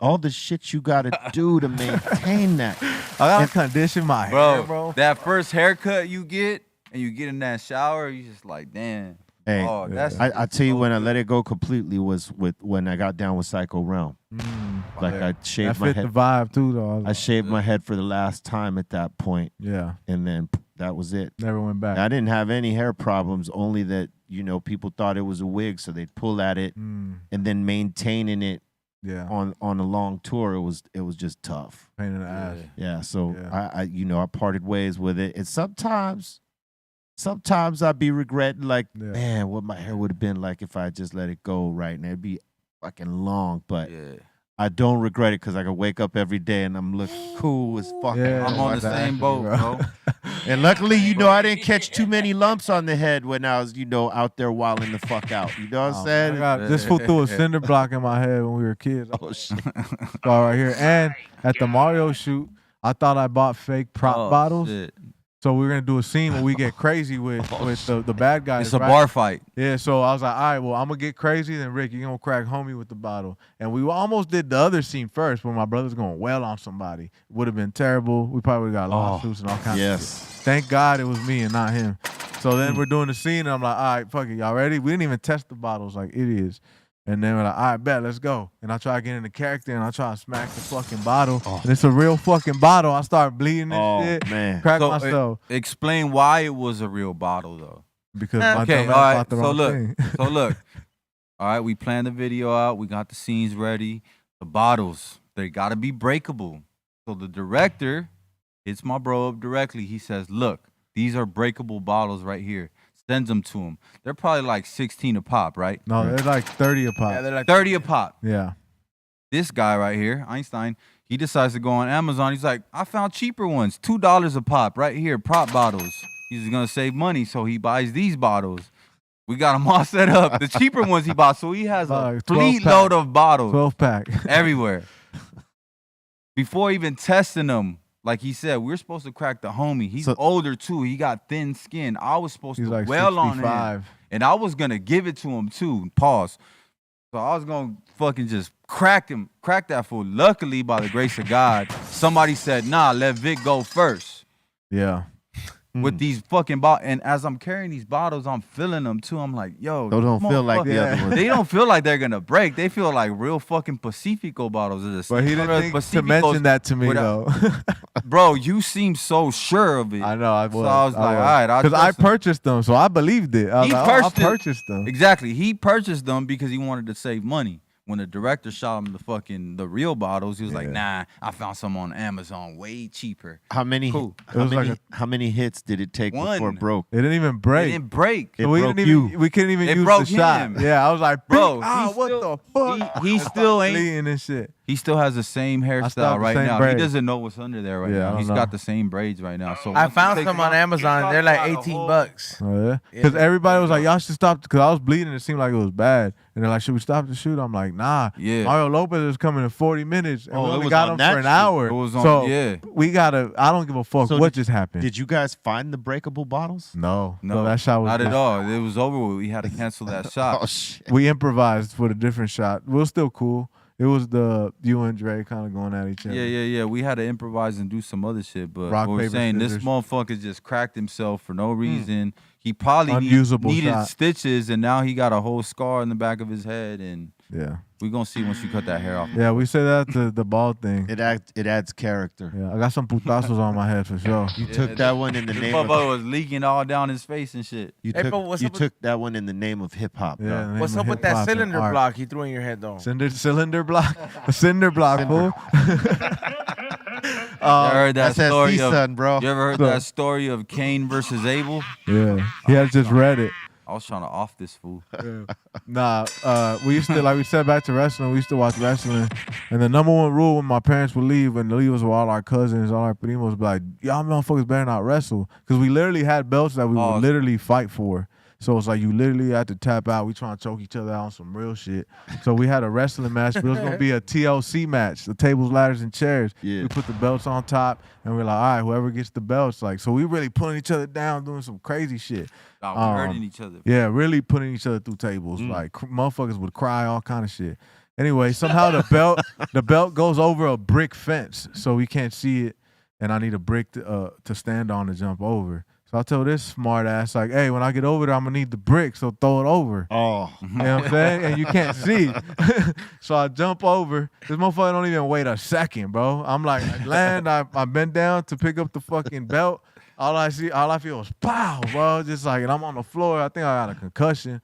S4: all the shit you gotta do to maintain that.
S5: I gotta condition my hair, bro.
S6: That first haircut you get, and you get in that shower, you just like, damn.
S4: Hey, I tell you when I let it go completely was when I got down with Psycho Realm. Like I shaved my head.
S5: That fit the vibe too, though.
S4: I shaved my head for the last time at that point.
S5: Yeah.
S4: And then that was it.
S5: Never went back.
S4: I didn't have any hair problems, only that, you know, people thought it was a wig, so they'd pull at it, and then maintaining it on a long tour, it was just tough.
S5: Pain in the ass.
S4: Yeah, so I you know, I parted ways with it. And sometimes I'd be regretting, like, man, what my hair would have been like if I just let it go right now. It'd be fucking long, but I don't regret it because I can wake up every day and I'm looking cool as fuck.
S6: I'm on the same boat, bro.
S4: And luckily, you know, I didn't catch too many lumps on the head when I was, you know, out there wilding the fuck out. You know what I'm saying?
S5: This fool threw a cinder block in my head when we were kids.
S4: Oh, shit.
S5: Right here. And at the Mario shoot, I thought I bought fake prop bottles.
S6: Shit.
S5: So we're going to do a scene where we get crazy with the bad guys.
S6: It's a bar fight.
S5: Yeah, so I was like, all right, well, I'm going to get crazy. Then, Rick, you're going to crack homie with the bottle. And we almost did the other scene first where my brother's going to wail on somebody. Would have been terrible. We probably got lawsuits and all kinds of shit. Thank God it was me and not him. So then we're doing the scene, and I'm like, all right, fuck it, y'all ready? We didn't even test the bottles like idiots. And then we're like, all right, bet, let's go. And I try to get in the character, and I try to smack the fucking bottle. And it's a real fucking bottle. I start bleeding and shit.
S4: Man.
S5: Crack myself.
S6: Explain why it was a real bottle, though.
S5: Because my
S6: okay,
S5: dumb
S6: all
S5: ass
S6: right.
S5: thought the wrong thing.
S6: So look. All right, we planned the video out. We got the scenes ready. The bottles, they got to be breakable. So the director hits my bro up directly. He says, look, these are breakable bottles right here. Sends them to him. They're probably like 16 a pop, right?
S5: No, they're like 30 a pop.
S6: Yeah, they're like 30 a pop.
S5: Yeah.
S6: This guy right here, Einstein, he decides to go on Amazon. He's like, I found cheaper ones, $2 a pop right here, prop bottles. He's going to save money, so he buys these bottles. We got them all set up. The cheaper ones he bought, so he has a fleet load of bottles.
S5: 12-pack.
S6: Everywhere. Before even testing them, like he said, we're supposed to crack the homie. He's older too. He got thin skin. I was supposed to
S5: like
S6: well
S5: 65.
S6: on him, and I was gonna give it to him too. Pause. So I was gonna fucking just crack that fool. Luckily, by the grace of God, somebody said, "Nah, let Vic go first."
S5: Yeah.
S6: With these fucking bottles, and as I'm carrying these bottles, I'm feeling them too. I'm like, yo,
S4: Those don't feel like the other ones.
S6: They don't feel like they're gonna break. They feel like real fucking Pacifico bottles.
S5: But he didn't think to mention that to me though.
S6: Bro, you seem so sure of it.
S5: I know. I was.
S6: So I was like, all right,
S5: because I purchased them, so I believed it. I purchased them.
S6: Exactly. He purchased them because he wanted to save money. When the director shot him the real bottles, he was like, nah, I found some on Amazon way cheaper.
S4: How many?
S6: Cool.
S4: How many hits did it take before it broke?
S5: It didn't even break.
S6: It didn't break.
S5: So we couldn't even use the shot. Yeah, I was like, bro, what the fuck?
S6: He still ain't
S5: bleeding and shit.
S6: He still has the same hairstyle right now.
S5: Braids.
S6: He doesn't know what's under there right now. He's got the same braids right now. So
S8: I found some on Amazon. They're like $18.
S5: Oh yeah, because everybody was like, y'all should stop, because I was bleeding. It seemed like it was bad, and they're like, should we stop the shoot? I'm like, nah.
S6: Yeah.
S5: Mario Lopez is coming in 40 minutes, and we only
S4: was
S5: got
S4: on
S5: him
S4: that
S5: for an
S4: shoot.
S5: hour.
S6: It was on,
S5: so we gotta. I don't give a fuck what just happened.
S4: Did you guys find the breakable bottles?
S5: No, that shot was
S6: not at all. It was over with. We had to cancel that shot.
S4: Oh shit.
S5: We improvised for the different shot. We were still cool. It was you and Dre kind of going at each other.
S6: Yeah. We had to improvise and do some other shit. But
S5: Rock,
S6: we're
S5: paper,
S6: saying
S5: scissors.
S6: this motherfucker just cracked himself for no reason. He probably
S5: Unusable
S6: needed
S5: shot.
S6: stitches, and now he got a whole scar in the back of his head. And
S5: Yeah.
S6: we're going to see once you cut that hair off.
S5: Yeah, we say that to the bald thing.
S4: It adds character.
S5: Yeah, I got some putazos on my head for sure.
S4: You took that one in the
S6: This
S4: name of.
S6: motherfucker was leaking all down his face and shit.
S4: You
S8: Hey,
S4: took,
S8: bro, what's
S4: you
S8: up with-
S4: took that one in the name of hip hop.
S5: Yeah,
S4: dog.
S5: the name
S8: What's
S5: of
S8: up with
S5: hip-hop
S8: that
S5: and
S8: cylinder
S5: art.
S8: block you threw in your head though?
S5: Cylinder block? A cinder block, fool.
S6: You heard that
S4: that's
S6: story
S4: SC,
S6: of,
S4: son, bro.
S6: You ever heard that story of Cain versus Abel?
S5: Yeah, he had just read it.
S6: I was trying to off this fool.
S5: Nah, we used to, like we said, back to wrestling, we used to watch wrestling. And the number one rule when my parents would leave, and leave us with all our cousins, all our primos, would be like, y'all motherfuckers better not wrestle. Because we literally had belts that we would literally fight for. So it's like you literally had to tap out. We trying to choke each other out on some real shit. So we had a wrestling match, but it was going to be a TLC match, the tables, ladders, and chairs.
S4: Yeah.
S5: We put the belts on top, and we're like, all right, whoever gets the belts. Like, so we really putting each other down, doing some crazy shit.
S6: We're hurting each other.
S5: Yeah, really putting each other through tables. Like motherfuckers would cry, all kind of shit. Anyway, somehow the belt goes over a brick fence, so we can't see it, and I need a brick to stand on to jump over. So I told this smart ass, like, hey, when I get over there, I'm gonna need the brick, so throw it over.
S4: Oh.
S5: You know what I'm saying? And you can't see. So I jump over. This motherfucker don't even wait a second, bro. I'm like, I land, I bend down to pick up the fucking belt. All I feel is pow, bro. Just like, and I'm on the floor. I think I got a concussion,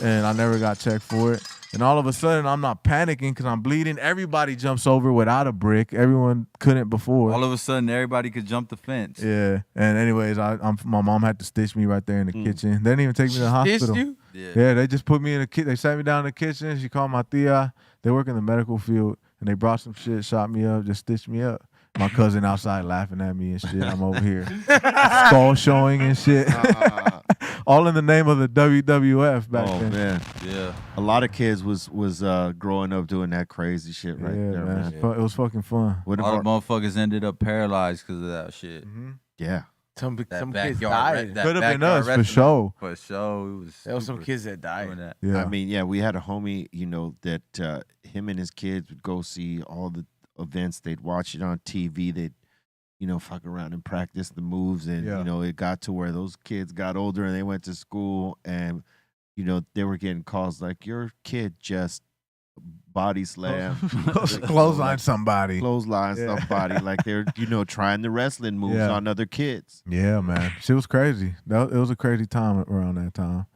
S5: and I never got checked for it. And all of a sudden, I'm not panicking because I'm bleeding. Everybody jumps over without a brick. Everyone couldn't before.
S6: All of a sudden, everybody could jump the fence.
S5: Yeah. And anyways, my mom had to stitch me right there in the kitchen. They didn't even take me to the hospital.
S8: You?
S5: Yeah, they just put me in the kitchen. They sat me down in the kitchen. She called my tia. They work in the medical field, and they brought some shit, shot me up, just stitched me up. My cousin outside laughing at me and shit. I'm over here skull showing and shit. All in the name of the WWF back then.
S4: Oh man,
S6: yeah.
S4: A lot of kids was growing up doing that crazy shit right there, man.
S5: It was fucking fun.
S6: A lot of motherfuckers ended up paralyzed because of that shit.
S4: Yeah.
S8: Some kids
S6: backyard,
S8: died.
S5: Could have been us for sure.
S6: For sure,
S8: There was some kids that died.
S6: that.
S5: Yeah.
S4: I mean, yeah, we had a homie, that him and his kids would go see all the events. They'd watch it on TV. They'd, fuck around and practice the moves. And, it got to where those kids got older and they went to school and, they were getting calls like, your kid just body slam.
S5: Clothesline somebody.
S4: Clothesline somebody. Like they're, trying the wrestling moves on other kids.
S5: Yeah, man. Shit was crazy. It was a crazy time around that time.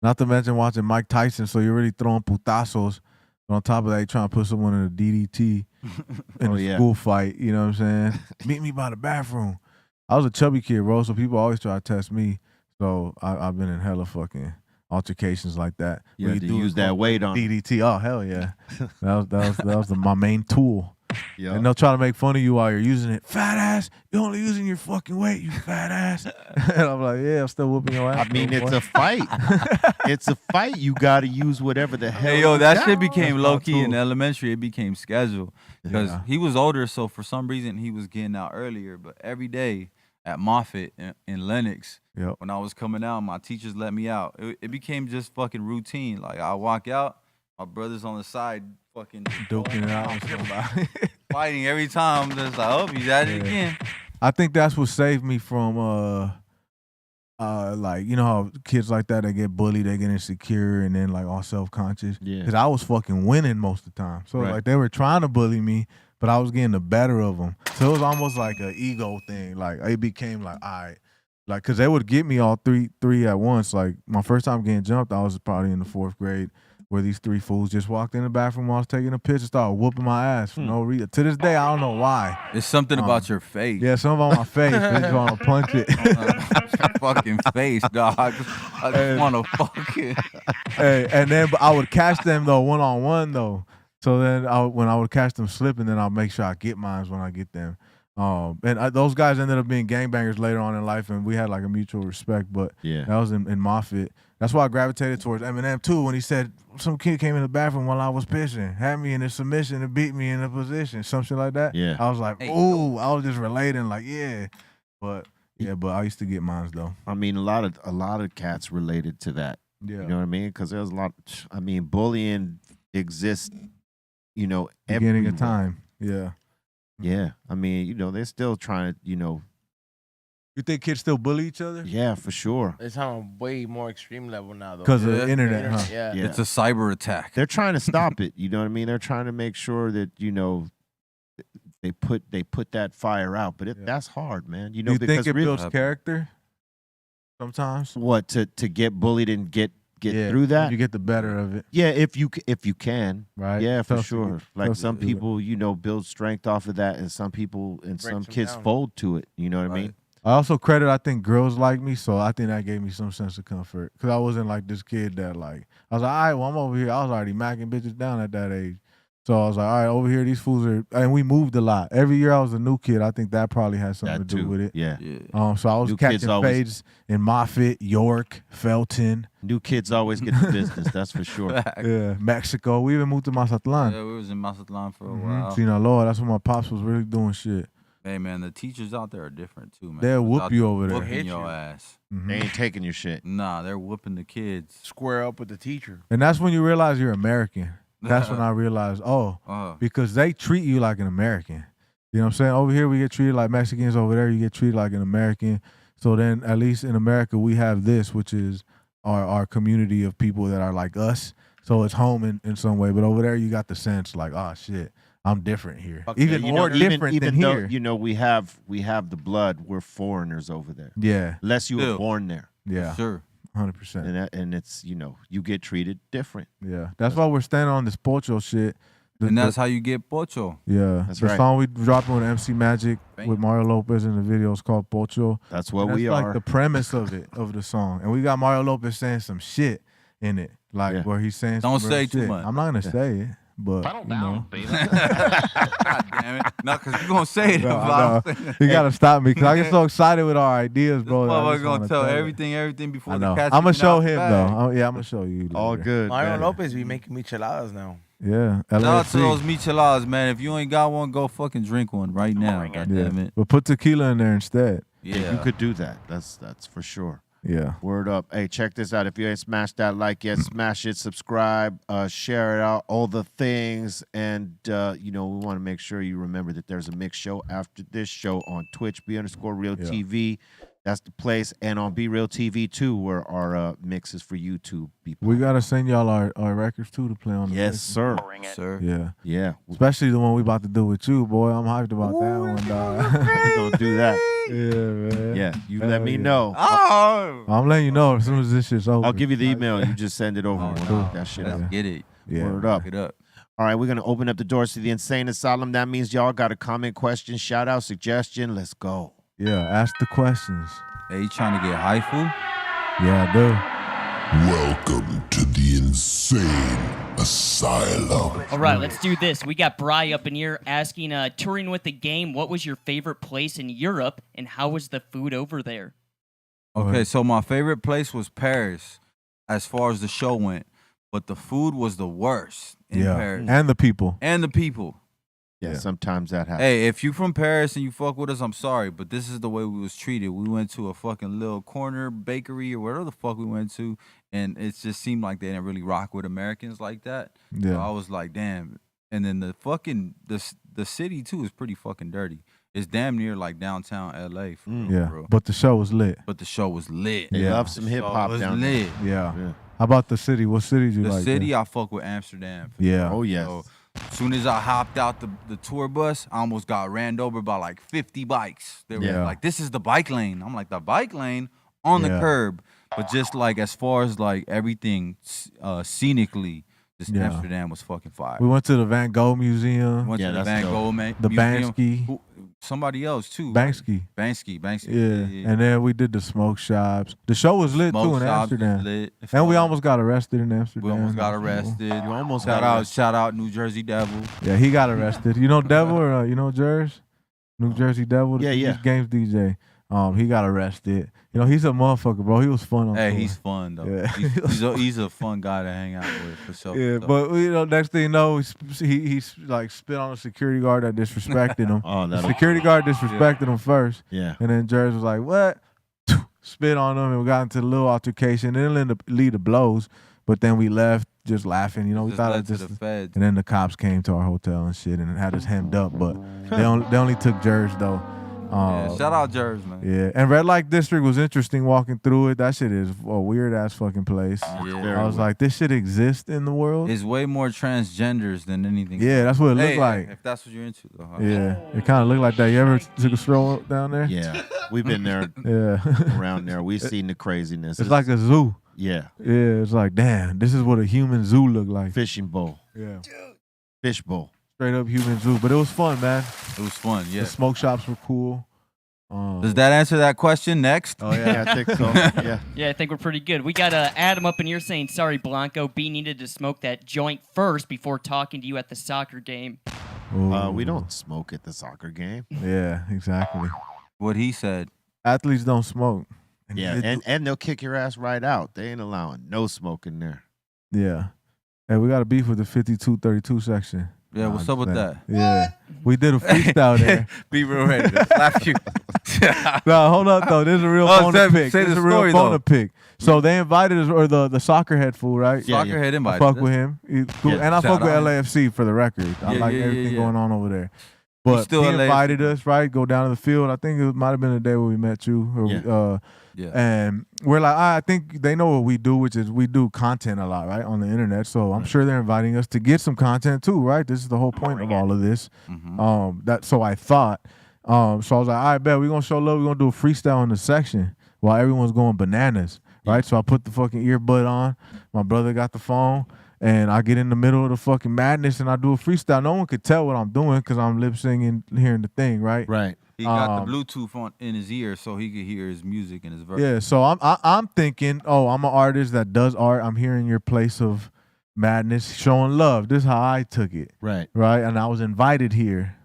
S5: Not to mention watching Mike Tyson, so you're really throwing putazos. On top of that, you're trying to put someone in a DDT in a school fight. You know what I'm saying? Meet me by the bathroom. I was a chubby kid, bro, so people always try to test me. So I've been in hella fucking altercations like that.
S4: You had to use that weight on
S5: DDT. Oh, hell yeah. that was my main tool.
S4: Yeah.
S5: And they'll try to make fun of you while you're using it. Fat ass, you're only using your fucking weight, you fat ass. And I'm like, yeah, I'm still whooping your ass.
S4: I mean, it's a fight. It's a fight. You got to use whatever the hell.
S6: Hey, yo,
S4: you
S6: that
S4: got.
S6: shit became
S5: That's
S6: low
S5: not
S6: key
S5: cool.
S6: in elementary. It became scheduled because
S5: Yeah.
S6: he was older, so for some reason he was getting out earlier. But every day at Moffitt in Lenox,
S5: Yep.
S6: when I was coming out, my teachers let me out. It became just fucking routine. Like I walk out, my brother's on the side, fucking
S5: Duking it out with somebody.
S6: fighting every time. I'm just like, oh, he's at it
S5: Yeah.
S6: again.
S5: I think that's what saved me from like, you know how kids like that, they get bullied, they get insecure and then like all self-conscious.
S4: Yeah.
S5: Because I was fucking winning most of the time. So
S4: Right.
S5: like they were trying to bully me, but I was getting the better of them. So it was almost like an ego thing. Like it became like, all right. Like, cause they would get me all three at once. Like my first time getting jumped, I was probably in the 4th grade, where these 3 fools just walked in the bathroom while I was taking a piss and started whooping my ass for no reason. To this day, I don't know why.
S6: It's something about your face.
S5: Yeah, some on my face. They just want to punch it.
S6: Your fucking face, dog. I just want to fucking.
S5: Hey, and then but I would catch them though one-on-one though. So then when I would catch them slipping, then I'll make sure I get mine when I get them. And those guys ended up being gangbangers later on in life, and we had like a mutual respect. But
S4: Yeah.
S5: that was in Moffitt. That's why I gravitated towards Eminem too. When he said some kid came in the bathroom while I was pissing, had me in a submission and beat me in a position, some shit like that.
S4: Yeah.
S5: I was like, ooh, I was just relating, like, yeah. But I used to get mines though.
S4: I mean, a lot of cats related to that.
S5: Yeah.
S4: You know what I mean? Because there's a lot. I mean, bullying exists. You know,
S5: Beginning of
S4: everywhere.
S5: time. Yeah.
S4: Yeah. I mean, you know, they're still trying to. You know.
S5: You think kids still bully each other?
S4: Yeah, for sure.
S8: It's on a way more extreme level now, though.
S5: Because of
S6: Yeah.
S5: the internet, huh?
S8: Yeah.
S4: Yeah.
S6: It's a cyber attack.
S4: They're trying to stop it. You know what I mean? They're trying to make sure that they put that fire out. But that's hard, man. You know,
S5: Do you
S4: because
S5: think it
S4: really,
S5: builds character? Sometimes.
S4: what to get bullied and get
S5: Yeah,
S4: through that.
S5: you get the better of it,
S4: Yeah, if you can,
S5: right?
S4: Yeah, for
S5: Tough to
S4: sure.
S5: get-
S4: Like
S5: tough
S4: some
S5: to do it.
S4: people, you know, build strength off of that, and some people and
S8: Breaks
S4: some
S8: them
S4: kids
S8: down.
S4: fold to it. You know what I mean?
S5: I also credit, I think girls like me, so I think that gave me some sense of comfort. Because I wasn't like this kid that like, I was like, all right, well, I'm over here. I was already macking bitches down at that age. So I was like, all right, over here, these fools are, and we moved a lot. Every year I was a new kid. I think that probably had something
S4: That
S5: to do
S4: too.
S5: with it.
S4: Yeah.
S5: So I was
S4: New kids
S5: catching
S4: always-
S5: fades in Moffitt, York, Felton,
S4: New kids always get the business. That's for sure.
S5: yeah, Mexico. We even moved to Mazatlan.
S6: Yeah, we was in Mazatlan for a
S5: Mhm.
S6: while.
S5: Sinaloa, that's when my pops was really doing shit.
S6: Hey man, the teachers out there are different too, man.
S5: They'll whoop
S6: Out
S5: you
S6: there
S5: over there.
S6: Whooping
S8: Hit
S6: your
S8: you.
S6: ass.
S5: Mhm.
S4: They ain't taking your shit.
S6: Nah, they're whooping the kids.
S8: Square up with the teacher.
S5: And that's when you realize you're American. That's when I realized, because they treat you like an American. You know what I'm saying? Over here, we get treated like Mexicans. Over there, you get treated like an American. So then, at least in America, we have this, which is our community of people that are like us. So it's home in some way. But over there, you got the sense like, oh, shit, I'm different here.
S8: Okay,
S5: Even
S8: you
S5: more
S8: know,
S5: different
S4: even
S5: than
S4: though,
S5: here.
S4: you know, we have the blood. We're foreigners over there.
S5: Yeah,
S4: Unless you were
S6: Still.
S4: born there.
S5: yeah,
S6: Sure.
S5: 100%.
S4: And it's, you know, you get treated different.
S5: Yeah, that's why we're standing on this Pocho shit.
S6: And that's how you get pocho.
S5: Yeah,
S4: That's
S5: the
S4: right.
S5: song we dropping with MC Magic
S6: Bam.
S5: with Mario Lopez in the video is called Pocho.
S4: That's what
S5: And
S4: we
S5: that's like
S4: are.
S5: the premise of it, of the song. And we got Mario Lopez saying some shit in it, like
S4: Yeah.
S5: where he's saying
S6: Don't
S5: some real
S6: say too
S5: shit.
S6: much.
S5: I'm not gonna say it, but
S10: Settle
S5: you
S10: down,
S5: know.
S10: baby.
S6: God damn it. No, because you're going to say it.
S5: No,
S6: if
S5: I
S6: I'm saying-
S5: You gotta stop me because I get so excited with our ideas,
S6: This
S5: bro. that I
S6: motherfucker
S5: just
S6: going
S5: wanna
S6: to tell
S5: you.
S6: everything before
S5: I
S6: the
S5: know.
S6: cat's
S5: I'm gonna
S6: even
S5: show
S6: out the
S5: him
S6: bag.
S5: though. Yeah, I'm gonna show you.
S4: All
S5: later.
S4: good.
S8: Mario
S4: man.
S8: Lopez be making micheladas now.
S5: Yeah,
S6: Shout out to
S5: LAFC.
S6: those micheladas, man. If you ain't got one, go fucking drink one right now. God damn
S5: Yeah,
S6: it.
S5: but put tequila in there instead.
S6: Yeah.
S4: You could do that. That's for sure.
S5: Yeah.
S4: Word up. Hey, check this out. If you ain't smashed that like yet, smash it, subscribe, share it out, all the things. And, you know, we want to make sure you remember that there's a mix show after this show on Twitch, B_Real TV. That's the place. And on Be Real TV, too, where our mix is for YouTube.
S5: We gotta send y'all our records too to play on the
S4: Yes, sir.
S6: Sir.
S5: Yeah.
S4: Yeah.
S5: Especially the one we about to do with you, boy. I'm hyped about that one, dog.
S4: We're going to do that.
S5: Yeah, man.
S4: Yeah. You
S5: Hell
S4: let me
S5: yeah.
S4: know.
S6: Oh.
S5: I'm letting you know as soon as this shit's over.
S4: I'll give you the email. You just send it over.
S6: Oh,
S4: We'll
S6: no.
S4: knock that shit
S6: Let's
S4: out.
S6: get it.
S5: Yeah.
S4: Word up.
S6: Get up.
S4: All right, we're going to open up the doors to the Insane Asylum. That means y'all got a comment, question, shout out, suggestion. Let's go.
S5: Yeah, ask the questions.
S6: Hey, you trying to get hypeful?
S5: Yeah, I do.
S3: Welcome to the insane asylum.
S7: All right, let's do this. We got Bri up in here asking, touring with the game, what was your favorite place in Europe, and how was the food over there?
S6: Okay, so my favorite place was Paris, as far as the show went, but the food was the worst in Paris.
S5: And the people.
S6: And the people.
S4: Yeah, sometimes that happens.
S6: Hey, if you from Paris and you fuck with us, I'm sorry, but this is the way we was treated. We went to a fucking little corner bakery or whatever the fuck we went to, and it just seemed like they didn't really rock with Americans like that.
S5: Yeah.
S6: So I was like, damn. And then the fucking the city too is pretty fucking dirty. It's damn near like downtown LA for real, bro.
S5: But the show was lit.
S6: But the show was lit.
S4: They love some hip hop
S6: was
S4: down
S6: lit.
S4: there.
S5: Yeah. How about the city? What city did you like?
S6: The city,
S5: there?
S6: I fuck with Amsterdam.
S5: Yeah.
S4: Oh, yes.
S6: So, as soon as I hopped out the tour bus, I almost got ran over by like 50 bikes. They were like, this is the bike lane. I'm like, the bike lane on the curb. But just like as far as like everything scenically, just Amsterdam was fucking fire.
S5: We went to the Van Gogh Museum.
S6: Went to the Van Gogh
S5: the
S6: Museum.
S5: Banksy.
S6: Somebody else too.
S5: Banksy.
S6: Banksy.
S5: Yeah. And then we did the smoke shops. The show was lit too in Amsterdam.
S6: Lit.
S5: And we almost got arrested in Amsterdam.
S6: We almost got arrested.
S4: You almost
S6: shout out New Jersey Devil.
S5: Yeah, he got arrested. You know Devil or you know Jers? New Jersey Devil?
S4: Yeah.
S5: He's games DJ. He got arrested. You know, he's a motherfucker, bro. He was fun on tour.
S6: He's fun though.
S5: Yeah.
S6: He's a fun guy to hang out with for sure.
S5: Yeah, but you know, next thing you know, he like spit on a security guard that disrespected him. The security guard disrespected him first.
S4: Yeah.
S5: And then Jers was like, "What?" Spit on him, and we got into a little altercation. It didn't lead to blows, but then we left just laughing. You know, we
S6: Just
S5: thought
S6: led
S5: it
S6: to
S5: just.
S6: the feds.
S5: And then the cops came to our hotel and shit, and had us hemmed up. But they only took Jers though.
S6: Shout out Jers, man.
S5: Yeah, and Red Light District was interesting walking through it. That shit is a weird ass fucking place.
S6: Yeah.
S5: I was like, this shit exists in the world.
S6: It's way more transgenders than anything.
S5: Yeah, that's what it looked like.
S6: If that's what you're into, though. Huh?
S5: Yeah, it kind of looked like that. You ever took a stroll down there?
S4: Yeah, we've been there. Around there, we've seen the craziness.
S5: It's like a zoo.
S4: Yeah,
S5: it's like, damn, this is what a human zoo look like.
S4: Fishing bowl.
S5: Yeah,
S4: fish bowl.
S5: Straight up human zoo, but it was fun, man.
S6: It was fun. Yeah,
S5: the smoke shops were cool.
S6: Does that answer that question? Next.
S5: Oh yeah,
S4: I think so. Yeah.
S7: Yeah, I think we're pretty good. We got Adam up in here saying, sorry, Blanco, B needed to smoke that joint first before talking to you at the soccer game.
S4: We don't smoke at the soccer game.
S5: Yeah, exactly.
S6: What he said.
S5: Athletes don't smoke.
S4: And they'll kick your ass right out. They ain't allowing no smoking there.
S5: Yeah. Hey, we got a beef with the 5232 section.
S6: Yeah, what's up with that?
S5: Yeah. We did a freestyle there.
S6: Be real ready to slap you.
S5: No, hold up though. This is a real phone pick.
S6: Say
S5: This is
S6: the
S5: a real
S6: story,
S5: phone
S6: though.
S5: pick. So they invited us, or the soccer head fool, right?
S6: Soccer head
S5: I
S6: invited
S5: fuck
S6: us.
S5: with him. He's cool.
S6: Yeah,
S5: And I fuck
S6: shout
S5: with
S6: out.
S5: LAFC for the record. I like everything going on over there. But
S6: still
S5: he
S6: LAFC.
S5: invited us, right? Go down to the field. I think it might have been the day where we met you. Or and we're like, I think they know what we do, which is we do content a lot, right, on the internet. So I'm sure they're inviting us to get some content too, right? This is the whole point of all of this. So I thought. So I was like, all right, bet we're gonna show love. We're gonna do a freestyle in the section while everyone's going bananas, right? So I put the fucking earbud on. My brother got the phone. And I get in the middle of the fucking madness and I do a freestyle. No one could tell what I'm doing because I'm lip singing, hearing the thing, right?
S4: Right.
S6: He got the Bluetooth in his ear so he could hear his music and his verse.
S5: Yeah, so I'm thinking, I'm an artist that does art. I'm hearing your place of madness, showing love. This is how I took it.
S4: Right.
S5: Right. And I was invited here.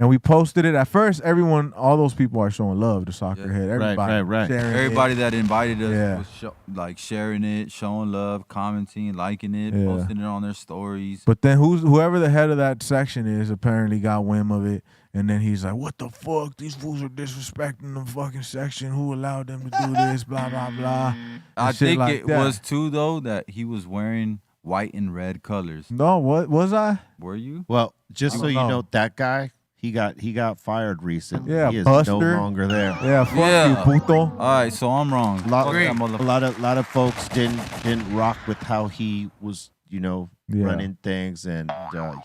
S5: And we posted it. At first, all those people are showing love to Soccer Head. Everybody.
S4: Right.
S5: Sharing
S6: Everybody
S5: it.
S6: that invited us was sharing it, showing love, commenting, liking it, posting it on their stories.
S5: But then whoever the head of that section is apparently got whim of it. And then he's like, what the fuck? These fools are disrespecting the fucking section. Who allowed them to do this? Blah, blah, blah.
S6: I
S5: And shit
S6: think
S5: like
S6: it
S5: that.
S6: was too, though, that he was wearing white and red colors.
S5: No, what was I?
S6: Were you?
S4: Well, just so you
S5: know.
S4: know, that guy, he got fired recently.
S5: Yeah,
S4: he is
S5: Buster.
S4: no longer there.
S5: Yeah, fuck you, puto.
S6: All right, so I'm wrong.
S4: A lot of folks didn't rock with how he was, running things, and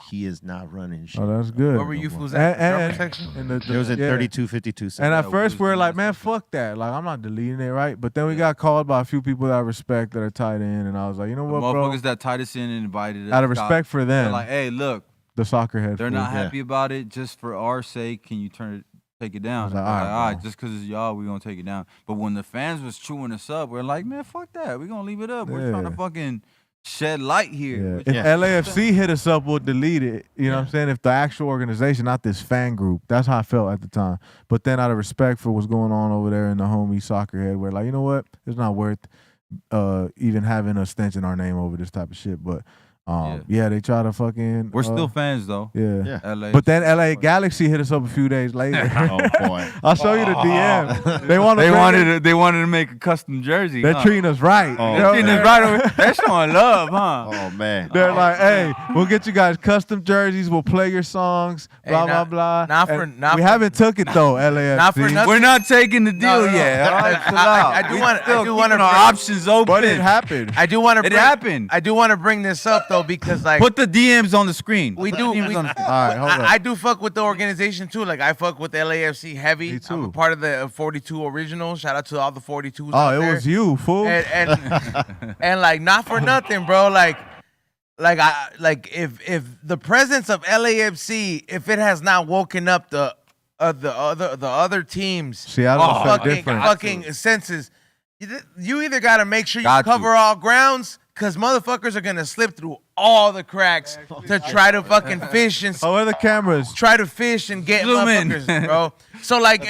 S4: he is not running shit.
S5: Oh, that's good.
S8: Where were you fools at?
S5: And
S8: Section?
S4: It was at 3252.
S5: And at first we were like, man, fuck that. Like, I'm not deleting it, right? But then we got called by a few people that I respect that are tied in, and I was like, you know what, bro?
S6: Motherfuckers that tied us in and invited us.
S5: Out of respect for them.
S6: They're like, hey, look.
S5: The soccer head.
S6: They're not happy about it. Just for our sake, can you turn it take it down.
S5: was like,
S6: Like,
S5: all right,
S6: all right,
S5: bro.
S6: just because it's y'all, we gonna take it down. But when the fans was chewing us up, we're like, man, fuck that. We gonna leave it up. We're trying to
S5: Yeah.
S6: fucking shed light here.
S5: If LAFC hit us up, we'll delete it. You know what I'm saying? If the actual organization, not this fan group. That's how I felt at the time. But then out of respect for what's going on over there in the homie soccer head, we're like, you know what? It's not worth even having a stench in our name over this type of shit. But they try to fucking.
S6: We're still fans though.
S5: Yeah.
S6: LA.
S5: But then LA Galaxy hit us up a few days later.
S4: Oh boy.
S5: I'll show you the DM. They
S6: wanted to make a custom jersey.
S5: They're treating us right.
S4: Oh,
S5: You know?
S6: treating us right over. They're showing love, huh?
S4: Oh man.
S5: They're like, hey, we'll get you guys custom jerseys. We'll play your songs. Blah
S8: Hey,
S5: blah blah.
S8: not
S5: we
S8: for-
S5: haven't took it though, LAFC.
S8: Not for nothing.
S6: We're not taking the deal yet. All right, chill out.
S8: I do
S6: We
S8: want
S6: still
S8: to
S6: keeping our options open.
S5: But it happened.
S8: I do want to.
S6: It happened.
S8: I do want to bring this up though because like
S6: Put the DMs on the screen.
S8: we
S6: Put
S8: do.
S6: the DMs on the screen.
S5: All right, hold up.
S8: I do fuck with the organization too. Like I fuck with LAFC heavy.
S5: Me too.
S8: I'm a part of the 42 original. Shout out to all the 42s.
S5: Oh,
S8: out
S5: it
S8: there.
S5: was you, fool.
S8: And like not for nothing, bro. Like if the presence of LAFC, if it has not woken up the other teams,
S5: Seattle felt different.
S8: fucking senses. You either got to make sure you
S6: Got to.
S8: cover all grounds, cause motherfuckers are gonna slip through all the cracks to try to fucking fish and
S5: Oh, where are the cameras?
S8: try to fish and get
S6: Zoom in.
S8: motherfuckers, bro. So like,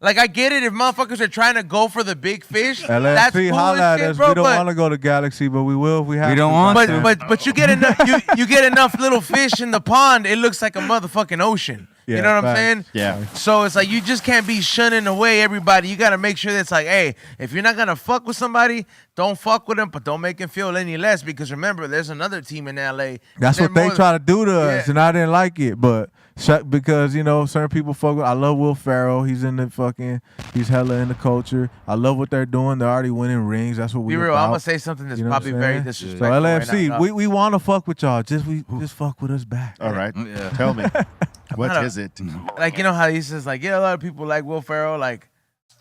S8: like I get it if motherfuckers are trying to go for the big fish. That's
S5: LAFC,
S8: cool
S5: holla at
S8: and shit,
S5: us.
S8: bro.
S5: We don't
S8: but-
S5: want to go to Galaxy, but we will if we have
S6: We don't
S5: to.
S6: want to.
S8: but you get enough you get enough little fish in the pond, it looks like a motherfucking ocean.
S5: Yeah,
S8: you know what I'm
S5: facts.
S8: saying?
S4: Yeah.
S8: So it's like you just can't be shunning away everybody. You gotta make sure that it's like, hey, if you're not gonna fuck with somebody, don't fuck with them, but don't make them feel any less. Because remember, there's another team in LA.
S5: That's
S8: They're
S5: what they
S8: more-
S5: try to do to us,
S8: Yeah.
S5: and I didn't like it. But because certain people fuck with. I love Will Ferrell. He's in the fucking. He's hella in the culture. I love what they're doing. They're already winning rings. That's what we.
S8: Be real,
S5: about.
S8: I'm gonna say something that's
S5: You know what
S8: probably
S5: I'm
S8: very
S5: saying?
S8: disrespectful.
S5: So
S8: right
S5: LAFC,
S8: now.
S5: we want to fuck with y'all. Just fuck with us back.
S4: All right.
S6: Yeah.
S4: Tell me. What
S8: not a-
S4: is it?
S8: Like you know how he says like, yeah, a lot of people like Will Ferrell. Like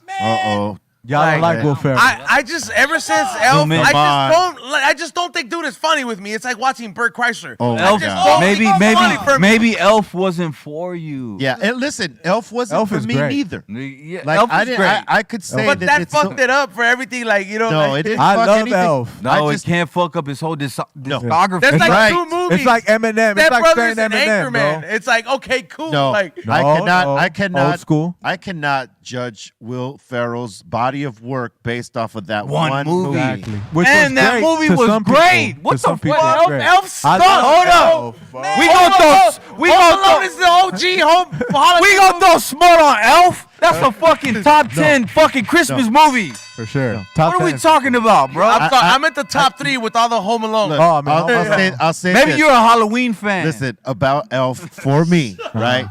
S4: Uh-oh.
S5: Y'all don't like Will Ferrell.
S8: I just ever since Elf,
S6: Zoom in.
S8: I just don't think dude is funny with me. It's like watching Bert Kreischer.
S4: Oh, my
S6: Elf,
S4: God.
S6: maybe Elf wasn't for you.
S4: Yeah, and listen, Elf wasn't
S5: Elf
S4: for
S5: is
S4: me
S5: great.
S4: neither.
S6: Yeah,
S4: Like
S6: Elf
S4: I
S6: is
S4: didn't.
S6: great.
S4: I could say
S8: But that
S4: it's
S8: fucked it up for everything. Like you know,
S4: No,
S8: like,
S4: it didn't.
S5: I
S4: fuck
S5: love
S4: anything.
S5: Elf.
S6: No,
S4: I
S6: it
S4: just-
S6: can't fuck up his whole discography.
S8: There's like
S4: right.
S8: two movies.
S5: It's like Eminem. It's
S8: Step
S5: like
S8: Brothers
S5: straight
S8: and
S5: Eminem,
S8: Anchorman.
S5: bro.
S8: It's like okay, cool.
S4: No,
S8: Like
S4: I
S5: No,
S4: cannot.
S5: no.
S4: I cannot.
S5: Old school.
S4: I cannot judge Will Ferrell's body of work based off of that
S6: One
S4: one
S6: movie.
S5: Exactly. Which
S6: And
S5: was
S6: that
S5: great
S6: movie
S5: to
S6: was
S5: some people.
S6: great.
S5: To
S6: What the
S5: some people,
S6: fuck?
S5: it's great.
S8: Elf
S5: I
S8: stunk.
S5: love
S6: Hold
S5: Elf,
S6: up.
S5: bro.
S6: We gonna throw. We
S8: Home
S6: gonna
S8: Alone
S6: throw.
S8: is the OG home.
S6: We gonna throw smart on Elf. That's a fucking top 10 fucking Christmas movie.
S5: For sure. Top
S6: What are we
S5: 10.
S6: talking about, bro?
S8: I'm at the top 3 with all the Home Alone.
S4: Look,
S5: Oh, man.
S4: I'll say
S6: Maybe
S4: this.
S6: you're a Halloween fan.
S4: Listen, about Elf for me, right?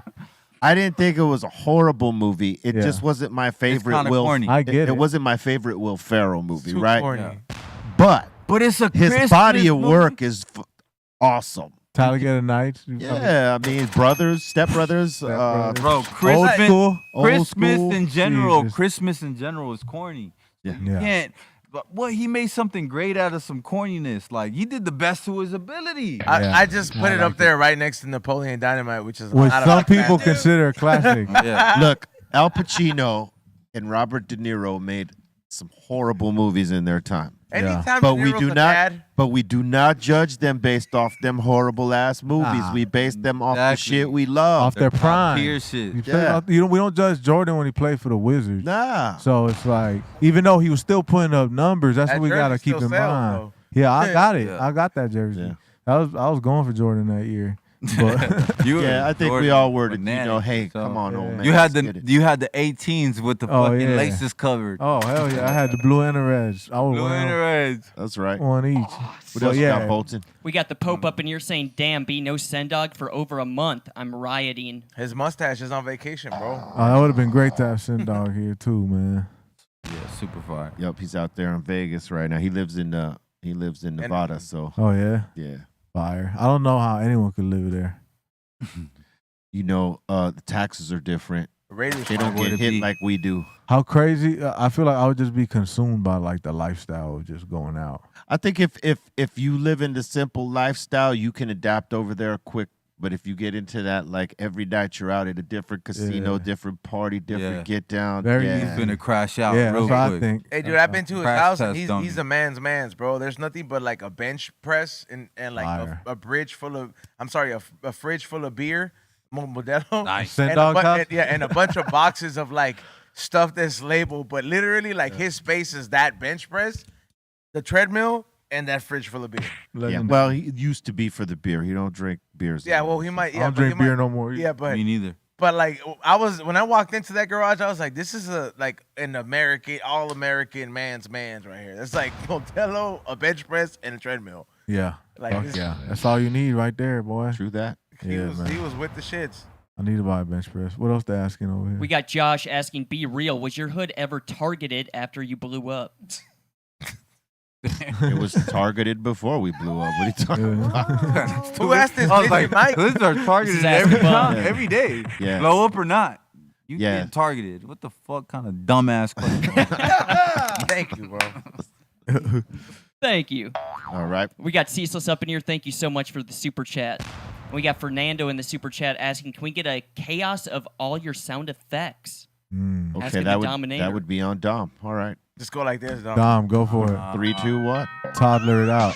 S4: I didn't think it was a horrible movie. It
S5: Yeah.
S4: just wasn't my favorite
S6: kinda
S4: Will.
S6: corny.
S5: I get it.
S4: It wasn't my favorite Will Ferrell movie,
S8: Too
S4: right?
S8: corny.
S4: But
S6: But it's a
S4: his
S6: Christmas
S4: body of
S6: movie.
S4: work is awesome.
S5: Talladega Nights.
S4: Yeah, I mean, brothers, Step Brothers.
S5: Brothers.
S6: Bro,
S5: Old
S6: Christmas,
S5: school.
S6: Christmas
S5: Old
S6: in
S5: school.
S6: general,
S5: Jesus.
S6: Christmas in general is corny.
S4: Yeah.
S6: You
S5: Yeah.
S6: can't. But what he made something great out of some corniness. Like he did the best to his ability.
S5: Yeah.
S8: I just put
S5: I
S8: it up
S5: like
S8: there right next to Napoleon Dynamite, which is
S5: Which
S8: not
S5: some
S8: about
S5: people
S8: that.
S5: consider a classic.
S6: Yeah.
S4: Look, Al Pacino and Robert De Niro made some horrible movies in their time.
S8: Anytime
S4: But
S8: De
S4: we
S8: Niro's
S4: do
S8: a
S4: not.
S8: dad,
S4: But we do not judge them based off them horrible ass movies.
S5: Nah.
S4: We base them off
S6: Exactly.
S4: the shit we love.
S5: Off their prime.
S6: Tier shit.
S5: You
S4: Yeah.
S5: we don't judge Jordan when he played for the Wizards.
S4: Nah.
S5: So it's like, even though he was still putting up numbers, that's
S8: That
S5: what we
S8: jersey
S5: gotta keep
S8: still
S5: in
S8: sells,
S5: mind.
S8: though.
S5: Yeah, I got it.
S6: Yeah.
S5: I got that jersey.
S4: Yeah.
S5: I was going for Jordan that year. But
S4: Yeah, I think we
S6: Jordan
S4: all were.
S6: bananas.
S4: Hey,
S6: So,
S4: come on, old man.
S6: You had
S4: let's get it.
S6: you had the 18s with the
S5: Oh,
S6: fucking
S5: yeah.
S6: laces covered.
S5: oh hell yeah, I had the blue and the reds. I was
S6: Blue and
S5: wearing
S6: red.
S4: That's right.
S5: one each.
S4: What
S5: But
S4: else you
S5: yeah,
S4: got, Bolton?
S7: We got the Pope up in here saying, damn, B, no send dog for over a month. I'm rioting.
S8: his mustache is on vacation, bro.
S5: that would have been great to have Sindog here too, man.
S6: Yeah, super fire.
S4: Yep, he's out there in Vegas right now. He lives in Nevada, so
S5: Oh yeah,
S4: yeah.
S5: fire. I don't know how anyone could live there.
S4: You know, the taxes are different.
S8: Raiders.
S4: They don't
S6: Would
S4: get
S6: it
S4: hit
S6: be-
S4: like we do.
S5: How crazy! I feel like I would just be consumed by like the lifestyle of just going out.
S4: I think if you live in the simple lifestyle, you can adapt over there But if you get into that, like every night you're out at a different casino, different party, different get down.
S5: Very
S6: He's finna crash out
S5: Yeah,
S6: real
S5: that's what
S6: quick.
S5: I think.
S8: Hey, dude, I've been to his
S6: Crash
S8: house, and
S6: test
S8: he's a man's, bro. There's nothing but like a bench press and like a fridge full of a fridge full of beer, Modelo.
S6: Nice.
S8: And and a bunch of boxes of like stuff that's labeled, but literally like his space is that bench press, the treadmill, and that fridge full of beer.
S4: Yeah. Well, he used to be for the beer. He don't drink beers.
S8: Yeah, well, he might. Yeah,
S5: I don't
S8: but he
S5: drink beer
S8: might-
S5: no more.
S8: Yeah, but
S6: Me neither.
S8: But like when I walked into that garage, I was like, this is an American, all American man's right here. It's like Modelo, a bench press, and a treadmill.
S5: Yeah.
S8: Like
S5: Fuck
S8: this-
S5: yeah. That's all you need right there, boy.
S4: True that.
S8: He was with the shits.
S5: I need to buy a bench press. What else they asking over here?
S7: We got Josh asking, be real. Was your hood ever targeted after you blew up?
S4: It was targeted before we blew up. What are you talking about?
S8: Who asked this?
S6: I was
S8: Midget
S6: like,
S8: Mike?
S6: hoods are targeted
S7: This is asking
S6: every time,
S7: fun.
S6: every day.
S4: Yeah.
S6: Blow up or not. You
S4: Yeah.
S6: get targeted. What the fuck kind of dumbass question?
S8: Thank you, bro.
S7: Thank you.
S4: All right.
S7: We got Ceaseless up in here. Thank you so much for the super chat. We got Fernando in the super chat asking, can we get a chaos of all your sound effects?
S4: Okay,
S7: Asking
S4: that
S7: the
S4: would
S7: Dominator.
S4: be on Dom. All right.
S8: Just go like this, dog.
S5: Dom, go for it.
S4: 3, 2, what?
S5: Toddler it out.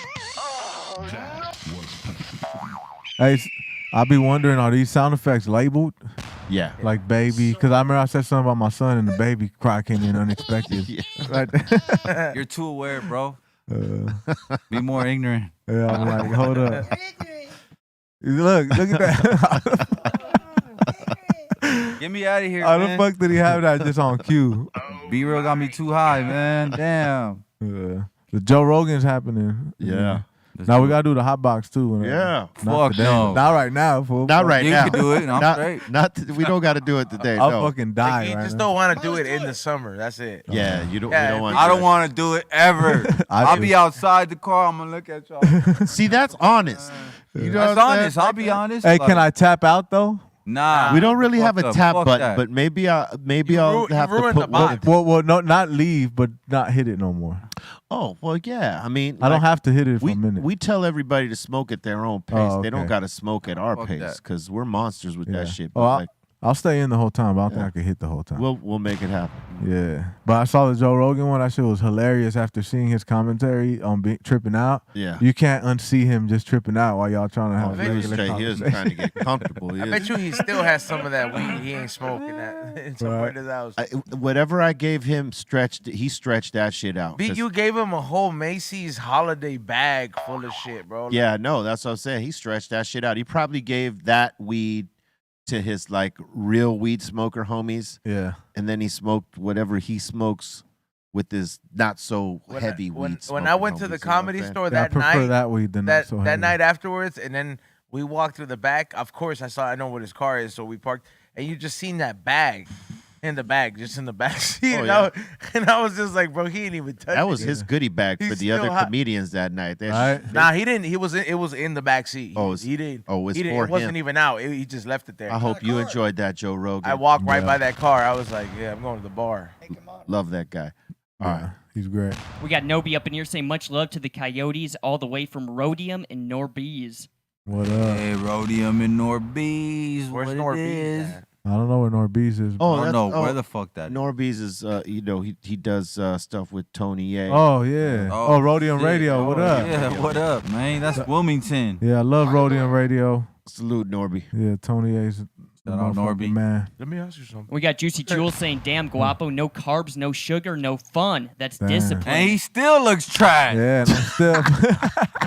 S5: Hey, I be wondering, are these sound effects labeled?
S4: Yeah.
S5: Like baby? Because I remember I said something about my son and the baby cry came in unexpected.
S4: Yeah.
S5: Right.
S6: You're too aware, bro. Be more ignorant.
S5: Yeah, I'm like, hold up. Look at that.
S6: Get me out of here,
S5: How the
S6: man.
S5: fuck did he have that just on cue?
S6: Be real got me too high, man. Damn.
S5: The Joe Rogan's happening.
S4: Yeah.
S5: Now we gotta do the hot box too.
S4: Yeah.
S5: Not
S6: Fuck
S5: today.
S6: no.
S5: Not right now, fool.
S4: Not right
S6: You
S4: now.
S6: can do it. I'm
S4: not,
S6: straight.
S4: we don't got to do it today.
S5: I'll
S4: no.
S5: fucking die
S8: You
S5: right
S8: just
S5: now.
S8: don't want to do it in the summer. That's it.
S4: Yeah, you don't.
S8: Yeah,
S4: we don't want.
S6: I don't want to do it ever. I'll be outside the car. I'm gonna look at y'all.
S4: See, that's honest. You know
S6: That's
S4: what I'm
S6: honest.
S4: saying?
S6: I'll be honest.
S5: Hey,
S6: Like,
S5: can I tap out though?
S6: Nah.
S4: We don't really have a
S6: Fuck
S4: tap
S6: fuck
S4: button,
S6: that.
S4: but maybe I'll
S8: you
S4: have to
S8: ruined
S4: put
S8: the
S4: one.
S8: vibe.
S5: Well, no, not leave, but not hit it no more.
S4: Oh well, yeah. I mean,
S5: I don't
S4: like,
S5: have to hit it for
S4: we
S5: a minute.
S4: we tell everybody to smoke at their own pace.
S5: Oh,
S4: They don't
S5: okay.
S4: got to smoke at our
S6: Fuck
S4: pace
S6: that.
S4: because we're monsters with that shit.
S5: Oh,
S4: But like,
S5: I'll stay in the whole time, but I don't think I can hit the whole time.
S4: we'll make it happen.
S5: Yeah, but I saw the Joe Rogan one. That shit was hilarious. After seeing his commentary on tripping out,
S4: Yeah.
S5: you can't unsee him just tripping out while y'all trying to have
S4: He was
S5: regular
S4: straight. He was
S5: conversation.
S4: trying to get comfortable. He
S8: I
S4: is.
S8: bet you he still has some of that weed. He ain't smoking that in some part of his house.
S4: Whatever I gave him, he stretched that shit out.
S8: B,
S4: 'Cause-
S8: you gave him a whole Macy's holiday bag full of shit, bro.
S4: Yeah, no, that's what I'm saying. He stretched that shit out. He probably gave that weed to his like real weed smoker homies,
S5: Yeah,
S4: and then he smoked whatever he smokes with his not so heavy weed.
S8: When I went to the comedy store
S5: I
S8: that
S5: prefer
S8: night,
S5: that weed than
S8: that
S5: so
S8: that
S5: heavy.
S8: night afterwards, and then we walked through the back. Of course, I know what his car is, so we parked, and you just seen that bag. In the bag, just in the back seat.
S4: Oh,
S8: and I was just like, bro, he ain't even touch
S4: that was
S8: it.
S4: his goodie bag
S8: He's
S4: for the other
S8: still hot.
S4: comedians that night. They-
S5: Right.
S8: Nah, he didn't. It was in the back seat.
S4: Oh, it's-
S8: he didn't.
S4: oh, it's
S8: he didn't,
S4: for
S8: it wasn't
S4: him.
S8: even out. He just left it there.
S4: I hope you enjoyed that, Joe Rogan.
S8: I walked right
S5: Yeah.
S8: by that car. I was like, yeah, I'm going to the bar.
S4: Love that guy. All
S5: Yeah,
S4: right.
S5: he's great.
S7: We got Nobi up in here saying much love to the Coyotes all the way from Rhodium and Norbees.
S5: What up?
S6: Hey, Rhodium and Norbees.
S8: Where's
S6: what it
S8: Norbees
S6: is.
S8: at?
S5: I don't know where Norbees is.
S4: Oh,
S6: I don't
S4: that's-
S6: know
S4: oh,
S6: where the fuck that is.
S4: Norby's is, he does stuff with Tony Ye.
S5: Oh, yeah. Oh, Rhodium
S6: shit.
S5: Radio. What up?
S6: Yeah, what up, man? That's Wilmington.
S5: Yeah, I love Rhodium Radio.
S4: Salute, Norby.
S5: Yeah, Tony A's
S6: Shout out Norby.
S5: man.
S8: Let me ask you something.
S7: We got Juicy Jules saying, damn, Guapo, no carbs, no sugar, no fun. That's
S5: Damn.
S7: discipline.
S6: And he still looks trash.
S5: Yeah, and I'm still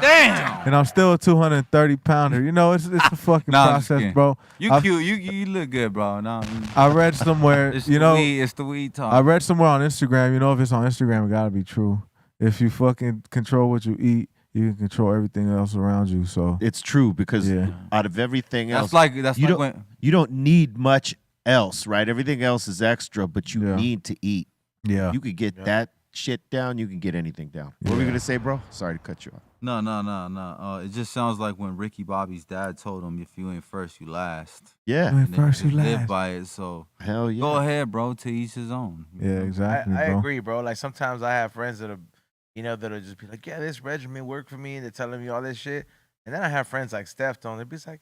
S6: Damn.
S5: and I'm still a 230 pounder. You know, it's a fucking
S6: Nah, I'm just
S5: process,
S6: kidding.
S5: bro.
S6: You
S5: I've-
S6: cute. You look good, bro. No,
S5: I read somewhere,
S6: it's
S5: you
S6: the
S5: know,
S6: weed. It's the weed talk.
S5: I read somewhere on Instagram, you know, if it's on Instagram, it gotta be true. If you fucking control what you eat, you can control everything else around you. So
S4: It's true because
S5: Yeah.
S4: out of everything else,
S6: that's
S4: you
S6: like
S4: don't
S6: when
S4: you don't need much else, right? Everything else is extra, but you
S5: Yeah.
S4: need to eat.
S5: yeah,
S4: You could get that shit down. You can get anything down. What were we
S5: Yeah.
S4: gonna say, bro? Sorry to cut you off.
S6: no. It just sounds like when Ricky Bobby's dad told him, "If you ain't first, you last."
S4: Yeah,
S5: When
S6: And
S5: first
S6: they
S5: you
S6: live
S5: last.
S6: by it. So
S4: hell yeah.
S6: go ahead, bro. To each his own. you
S5: Yeah,
S6: know?
S5: exactly,
S8: I
S5: bro.
S8: agree, bro. Like sometimes I have friends that'll just be like, yeah, this regimen worked for me, and they're telling me all this shit. And then I have friends like Steph, they'll be like,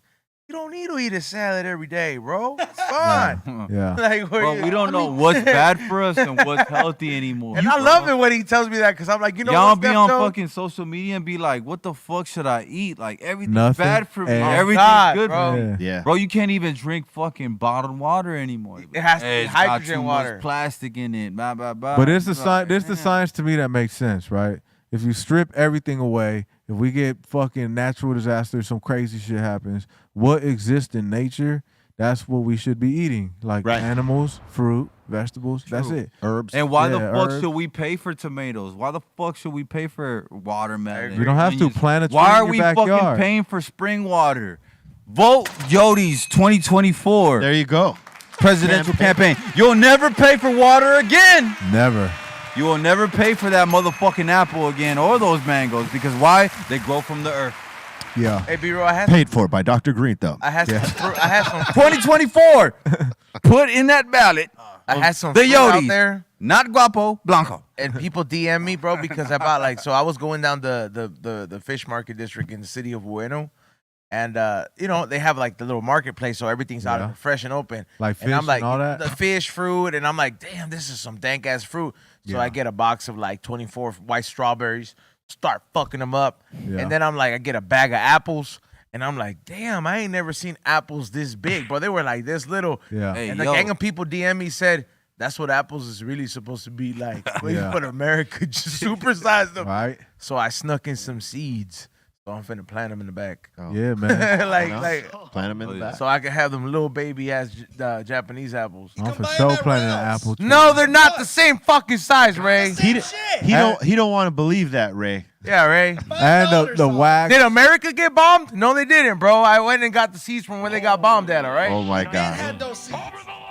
S8: You don't need to eat a salad every day, bro. It's fine.
S5: Yeah.
S8: Like,
S6: Bro, we don't know what's bad for us and what's healthy anymore.
S8: And I love it when he tells me that because I'm like, you know,
S6: y'all
S8: what's
S6: be
S8: that,
S6: on
S8: though?
S6: fucking social media and be like, what the fuck should I eat? Like, everything's
S5: Nothing.
S6: bad for me.
S5: Oh,
S6: Everything's
S8: God,
S6: good
S8: bro.
S6: for me.
S5: Yeah.
S4: Yeah.
S6: Bro, you can't even drink fucking bottled water anymore.
S8: It has to be
S6: It's got
S8: hydrogen
S6: too
S8: water.
S6: much plastic in it. Blah, blah, blah.
S5: But it's the
S6: It's
S5: science.
S6: like,
S5: This the
S6: damn.
S5: science to me that makes sense, right? If you strip everything away, if we get fucking natural disasters, some crazy shit happens. What exists in nature? That's what we should be eating, like
S4: Right.
S5: animals, fruit, vegetables. That's
S6: True.
S5: it.
S4: Herbs.
S6: And why the
S5: Yeah,
S6: fuck
S5: herbs.
S6: should we pay for tomatoes? Why the fuck should we pay for watermelon?
S5: You don't have to
S6: Onions?
S5: plant a tree
S6: Why
S5: in
S6: are
S5: your
S6: we
S5: backyard.
S6: fucking paying for spring water? Vote Yodes 2024
S4: There you go.
S6: presidential campaign. You'll never pay for water again.
S5: Never.
S6: You will never pay for that motherfucking apple again or those mangoes because why? They grow from the earth.
S5: Yeah.
S8: Hey, B-Roll, I had
S4: Paid for by Dr. Greenthumb.
S8: I had some fruit. I had some
S6: 2024. Put in that ballot.
S8: I had some
S6: The
S8: fruit out
S6: Yodes.
S8: there.
S6: Not Guapo Blanco.
S8: And people DM me, bro, because I bought like, so I was going down the fish market district in the city of Bueno, and you know they have like the little marketplace, so everything's out
S5: Yeah.
S8: and fresh and open.
S5: Like
S8: and
S5: fish
S8: I'm like
S5: and all that?
S8: the fish, fruit, and I'm like, damn, this is some dank ass fruit. So
S5: Yeah.
S8: I get a box of like 24 white strawberries, start fucking them up,
S5: Yeah.
S8: and then I'm like, I get a bag of apples. And I'm like, damn, I ain't never seen apples this big, bro. They were like this little.
S5: Yeah.
S6: Hey,
S8: And the
S6: yo.
S8: gang of people DM me said, that's what apples is really supposed to be like.
S5: Yeah.
S8: But America just supersized them.
S5: Right?
S8: So I snuck in some seeds. So I'm finna plant them in the back.
S5: Yeah, man.
S8: like,
S4: Plant them in the back.
S8: so I can have them little baby ass Japanese apples.
S5: I'm for sure planting an apple tree.
S8: No, they're not the same fucking size, Ray.
S4: He don't want to believe that, Ray.
S8: Yeah, Ray.
S5: And the wax.
S8: Did America get bombed? No, they didn't, bro. I went and got the seeds from where they got bombed at, all right?
S4: Oh my God.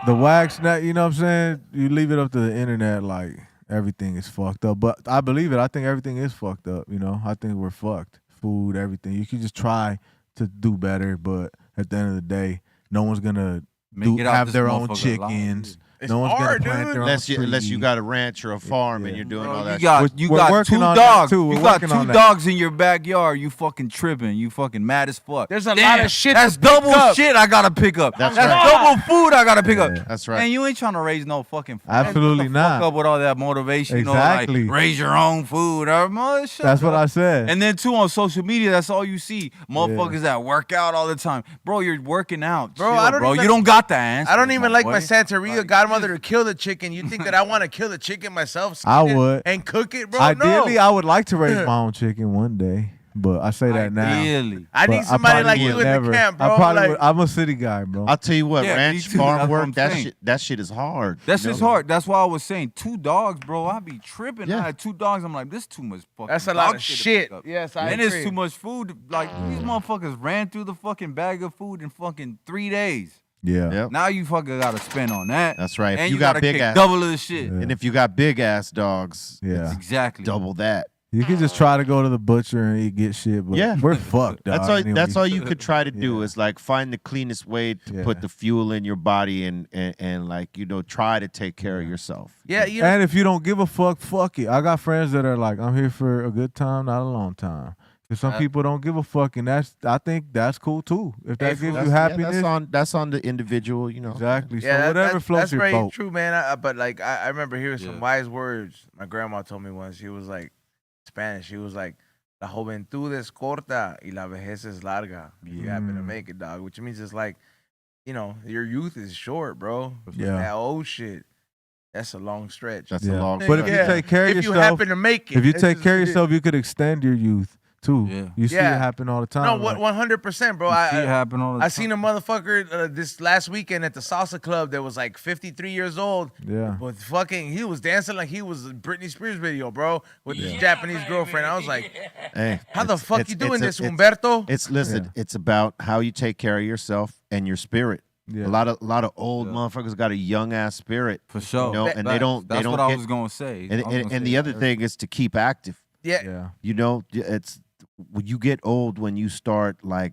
S5: The wax, you know what I'm saying? You leave it up to the internet, like everything is fucked up. But I believe it. I think everything is fucked up, you know? I think we're fucked. Food, everything. You can just try to do better, but at the end of the day, no one's going to
S6: Make it out
S5: have
S6: this
S5: their own
S6: motherfucker alive.
S5: chickens.
S8: It's
S5: No one's
S8: hard,
S5: gonna plant
S8: dude.
S5: their own
S4: Unless you
S5: tree.
S4: got a ranch or a farm and
S5: Yeah.
S4: you're doing
S6: Bro,
S4: all that
S6: you got,
S5: We're-
S6: you
S5: we're
S6: got
S5: working
S6: two
S5: on that,
S6: dogs.
S5: too. We're
S6: You got
S5: working on
S6: two
S5: that.
S6: dogs in your backyard. You fucking tripping. You fucking mad as fuck.
S8: There's a
S6: Damn,
S8: lot of shit
S6: That's
S8: to pick
S6: double
S8: up.
S6: shit I gotta pick up.
S4: That's
S6: That's
S4: right.
S6: double food I gotta pick up.
S5: Yeah.
S4: That's right.
S6: And you ain't trying to raise no fucking food.
S5: Absolutely
S6: Shut the fuck
S5: not.
S6: up with all that motivation.
S5: Exactly.
S6: You know, like raise your own food. Shut
S5: That's what
S6: up.
S5: I said.
S6: And then too on social media, that's all you see. Motherfuckers that work out all the time. Bro, you're working out.
S8: Bro,
S6: Chill,
S8: I don't
S6: bro.
S8: even-
S6: You don't got the answer.
S8: I don't even like my
S6: boy.
S8: Santeria godmother to kill the chicken. You think that I want to kill the chicken myself? skin
S5: I
S8: it,
S5: would.
S8: And cook it, bro?
S5: Ideally,
S8: no.
S5: I would like to raise my own chicken one day, but I say that now.
S6: Ideally.
S8: I
S5: But
S8: need somebody
S5: probably
S8: like you
S5: would
S8: in
S5: never.
S8: the camp,
S5: I
S8: bro.
S5: probably
S8: Like,
S5: would. I'm a city guy, bro.
S4: I'll tell you what,
S6: Yeah, me
S4: ranch,
S6: too.
S4: farm
S6: That's what
S4: work,
S6: I'm
S4: that
S6: saying.
S4: shit is hard.
S6: That's
S4: you
S6: just
S4: know?
S6: hard. That's why I was saying 2 dogs, bro. I be tripping.
S4: Yeah.
S6: I had 2 dogs. I'm like, this too much fucking.
S8: That's a lot
S6: dog
S8: of
S6: to
S8: shit.
S6: pick up.
S8: Yes, I
S6: And
S8: agree.
S6: it's too much food. Like these motherfuckers ran through the fucking bag of food in fucking 3 days.
S5: Yeah.
S4: Yep.
S6: Now you fucking gotta spend on that.
S4: That's right. If
S6: And
S4: you
S6: you
S4: got
S6: gotta
S4: big
S6: kick
S4: ass-
S6: double of the shit.
S5: Yeah.
S4: And if you got big ass dogs,
S5: Yeah.
S4: it's
S6: Exactly.
S4: double that.
S5: You can just try to go to the butcher and get shit, but
S4: Yeah.
S5: we're fucked.
S4: That's
S5: dog,
S4: all.
S5: anyway.
S4: That's all you could try to do
S5: Yeah.
S4: is like find the cleanest way to
S5: Yeah.
S4: put the fuel in your body and like try to take care of yourself.
S8: yeah, you know,
S5: And if you don't give a fuck, fuck it. I got friends that are like, I'm here for a good time, not a long time. Because some people don't give a fuck, and I think that's cool too. If that gives you
S4: That's-
S5: happiness,
S4: that's on the individual.
S5: exactly. So
S8: yeah,
S5: whatever
S8: that's
S5: floats your
S8: very
S5: boat.
S8: true, man. But like, I remember hearing some
S6: Yeah.
S8: wise words. My grandma told me once. She was like, Spanish. She was like, "La juventud es corta y la vejez es larga." You happen to make it, dog. Which means it's like, your youth is short, bro.
S5: Yeah.
S8: That old shit. That's a long stretch.
S4: That's
S5: Yeah.
S4: a long.
S5: But if you
S8: Yeah.
S5: take care of
S8: if you
S5: yourself,
S8: happen to make it,
S5: if you
S8: it's
S5: take
S8: just-
S5: care of yourself, you could extend your youth too.
S6: Yeah.
S5: You see
S8: Yeah.
S5: it happen all the time.
S8: No,
S5: like-
S8: 100%, bro.
S6: You see it happen all the time.
S8: I seen a motherfucker this last weekend at the salsa club that was like 53 years old.
S5: Yeah.
S8: But he was dancing like he was a Britney Spears video, bro, with his Japanese girlfriend. I was like,
S4: Hey,
S8: how the
S4: it's-
S8: fuck
S4: it's-
S8: you doing
S4: it's
S8: this,
S4: a-
S8: Humberto?
S4: It's listen. It's about how you take care of yourself and your spirit.
S5: Yeah.
S4: A lot of old motherfuckers got a young ass spirit.
S6: For sure.
S4: You know, and they don't.
S6: That's
S4: they don't
S6: what I
S4: get-
S6: was gonna say.
S4: And,
S6: I was gonna
S4: and
S6: say
S4: the other
S6: that.
S4: thing is to keep active.
S8: Yeah.
S5: Yeah.
S4: It's when you get old when you start like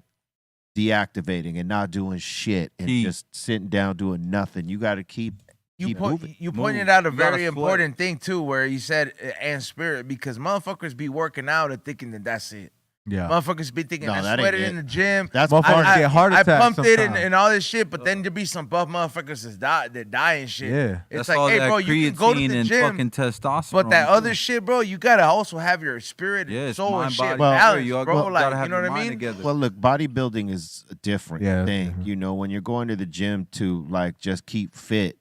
S4: deactivating and not doing shit and
S6: Keep.
S4: just sitting down doing nothing. You got to keep moving.
S8: You
S6: Move.
S8: pointed out a
S6: You gotta
S8: very
S6: sweat.
S8: important thing too, where you said and spirit, because motherfuckers be working out and thinking that that's it.
S5: Yeah.
S8: Motherfuckers be thinking
S4: No,
S8: I
S4: that ain't
S8: sweated
S4: it.
S8: in the gym.
S4: That's
S5: Motherfuckers
S4: part.
S5: get heart
S8: I
S5: attacks
S8: pumped it
S5: sometimes.
S8: and all this shit, but then there be some buff motherfuckers that die and shit.
S5: Yeah.
S8: It's
S6: That's
S8: like,
S6: all
S8: hey,
S6: that
S8: bro, you can go to
S6: creatine
S8: the
S6: and
S8: gym,
S6: fucking testosterone.
S8: but that
S6: too.
S8: other shit, bro, you gotta also have your spirit,
S6: Yeah,
S8: and
S6: it's
S8: soul, and
S6: mind,
S8: shit
S6: body,
S8: balanced,
S6: you all
S8: bro.
S6: gotta
S8: Like,
S6: have
S8: you know
S6: your
S8: what I
S6: mind
S8: mean?
S6: together.
S4: Well, look, bodybuilding is a different
S5: Yeah, that's
S4: thing.
S5: different.
S4: You know, when you're going to the gym to like just keep fit,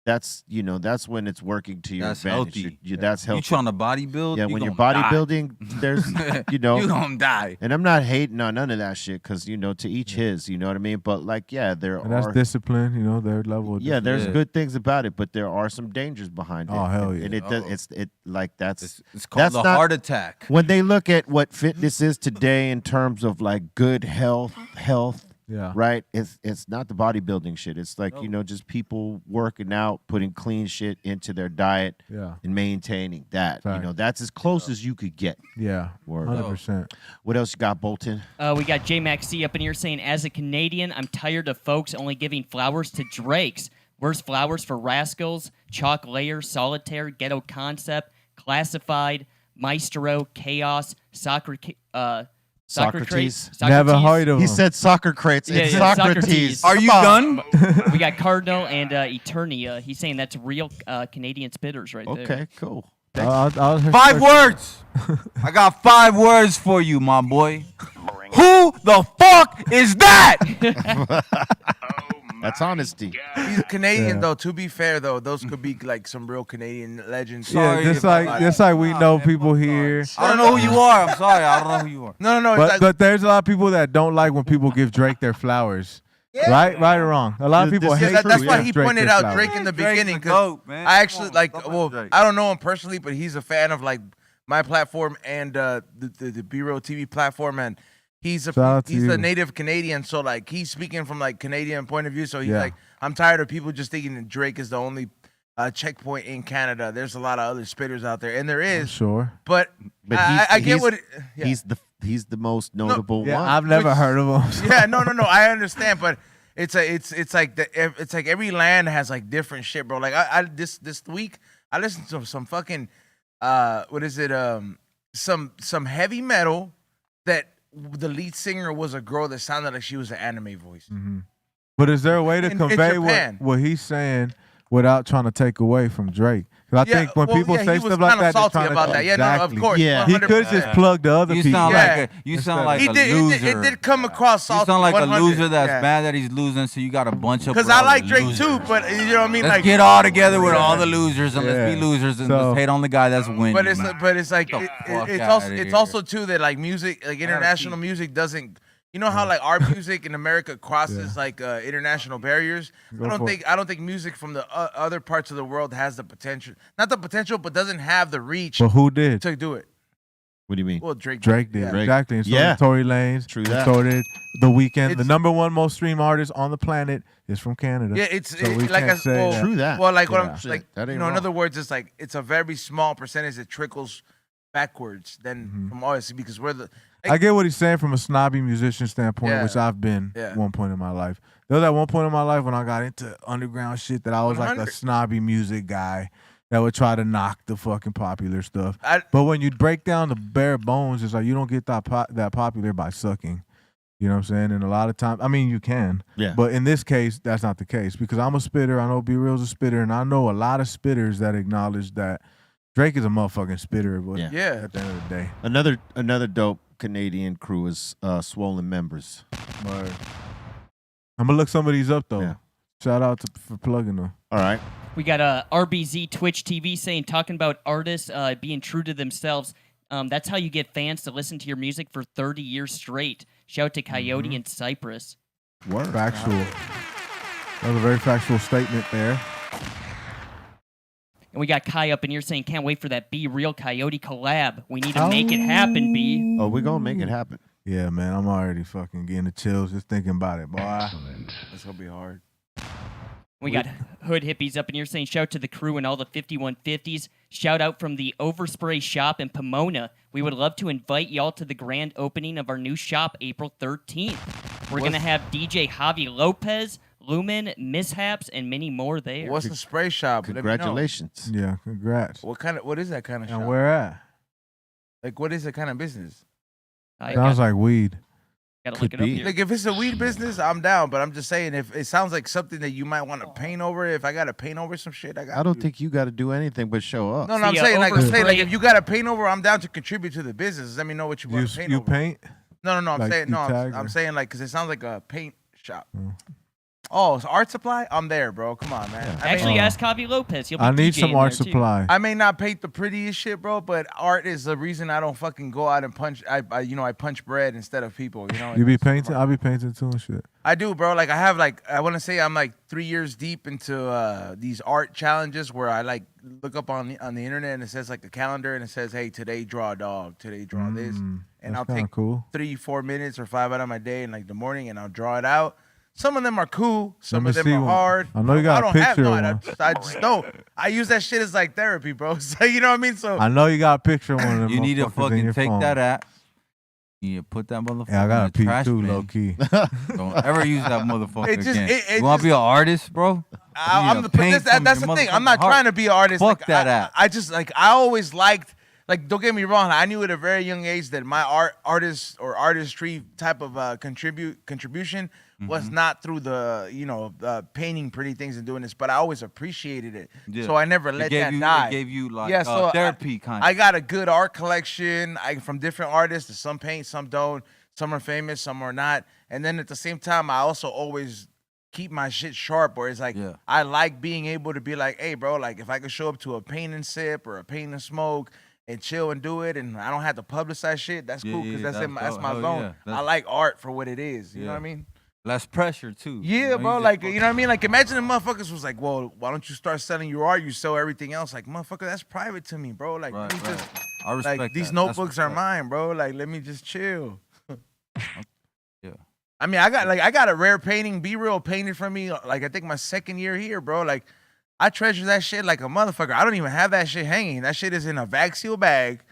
S4: that's that's when it's working to your
S6: That's
S4: advantage.
S6: healthy.
S4: That's healthy.
S6: You trying to bodybuild?
S4: Yeah,
S6: you
S4: when you're
S6: gonna die.
S4: bodybuilding, there's
S6: you gonna die.
S4: and I'm not hating on none of that shit because to each his, you know what I mean. But like, yeah, there
S5: And that's
S4: are
S5: discipline, their level of
S4: yeah,
S5: discipline.
S4: there's
S6: Yeah.
S4: good things about it, but there are some dangers behind it.
S5: Oh, hell
S4: and,
S5: yeah.
S4: and it does. It's like that's
S6: It's called
S4: that's
S6: the
S4: not-
S6: heart attack.
S4: when they look at what fitness is today in terms of like good health,
S5: Yeah.
S4: right? It's not the bodybuilding shit. It's like just people working out, putting clean shit into their diet,
S5: Yeah.
S4: and maintaining that.
S5: Fact.
S4: That's as close as you could get.
S5: Yeah.
S4: Word.
S5: 100%.
S4: What else you got, Bolton?
S7: We got J Max C up in here saying, as a Canadian, I'm tired of folks only giving flowers to Drakes. Where's flowers for Rascals, Chalk Layer, Solitaire, Ghetto Concept, Classified, Maestro, Chaos,
S4: Socrates.
S5: Never heard of
S4: He
S5: him.
S4: said soccer crates.
S7: Yeah,
S4: It's
S7: yeah,
S4: Socrates.
S7: Socrates.
S6: Are you
S4: Come on.
S6: done?
S7: We got Cardinal and Eternia. He's saying that's real Canadian spitters right there.
S4: Okay, cool.
S5: I'll
S6: 5 words. I got 5 words for you, my boy. Who the fuck is that?
S4: That's honesty.
S8: He's Canadian
S5: Yeah.
S8: though. To be fair though, those could be like some real Canadian legends.
S5: Yeah,
S6: Sorry
S5: just
S6: if
S5: like
S6: I-
S5: just like we know people here.
S6: I don't know who you are. I'm sorry. I don't know who you are.
S8: No. It's
S5: But
S8: like,
S5: but there's a lot of people that don't like when people give Drake their flowers. Right or wrong. A lot of
S4: This
S5: people
S4: is-
S5: hate
S8: that's
S5: when
S8: why
S5: you
S8: he
S5: give Drake
S8: pointed
S5: their
S8: out
S5: flowers.
S8: Drake in the
S6: Drake's
S8: beginning
S6: the
S8: because
S6: GOAT, man.
S8: I actually
S6: Come on, fuck with Drake.
S8: I don't know him personally, but he's a fan of like my platform and the B-Roll TV platform, and he's
S5: Shout out to
S8: a
S5: you.
S8: native Canadian, so like he's speaking from like Canadian point of view. So he's
S5: Yeah.
S8: like, I'm tired of people just thinking that Drake is the only checkpoint in Canada. There's a lot of other spitters out there, and there
S5: I'm
S8: is,
S5: sure.
S8: but
S4: But
S8: I get what yeah.
S4: he's the most notable
S5: Yeah,
S4: one.
S5: I've never
S8: Which-
S5: heard of him.
S8: Yeah, no. I understand, but it's like every land has like different shit, bro. Like I this week I listened to some fucking what is it some heavy metal that the lead singer was a girl that sounded like she was an anime voice.
S5: But is there a way to
S8: In
S5: convey
S8: Japan.
S5: what he's saying without trying to take away from Drake? Because I think when people say
S8: he was
S5: stuff like
S8: kinda
S5: that, they're
S8: salty
S5: trying
S8: about
S5: to
S8: that. Yeah, no, of
S5: exactly.
S8: course.
S4: Yeah.
S5: He could
S8: 100%.
S5: just plug the other
S6: You
S5: people.
S6: sound
S8: Yeah.
S6: like you sound like
S8: He
S6: a
S8: did.
S6: loser.
S8: It did come across
S6: You
S8: salty.
S6: sound like
S8: 100.
S6: a loser that's
S8: Yeah.
S6: mad that he's losing, so you got a bunch of.
S8: Because I
S6: brothers
S8: like Drake
S6: losers.
S8: too, but you know what I mean.
S6: Let's
S8: Like,
S6: get all together with all the losers and let's
S5: Yeah.
S6: be losers and
S5: So-
S6: let's hate on the guy that's winning.
S8: but it's like
S6: Get the fuck
S8: it's
S6: outta
S8: also it's
S6: here.
S8: also too that like music, like international music doesn't. You know how like our music in America crosses like international barriers.
S5: Go
S8: I
S5: for it.
S8: don't think music from the other parts of the world has the potential. Not the potential, but doesn't have the reach
S5: But who did?
S8: to do it.
S4: What do you mean?
S8: Well, Drake.
S5: Drake did.
S8: Yeah.
S4: Drake.
S5: Exactly. And so
S4: Yeah.
S5: did Tory Lanez.
S4: True
S5: and
S4: that.
S5: So did The Weeknd. The
S8: It's-
S5: number one most streamed artist on the planet is from Canada.
S8: Yeah, it's
S5: So we
S8: like
S5: can't say that.
S4: True that.
S8: Well, like what
S5: Yeah.
S8: I'm
S4: Shit,
S8: like,
S4: that ain't
S8: in
S4: wrong.
S8: other words, it's like it's a very small percentage that trickles backwards than from artists because we're the.
S5: I get what he's saying from a snobby musician standpoint,
S8: Yeah.
S5: which I've been
S8: Yeah.
S5: at one point in my life. There was at one point in my life when I got into underground shit that I was like a
S8: 100.
S5: snobby music guy that would try to knock the fucking popular stuff.
S8: I-
S5: But when you break down the bare bones, it's like you don't get that that popular by sucking. You know what I'm saying? And a lot of times, I mean, you can.
S4: Yeah.
S5: But in this case, that's not the case because I'm a spitter. I know B Real's a spitter, and I know a lot of spitters that acknowledge that Drake is a motherfucking spitter. But
S4: Yeah.
S8: Yeah.
S5: at the end of the day,
S4: Another dope Canadian crew is Swollen Members.
S5: but I'm gonna look some of these up though.
S4: Yeah.
S5: Shout out for plugging them.
S4: All right.
S7: We got RBZ Twitch TV saying, talking about artists being true to themselves. That's how you get fans to listen to your music for 30 years straight. Shout to Coyote and Cypress.
S4: Word.
S5: Factual. That was a very factual statement there.
S7: And we got Kai up in here saying, can't wait for that Be Real Coyote collab. We need to make it happen, B.
S4: Oh, we're gonna make it happen.
S5: Yeah, man, I'm already fucking getting the chills just thinking about it, boy.
S8: It's gonna be hard.
S7: We got Hood Hippies up in here saying, shout to the crew and all the 5150s. Shout out from the Overspray shop in Pomona. We would love to invite y'all to the grand opening of our new shop April 13th. We're going to have DJ Javi Lopez, Lumen, Mishaps, and many more there.
S8: What's the spray shop? Let me know.
S4: Congratulations.
S5: Yeah, congrats.
S8: What is that kind of shop?
S5: And where at?
S8: Like, what is that kind of business?
S5: Sounds like weed.
S7: Gotta look it up here.
S8: Like if it's a weed business, I'm down. But I'm just saying, if it sounds like something that you might want to paint over, if I gotta paint over some shit,
S4: I don't think you got to do anything but show up.
S8: No, I'm saying like if you gotta paint over, I'm down to contribute to the business. Let me know what you want to paint over.
S5: You paint?
S8: No. I'm
S5: Like
S8: saying
S5: you
S8: no.
S5: tag
S8: I'm
S5: or-
S8: saying like because it sounds like a paint shop. Oh, it's art supply? I'm there, bro. Come on, man.
S7: Actually, ask Javi Lopez. He'll be
S5: I need
S7: DJing
S5: some art
S7: there, too.
S5: supply.
S8: I may not paint the prettiest shit, bro, but art is the reason I don't fucking go out and punch. I punch bread instead of people. You know.
S5: You be painting? I be painting too and shit.
S8: I do, bro. Like I have I want to say I'm like 3 years deep into these art challenges where I like look up on the internet and it says like a calendar and it says, hey, today draw a dog, today draw this, and I'll take
S5: cool.
S8: 3-4 minutes or 5 out of my day in like the morning and I'll draw it out. Some of them are cool. Some
S5: Let
S8: of
S5: me
S8: them
S5: see
S8: are
S5: one.
S8: hard.
S5: I know you got a picture of one.
S8: I just don't. I use that shit as like therapy, bro. So you know what I mean? So
S5: I know you got a picture of one of them.
S6: You need to
S5: motherfuckers in
S6: fucking
S5: your
S6: take
S5: phone.
S6: that app. You need to put that motherfucker
S5: Yeah, I got
S6: in
S5: a
S6: the
S5: peep
S6: trash
S5: too,
S6: bin.
S5: low key.
S6: Don't ever use that motherfucker
S8: It just-
S6: again.
S8: it
S6: You want to be an artist, bro?
S8: I'm the that's the thing. I'm not trying to be an artist.
S6: Fuck
S8: like,
S6: that app.
S8: I just like I always liked don't get me wrong. I knew at a very young age that my artist or artistry type of contribution was not through the painting pretty things and doing this, but I always appreciated it.
S6: Yeah.
S8: So I never let that die.
S6: It gave you like
S8: so
S6: therapy kind
S8: I
S6: of.
S8: got a good art collection from different artists. Some paint, some don't. Some are famous, some are not. And then at the same time, I also always keep my shit sharp where it's like I like being able to be like, hey bro, like if I could show up to a paint and sip or a paint and smoke and chill and do it and I don't have to publicize shit, that's cool because that's my zone. I like art for what it is. You know what I mean?
S6: Less pressure too.
S8: Yeah, bro. Like, you know what I mean? Like, imagine the motherfuckers was like, well, why don't you start selling your art? You sell everything else. Like, motherfucker, that's private to me, bro. Like, let me just,
S6: I respect
S8: like, these
S6: that.
S8: notebooks are mine, bro. Like, let me just chill.
S6: Yeah.
S8: I mean, I got a rare painting, Be Real painted for me. Like, I think my second year here, bro. Like, I treasure that shit like a motherfucker. I don't even have that shit hanging. That shit is in a vac seal bag.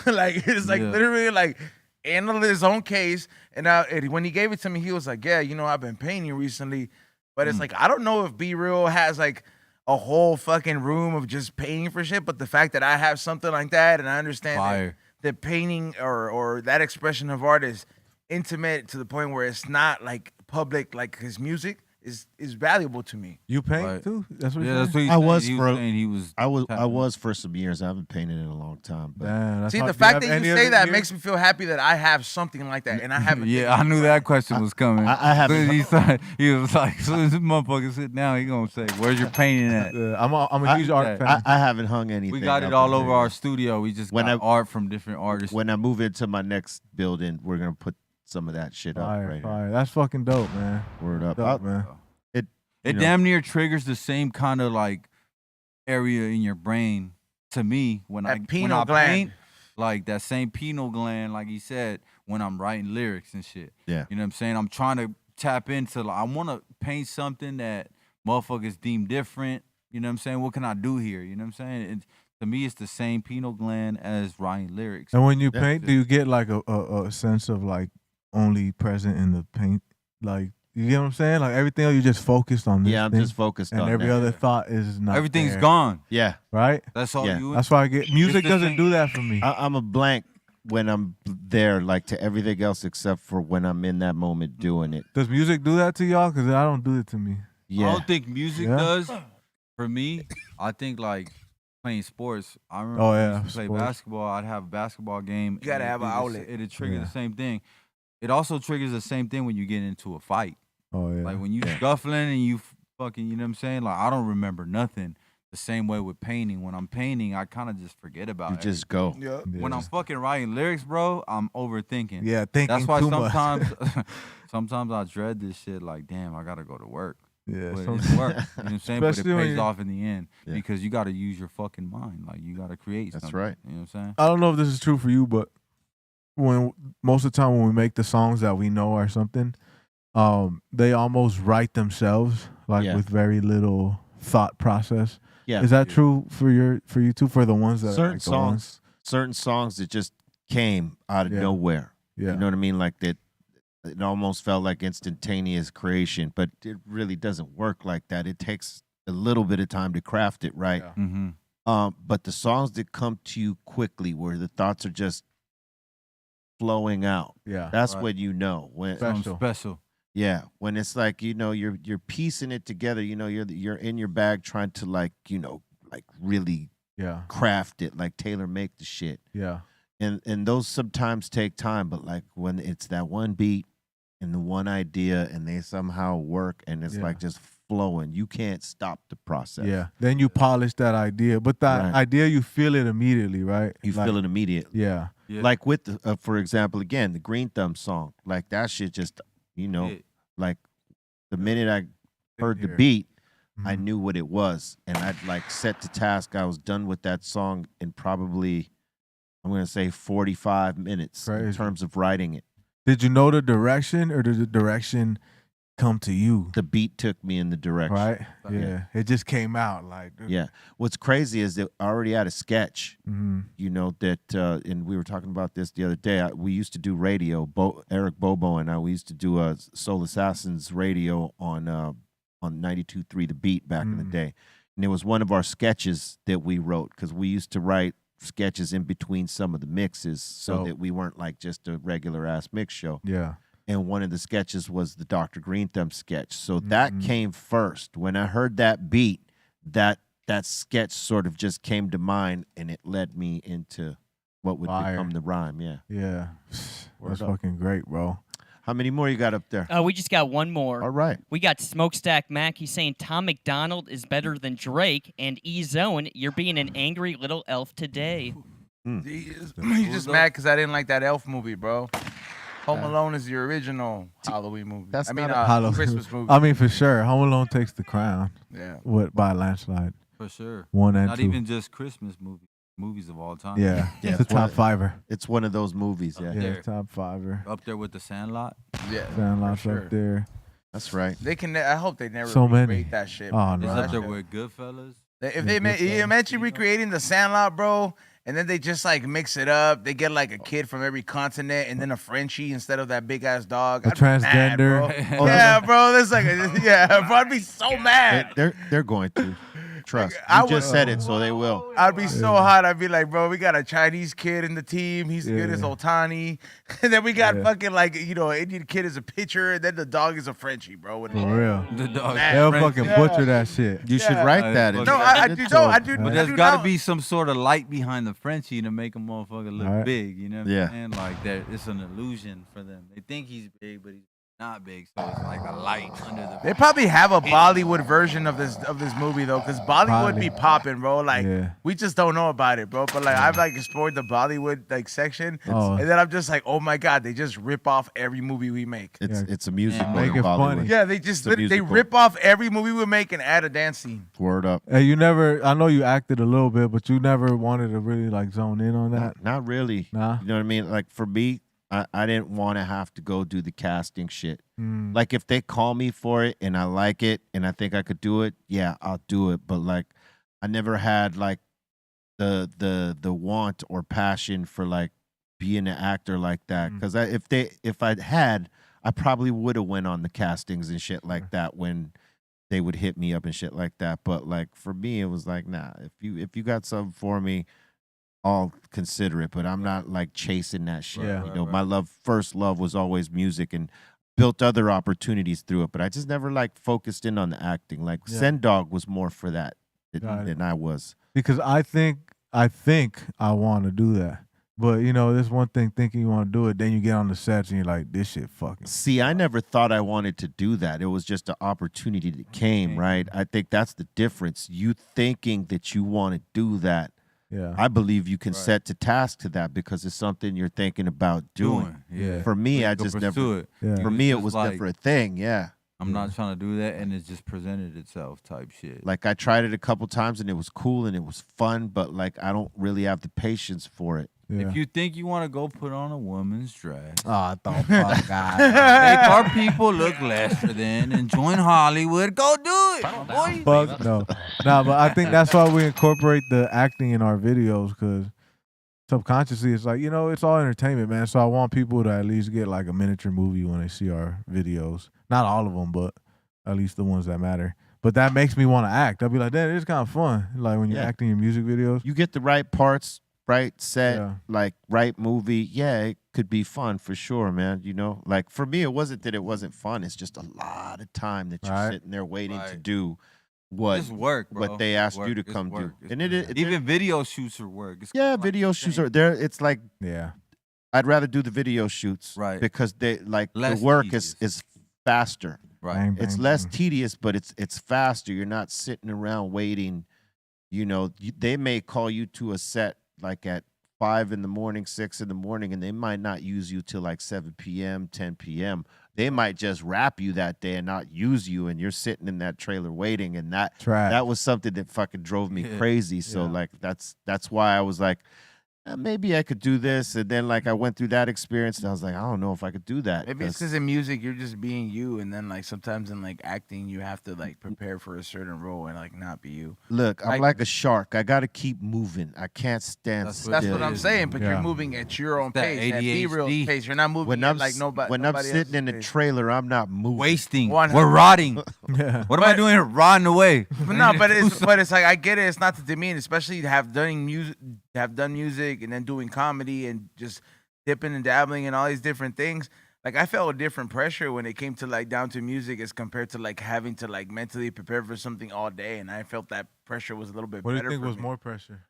S8: Like, it's like literally like in his own case. And when he gave it to me, he was like, yeah, I've been painting recently. But it's like, I don't know if Be Real has like a whole fucking room of just painting for shit. But the fact that I have something like that and I understand that painting or that expression of art is intimate to the point where it's not like public, like his music is valuable to me.
S5: You paint too? That's what
S6: that's what
S4: I was
S6: I
S4: was for some years. I haven't painted in a long time. But
S5: Damn,
S8: see, the fact that you say that makes me feel happy that I have something like that, and I haven't.
S6: Yeah, I knew that question was coming.
S4: I haven't.
S6: He was like, as soon as this motherfucker sit down, he gonna say, "Where's your painting at?"
S5: I'm a huge art fan.
S4: I haven't hung anything.
S6: We got it all over our studio. We just got art from different artists.
S4: When I move into my next building, we're gonna put some of that shit up right here.
S5: That's fucking dope, man.
S4: Word up,
S5: dope, man.
S6: It damn near triggers the same kind of like area in your brain to me when I paint, like that same pineal gland, like he said, when I'm writing lyrics and shit.
S4: Yeah.
S6: You know what I'm saying? I'm trying to tap into, like, I want to paint something that motherfuckers deem different. You know what I'm saying? What can I do here? You know what I'm saying? To me, it's the same pineal gland as writing lyrics.
S5: And when you paint, do you get like a sense of like only present in the paint? Like, you get what I'm saying? Like everything else, you just focused on this
S4: I'm
S5: thing,
S4: just focused
S5: and
S4: on
S5: every other thought is not
S6: Everything's
S5: there.
S6: gone.
S4: Yeah.
S5: Right?
S6: That's all you.
S5: That's why I get music doesn't do that for me.
S4: I'm a blank when I'm there, like to everything else except for when I'm in that moment doing it.
S5: Does music do that to y'all? Because I don't do it to me.
S4: Yeah.
S6: I don't think music does. For me, I think like playing sports. I remember when I used to play basketball. I'd have a basketball game.
S8: You gotta have an outlet.
S6: It'd trigger the same thing. It also triggers the same thing when you get into a fight.
S5: Oh yeah.
S6: Like when you scuffling and you fucking, you know what I'm saying? Like I don't remember nothing. The same way with painting. When I'm painting, I kind of just forget about it.
S4: You just go.
S8: Yeah.
S6: When I'm fucking writing lyrics, bro, I'm overthinking.
S5: Yeah, thinking
S6: That's why
S5: too much.
S6: sometimes I dread this shit. Like, damn, I gotta go to work.
S5: Yeah,
S6: But it's work. You know what I'm saying? But it
S5: Especially when
S6: pays
S5: you-
S6: off in the end because you gotta use your fucking mind. Like you gotta create
S4: That's
S6: something.
S4: right.
S6: You know what I'm saying?
S5: I don't know if this is true for you, but when most of the time when we make the songs that we know or something, they almost write themselves, like with very little thought process.
S4: Yeah.
S5: Is that true for you too? For the ones that
S4: certain
S5: are like the ones?
S4: certain songs that just came out of nowhere.
S5: Yeah.
S4: You know what I mean? Like that. It almost felt like instantaneous creation, but it really doesn't work like that. It takes a little bit of time to craft it right.
S5: Yeah.
S6: Mm-hmm.
S4: But the songs that come to you quickly, where the thoughts are just flowing out.
S5: Yeah.
S4: That's
S6: Right.
S4: when you know when.
S6: Something special.
S4: Yeah, when it's like you're piecing it together. You're in your bag trying to like really
S5: Yeah.
S4: craft it, like tailor make the shit.
S5: Yeah.
S4: And those sometimes take time, but like when it's that one beat and the one idea and they somehow work and it's like just flowing, you can't stop the process.
S5: Yeah. Then you polish that idea, but that
S4: Right.
S5: idea you feel it immediately, right?
S4: You
S5: Like,
S4: feel it immediately.
S5: Yeah.
S6: Yeah.
S4: Like with for example, again, the Greenthumb song, like that shit just
S6: Yeah.
S4: like the minute I heard the
S5: hear it.
S4: beat, I
S5: Mhm.
S4: knew what it was, and I'd like set to task. I was done with that song in probably, I'm gonna say 45 minutes in
S5: Crazy.
S4: terms of writing it.
S5: Did you know the direction, or did the direction come to you?
S4: The beat took me in the direction.
S5: Right? Yeah. It just came out like.
S4: Yeah. What's crazy is that I already had a sketch.
S5: Mhm.
S4: That, and we were talking about this the other day. We used to do radio. Eric Bobo and I, we used to do Soul Assassins radio on 92.3 The Beat back in the day. And it was one of our sketches that we wrote because we used to write sketches in between some of the mixes so that we weren't like just a regular ass mix show.
S5: Yeah.
S4: And one of the sketches was the Dr. Greenthumb sketch. So that came first. When I heard that beat, that sketch sort of just came to mind, and it led me into what would
S5: Fire.
S4: become the rhyme. Yeah.
S5: Yeah.
S4: Word
S5: That's
S4: up.
S5: fucking great, bro.
S4: How many more you got up there?
S7: We just got one more.
S4: All right.
S7: We got Smokestack Mac. He's saying Tom McDonald is better than Drake. And E-Zone, you're being an angry little elf today.
S8: He's just mad because I didn't like that Elf movie, bro. Home Alone is the original Halloween movie.
S4: That's
S8: I mean,
S4: not a
S5: Halloween.
S8: Christmas movie.
S5: I mean, for sure, Home Alone takes the crown.
S8: Yeah.
S5: By a landslide.
S6: For sure.
S5: 1 and
S6: Not
S5: 2.
S6: even just Christmas movies of all time.
S5: Yeah.
S4: Yeah,
S5: It's a
S4: it's one
S5: top
S4: of-
S5: fiver.
S4: It's one of those movies. Yeah.
S5: Yeah,
S6: there.
S5: top fiver.
S6: Up there with The Sandlot.
S8: Yeah.
S5: Sandlot's
S8: for sure.
S5: up there.
S4: That's right.
S8: They can. I hope they never
S5: So many.
S8: recreate that shit.
S5: Oh,
S8: bro.
S5: no.
S6: It's
S8: That
S6: up there
S8: shit-
S6: with Goodfellas.
S8: If they imagine recreating the Sandlot, bro, and then they just like mix it up. They get like a kid from every continent and then a Frenchie instead of that big ass dog.
S5: A
S8: I'd be mad,
S5: transgender.
S8: bro. Yeah, bro. There's like bro. I'd be so mad.
S4: They're going to. Trust.
S8: I
S4: You just said it, so they will.
S8: I'd be so hot. I'd be like, bro, we got a Chinese kid in the team. He's good as Otani. And then we got fucking like, an Indian kid is a pitcher. And then the dog is a Frenchie, bro.
S5: For real.
S6: The dog.
S5: They'll fucking butcher that shit.
S4: You should write that.
S6: No,
S4: and
S8: No,
S4: send
S8: I
S4: it
S8: do.
S4: to
S8: No,
S4: them.
S8: I do.
S6: But
S8: I
S6: there's
S8: do
S6: got to
S8: not-
S6: be some sort of light behind the Frenchie to make a motherfucker look
S5: Right.
S6: big. You know what
S4: Yeah.
S6: I'm saying? Like that, it's an illusion for them. They think he's big, but he's not big. So it's like a light under the.
S8: They probably have a Bollywood version of this movie though, because Bollywood
S5: Probably.
S8: be popping, bro. Like
S5: Yeah.
S8: we just don't know about it, bro. But like I've like explored the Bollywood like section,
S5: Oh.
S8: and then I'm just like, oh my god, they just rip off every movie we make.
S4: It's a musical.
S5: Make
S4: in
S5: it
S4: Bollywood.
S5: funny.
S8: Yeah, they just
S4: It's a
S8: they
S4: musical.
S8: rip off every movie we make and add a dance scene.
S4: Word up.
S5: Hey, you never, I know you acted a little bit, but you never wanted to really like zone in on that.
S4: Not really.
S5: Nah.
S4: You know what I mean? Like for me, I didn't want to have to go do the casting shit.
S5: Mm.
S4: Like if they call me for it and I like it and I think I could do it, yeah, I'll do it. But like I never had like the want or passion for like being an actor like that. Because if I had, I probably would have went on the castings and shit like that when they would hit me up and shit like that. But like for me, it was like, nah, if you got something for me, I'll consider it, but I'm not like chasing that shit.
S5: Yeah.
S4: You know, my first love was always music and built other opportunities through it, but I just never like focused in on the acting. Like
S5: Yeah.
S4: Sendog was more for that
S5: Got it.
S4: than I was.
S5: Because I think I want to do that. But there's one thing thinking you want to do it, then you get on the sets and you're like, this shit fucking.
S4: See, I never thought I wanted to do that. It was just an opportunity that came, right? I think that's the difference. You thinking that you want to do that.
S5: Yeah.
S4: I believe you can set to task to that because it's something you're thinking about doing.
S6: Yeah.
S4: For me, I
S6: Go
S4: just
S6: pursue
S4: never.
S6: it.
S5: Yeah.
S4: For
S6: You
S4: me, it
S6: just
S4: was
S6: like,
S4: never a thing. Yeah.
S6: I'm not trying to do that, and it just presented itself type shit.
S4: Like I tried it a couple times and it was cool and it was fun, but like I don't really have the patience for it.
S5: Yeah.
S6: If you think you want to go put on a woman's dress,
S5: Oh, I thought, fuck God.
S6: make our people look lesser than, and join Hollywood, go do it, my boy.
S5: Fuck no. Nah, but I think that's why we incorporate the acting in our videos, because subconsciously it's like, it's all entertainment, man. So I want people to at least get like a miniature movie when they see our videos. Not all of them, but at least the ones that matter. But that makes me want to act. I'll be like, damn, it's kind of fun. Like when you're
S4: Yeah.
S5: acting in music videos.
S4: You get the right parts, right set,
S5: Yeah.
S4: like right movie, yeah, it could be fun for sure, man. You know, like for me, it wasn't that it wasn't fun. It's just a lot of time that you're
S5: Right.
S4: sitting there waiting to
S6: Right.
S4: do what
S6: It's work, bro.
S4: what they asked
S6: It's
S4: you to
S6: work. It's
S4: come
S6: work.
S4: do.
S6: It's
S4: And
S6: work. Even video shoots are work. It's
S4: yeah,
S6: like
S4: video
S6: the
S4: shoots
S6: same.
S4: are there. It's like
S5: Yeah.
S4: I'd rather do the video shoots,
S6: Right.
S4: Because they like
S6: Less
S4: the work
S6: tedious.
S4: is faster.
S6: Right.
S5: Bang,
S4: It's
S5: bang,
S4: less
S5: bang.
S4: tedious, but it's faster. You're not sitting around waiting. You know, they may call you to a set like at 5 in the morning, 6 in the morning, and they might not use you till like 7 p.m., 10 p.m. They might just wrap you that day and not use you, and you're sitting in that trailer waiting. And that
S5: Trash.
S4: was something that fucking drove me
S6: Yeah.
S4: crazy. So
S5: Yeah.
S4: like that's why I was like, maybe I could do this. And then like I went through that experience, and I was like, I don't know if I could do that.
S8: Maybe it's
S4: 'cause-
S8: because in music you're just being you, and then like sometimes in like acting you have to like prepare for a certain role and like not be you.
S4: Look, I'm
S8: Like-
S4: like a shark. I got to keep moving. I can't stand
S6: That's
S4: still.
S8: That's what
S6: it
S8: I'm
S6: is,
S8: saying.
S6: man.
S8: But
S5: Yeah.
S8: you're moving at your own
S6: that
S8: pace, at B-real
S6: ADHD.
S8: pace. You're not moving
S4: When
S8: at,
S4: I'm
S8: like nobody.
S4: when I'm sitting in the trailer, I'm not moving.
S6: Wasting.
S8: 100.
S6: We're rotting.
S5: Yeah.
S6: What am I
S8: But-
S6: doing here? Rotting away.
S8: But no, but it's like I get it. It's not to demean, especially to have done music and then doing comedy and just dipping and dabbling and all these different things. Like I felt a different pressure when it came to like down to music as compared to like having to like mentally prepare for something all day, and I felt that pressure was a little bit
S5: What do you
S8: better.
S5: think
S8: for
S5: was
S8: me.
S5: more pressure?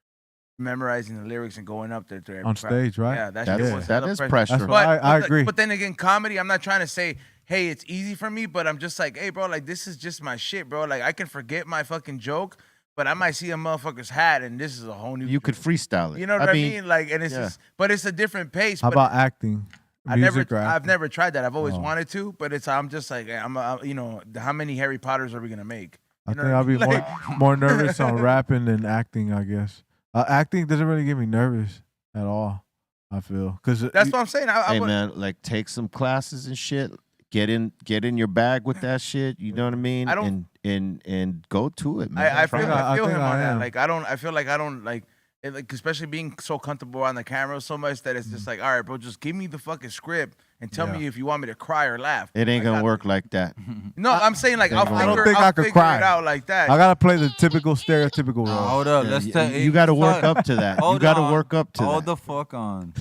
S8: Memorizing the lyrics and going up there to every
S5: On
S8: crowd.
S5: stage, right?
S8: Yeah, that
S4: That's-
S8: shit was
S4: that
S8: hella
S4: is pressure.
S5: That's why I agree.
S8: But then again, comedy, I'm not trying to say, hey, it's easy for me, but I'm just like, hey, bro, like this is just my shit, bro. Like I can forget my fucking joke, but I might see a motherfucker's hat, and this is a whole new.
S4: You could
S8: joke.
S4: freestyle it.
S8: You know what I mean? Like, and it's
S4: yeah.
S8: just, but it's a different pace.
S5: How
S8: but
S5: about acting?
S8: I've
S5: Music or
S8: I've
S5: acting?
S8: never tried that. I've always
S5: Oh.
S8: wanted to, but I'm just like, you know, how many Harry Potters are we gonna make?
S5: I
S8: You know
S5: think
S8: what
S5: I'll be
S8: mean? Like-
S5: more nervous on rapping than acting, I guess. Acting doesn't really get me nervous at all, I feel. Cause
S8: That's what I'm saying. I
S4: Hey
S8: would,
S4: man, like take some classes and shit. Get in your bag with that shit. You know what I mean?
S8: I don't-
S4: and go to it, man.
S8: I
S4: Try
S8: feel
S4: it.
S5: I
S8: him
S5: think
S8: on
S5: I
S8: that.
S5: am.
S8: Like I feel like I don't like it, like especially being so comfortable on the camera so much that it's just like, all right, bro, just give me the fucking script and tell
S5: Yeah.
S8: me if you want me to cry or laugh.
S4: It ain't
S8: I
S4: gonna
S8: got
S4: work like that.
S8: No, I'm saying like
S4: I don't
S5: think I could
S8: figure
S5: cry.
S8: it out like that.
S5: I gotta play the typical stereotypical role.
S6: Hold up.
S4: Yeah,
S6: Let's
S4: you-
S6: tell
S4: you got to work up to that. You
S6: Hold
S4: got to
S6: on.
S4: work up to
S6: Hold
S4: that.
S6: the fuck on.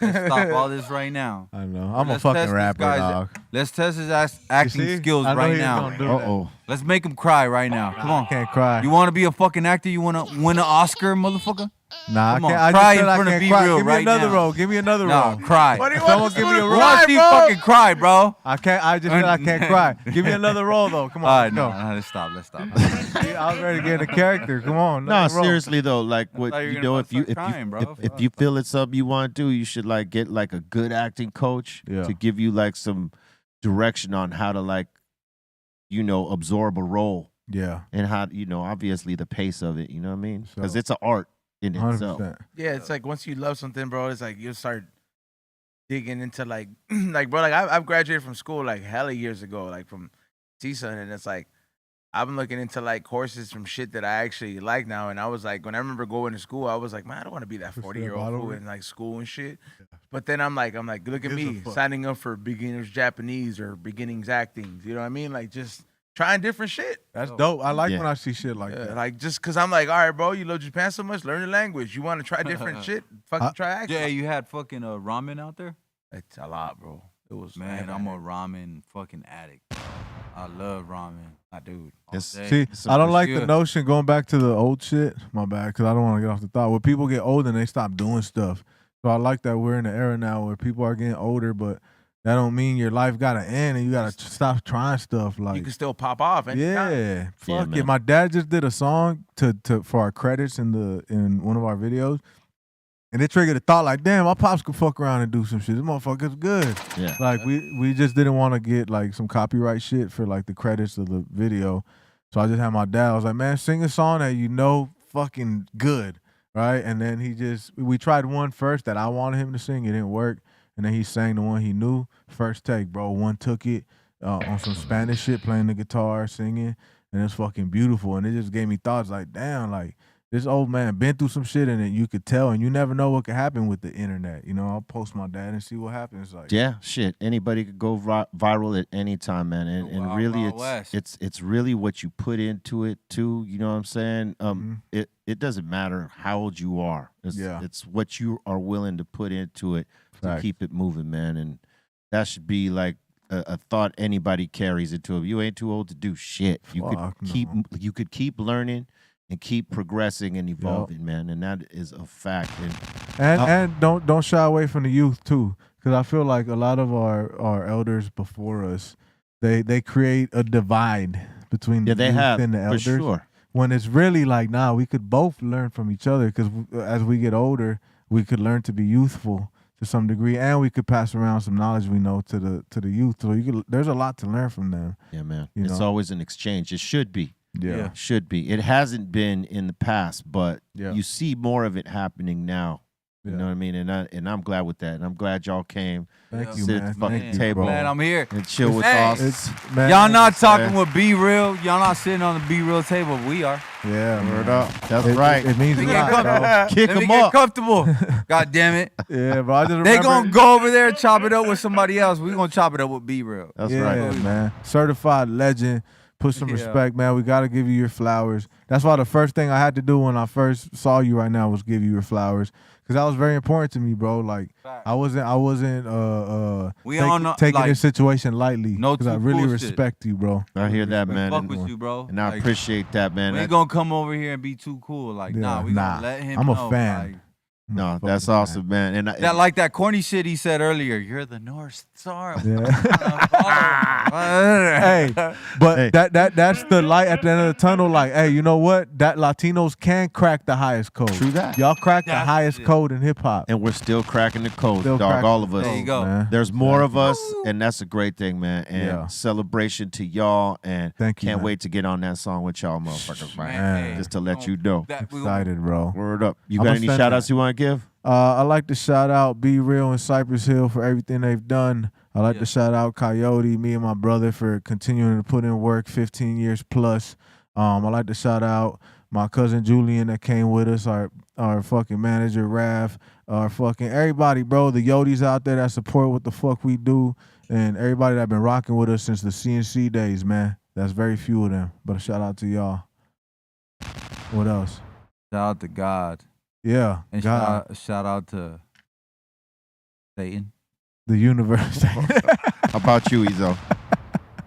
S6: Let's stop all this right now.
S5: I know. I'm a
S6: Let's
S5: fucking
S6: test this
S5: rapper,
S6: guy's-
S5: dog.
S6: Let's test his
S5: You
S6: acting
S5: see?
S6: skills
S5: I know
S6: right
S5: he's
S6: now.
S5: gonna do
S4: Uh
S5: that.
S4: oh.
S6: Let's make him cry right now. Come
S5: I
S6: on.
S5: can't cry.
S6: You want to be a fucking actor? You want to win an Oscar, motherfucker?
S5: Nah,
S6: Come
S5: I
S6: on,
S5: can't. I
S6: cry
S5: just
S6: in
S5: said I
S6: front of
S5: can't
S6: Be
S5: cry.
S6: Real
S5: Give me
S6: right
S5: another
S6: now.
S5: role. Give me another
S6: No,
S5: role.
S6: cry.
S8: What do you
S5: Someone
S8: want
S5: give me a
S8: to
S5: role.
S6: I want to see you
S8: bro?
S6: fucking cry, bro.
S5: I can't. I just said I can't cry. Give me another role though. Come
S6: All
S5: on,
S6: right, no,
S5: let's
S6: no, let's stop. Let's stop.
S5: go. See, I was ready to get in the character. Come on.
S4: No,
S5: another role.
S4: seriously though, like
S6: thought
S4: what
S6: you were
S4: you
S6: gonna
S4: know,
S6: fuck
S4: if you
S6: start crying, bro.
S4: if you feel it's something you want to do, you should like get like a good acting coach
S5: Yeah.
S4: to give you like some direction on how to like, you know, absorb a role
S5: Yeah,
S4: and how obviously the pace of it. You know what I mean? Because
S5: So-
S4: it's an art in
S5: 100%.
S4: itself.
S8: Yeah, it's like once you love something, bro, it's like you start digging into like like bro, like I've graduated from school like hella years ago, like from CSUN, and it's like I've been looking into like courses from shit that I actually like now, and I was like, when I remember going to school, I was like, man, I don't want to be that
S5: Push that
S8: 40-year-old
S5: bottle
S8: fool
S5: in.
S8: in like school and shit. But then I'm like, look at
S5: Gives a
S8: me
S5: fuck.
S8: signing up for beginners Japanese or beginnings acting. You know what I mean? Like just trying different shit.
S5: That's dope. I like
S4: Yeah.
S5: when I see shit like
S8: Yeah,
S5: that.
S8: like just cause I'm like, all right, bro, you love Japan so much, learn the language. You want to try different shit? Fucking try acting.
S6: Yeah, you had fucking ramen out there?
S8: It's a lot, bro. It was
S6: Man, I'm a ramen fucking addict. I love ramen.
S8: my dude.
S6: all
S4: It's-
S6: day.
S5: See,
S4: It's
S5: I don't
S4: a-
S5: like
S6: Yeah.
S5: the notion going back to the old shit. My bad, because I don't want to get off the thought. When people get older and they stop doing stuff. So I like that we're in an era now where people are getting older, but that don't mean your life got to end and you got to stop trying stuff.
S8: You
S5: Like,
S8: can still pop off. Anytime.
S5: yeah, fuck
S4: man.
S5: it. My dad just did a song to for our credits in one of our videos. And it triggered a thought like, damn, my pops could fuck around and do some shit. This motherfucker's good.
S4: Yeah.
S5: Like we just didn't want to get like some copyright shit for like the credits of the video. So I just had my dad. I was like, man, sing a song that you know fucking good, right? And then we tried one first that I wanted him to sing. It didn't work. And then he sang the one he knew. First take, bro. One took it on some Spanish shit, playing the guitar, singing, and it's fucking beautiful. And it just gave me thoughts like, damn, like this old man been through some shit, and you could tell, and you never know what could happen with the internet. You know, I'll post my dad and see what happens. Like,
S4: yeah, shit. Anybody could go viral at any time, man. And really, it's really what you put into it too. You know what I'm saying? It doesn't matter how old you are. It's what you are willing to put into it to keep it moving, man. And that should be like a thought anybody carries into it. You ain't too old to do shit. You could keep learning and keep progressing and evolving, man. And that is a fact.
S5: And don't shy away from the youth too, because I feel like a lot of our elders before us, they create a divide between the youth and the elders. For sure. When it's really like, we could both learn from each other, because as we get older, we could learn to be youthful to some degree, and we could pass around some knowledge we know to the youth. So there's a lot to learn from them.
S4: Yeah, man. It's always an exchange. It should be.
S5: Yeah.
S4: Should be. It hasn't been in the past, but you see more of it happening now. You know what I mean? And I'm glad with that. And I'm glad y'all came.
S5: Thank you,
S4: sit
S5: man.
S4: at the fucking
S5: Thank you,
S4: table.
S6: Man, I'm here.
S4: And chill with us.
S6: Y'all not talking with Be Real. Y'all not sitting on the Be Real table. We are.
S5: Yeah,
S4: word up. That's right.
S5: It means a lot, bro.
S4: Kick
S6: Let me
S4: them
S6: get
S4: up.
S6: comfortable. God damn it.
S5: Yeah, bro. I just remember,
S6: They gonna go over there and chop it up with somebody else. We gonna chop it up with Be Real.
S4: That's
S5: right,
S4: right.
S5: man. Certified legend. Put some respect, man. We got to give you your flowers. That's why the first thing I had to do when I first saw you right now was give you your flowers, because that was very important to me, bro. Like, I wasn't taking this situation lightly, because I really respect you, bro.
S4: I hear that, man.
S6: Fuck with you, bro.
S4: And I appreciate that, man.
S6: We ain't gonna come over here and be too cool. Like, we gonna let him
S5: I'm
S6: know.
S5: a fan.
S4: No, that's awesome, man. And
S6: that like that corny shit he said earlier. You're the North Star.
S5: Hey, but that's the light at the end of the tunnel. Like, hey, you know what? That Latinos can crack the highest code.
S4: True that.
S5: Y'all crack the highest code in hip hop,
S4: and we're still cracking the code, dog. All of us.
S6: There you go.
S5: Man.
S4: There's more of us, and that's a great thing, man. And celebration to y'all. And can't wait to get on that song with y'all, motherfuckers, man. Just to let you know.
S5: Excited, bro.
S4: Word up. You got any shout outs you want to give?
S5: I like to shout out Be Real and Cypress Hill for everything they've done. I like to shout out Coyote, me and my brother, for continuing to put in work 15 years plus. I like to shout out my cousin Julian that came with us, our fucking manager Rav, our fucking everybody, bro. The Yotis out there that support what the fuck we do, and everybody that been rocking with us since the CNC days, man. That's very few of them, but a shout out to y'all. What else?
S6: Shout out to God.
S5: Yeah,
S6: and
S5: God.
S6: Shout out to Satan.
S5: The universe.
S4: How about you, Ezo?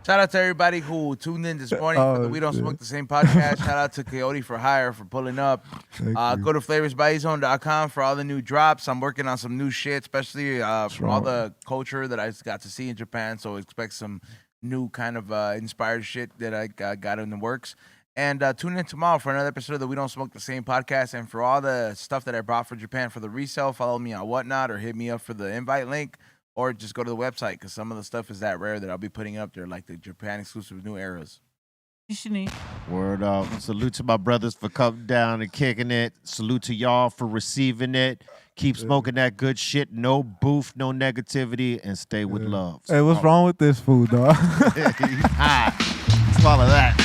S8: Shout out to everybody who tuned in this morning for the We Don't Smoke the Same podcast. Shout out to Coyote for hire for pulling up. Go to flavorsbyzone.com for all the new drops. I'm working on some new shit, especially for all the culture that I got to see in Japan. So expect some new kind of inspired shit that I got in the works. And tune in tomorrow for another episode of the We Don't Smoke the Same podcast. And for all the stuff that I brought for Japan for the resale, follow me on Whatnot or hit me up for the invite link, or just go to the website, because some of the stuff is that rare that I'll be putting up there, like the Japan exclusive new eras.
S4: Word up. Salute to my brothers for coming down and kicking it. Salute to y'all for receiving it. Keep smoking that good shit. No booth, no negativity, and stay with love.
S5: Hey, what's wrong with this food, dog?
S4: Swallow that.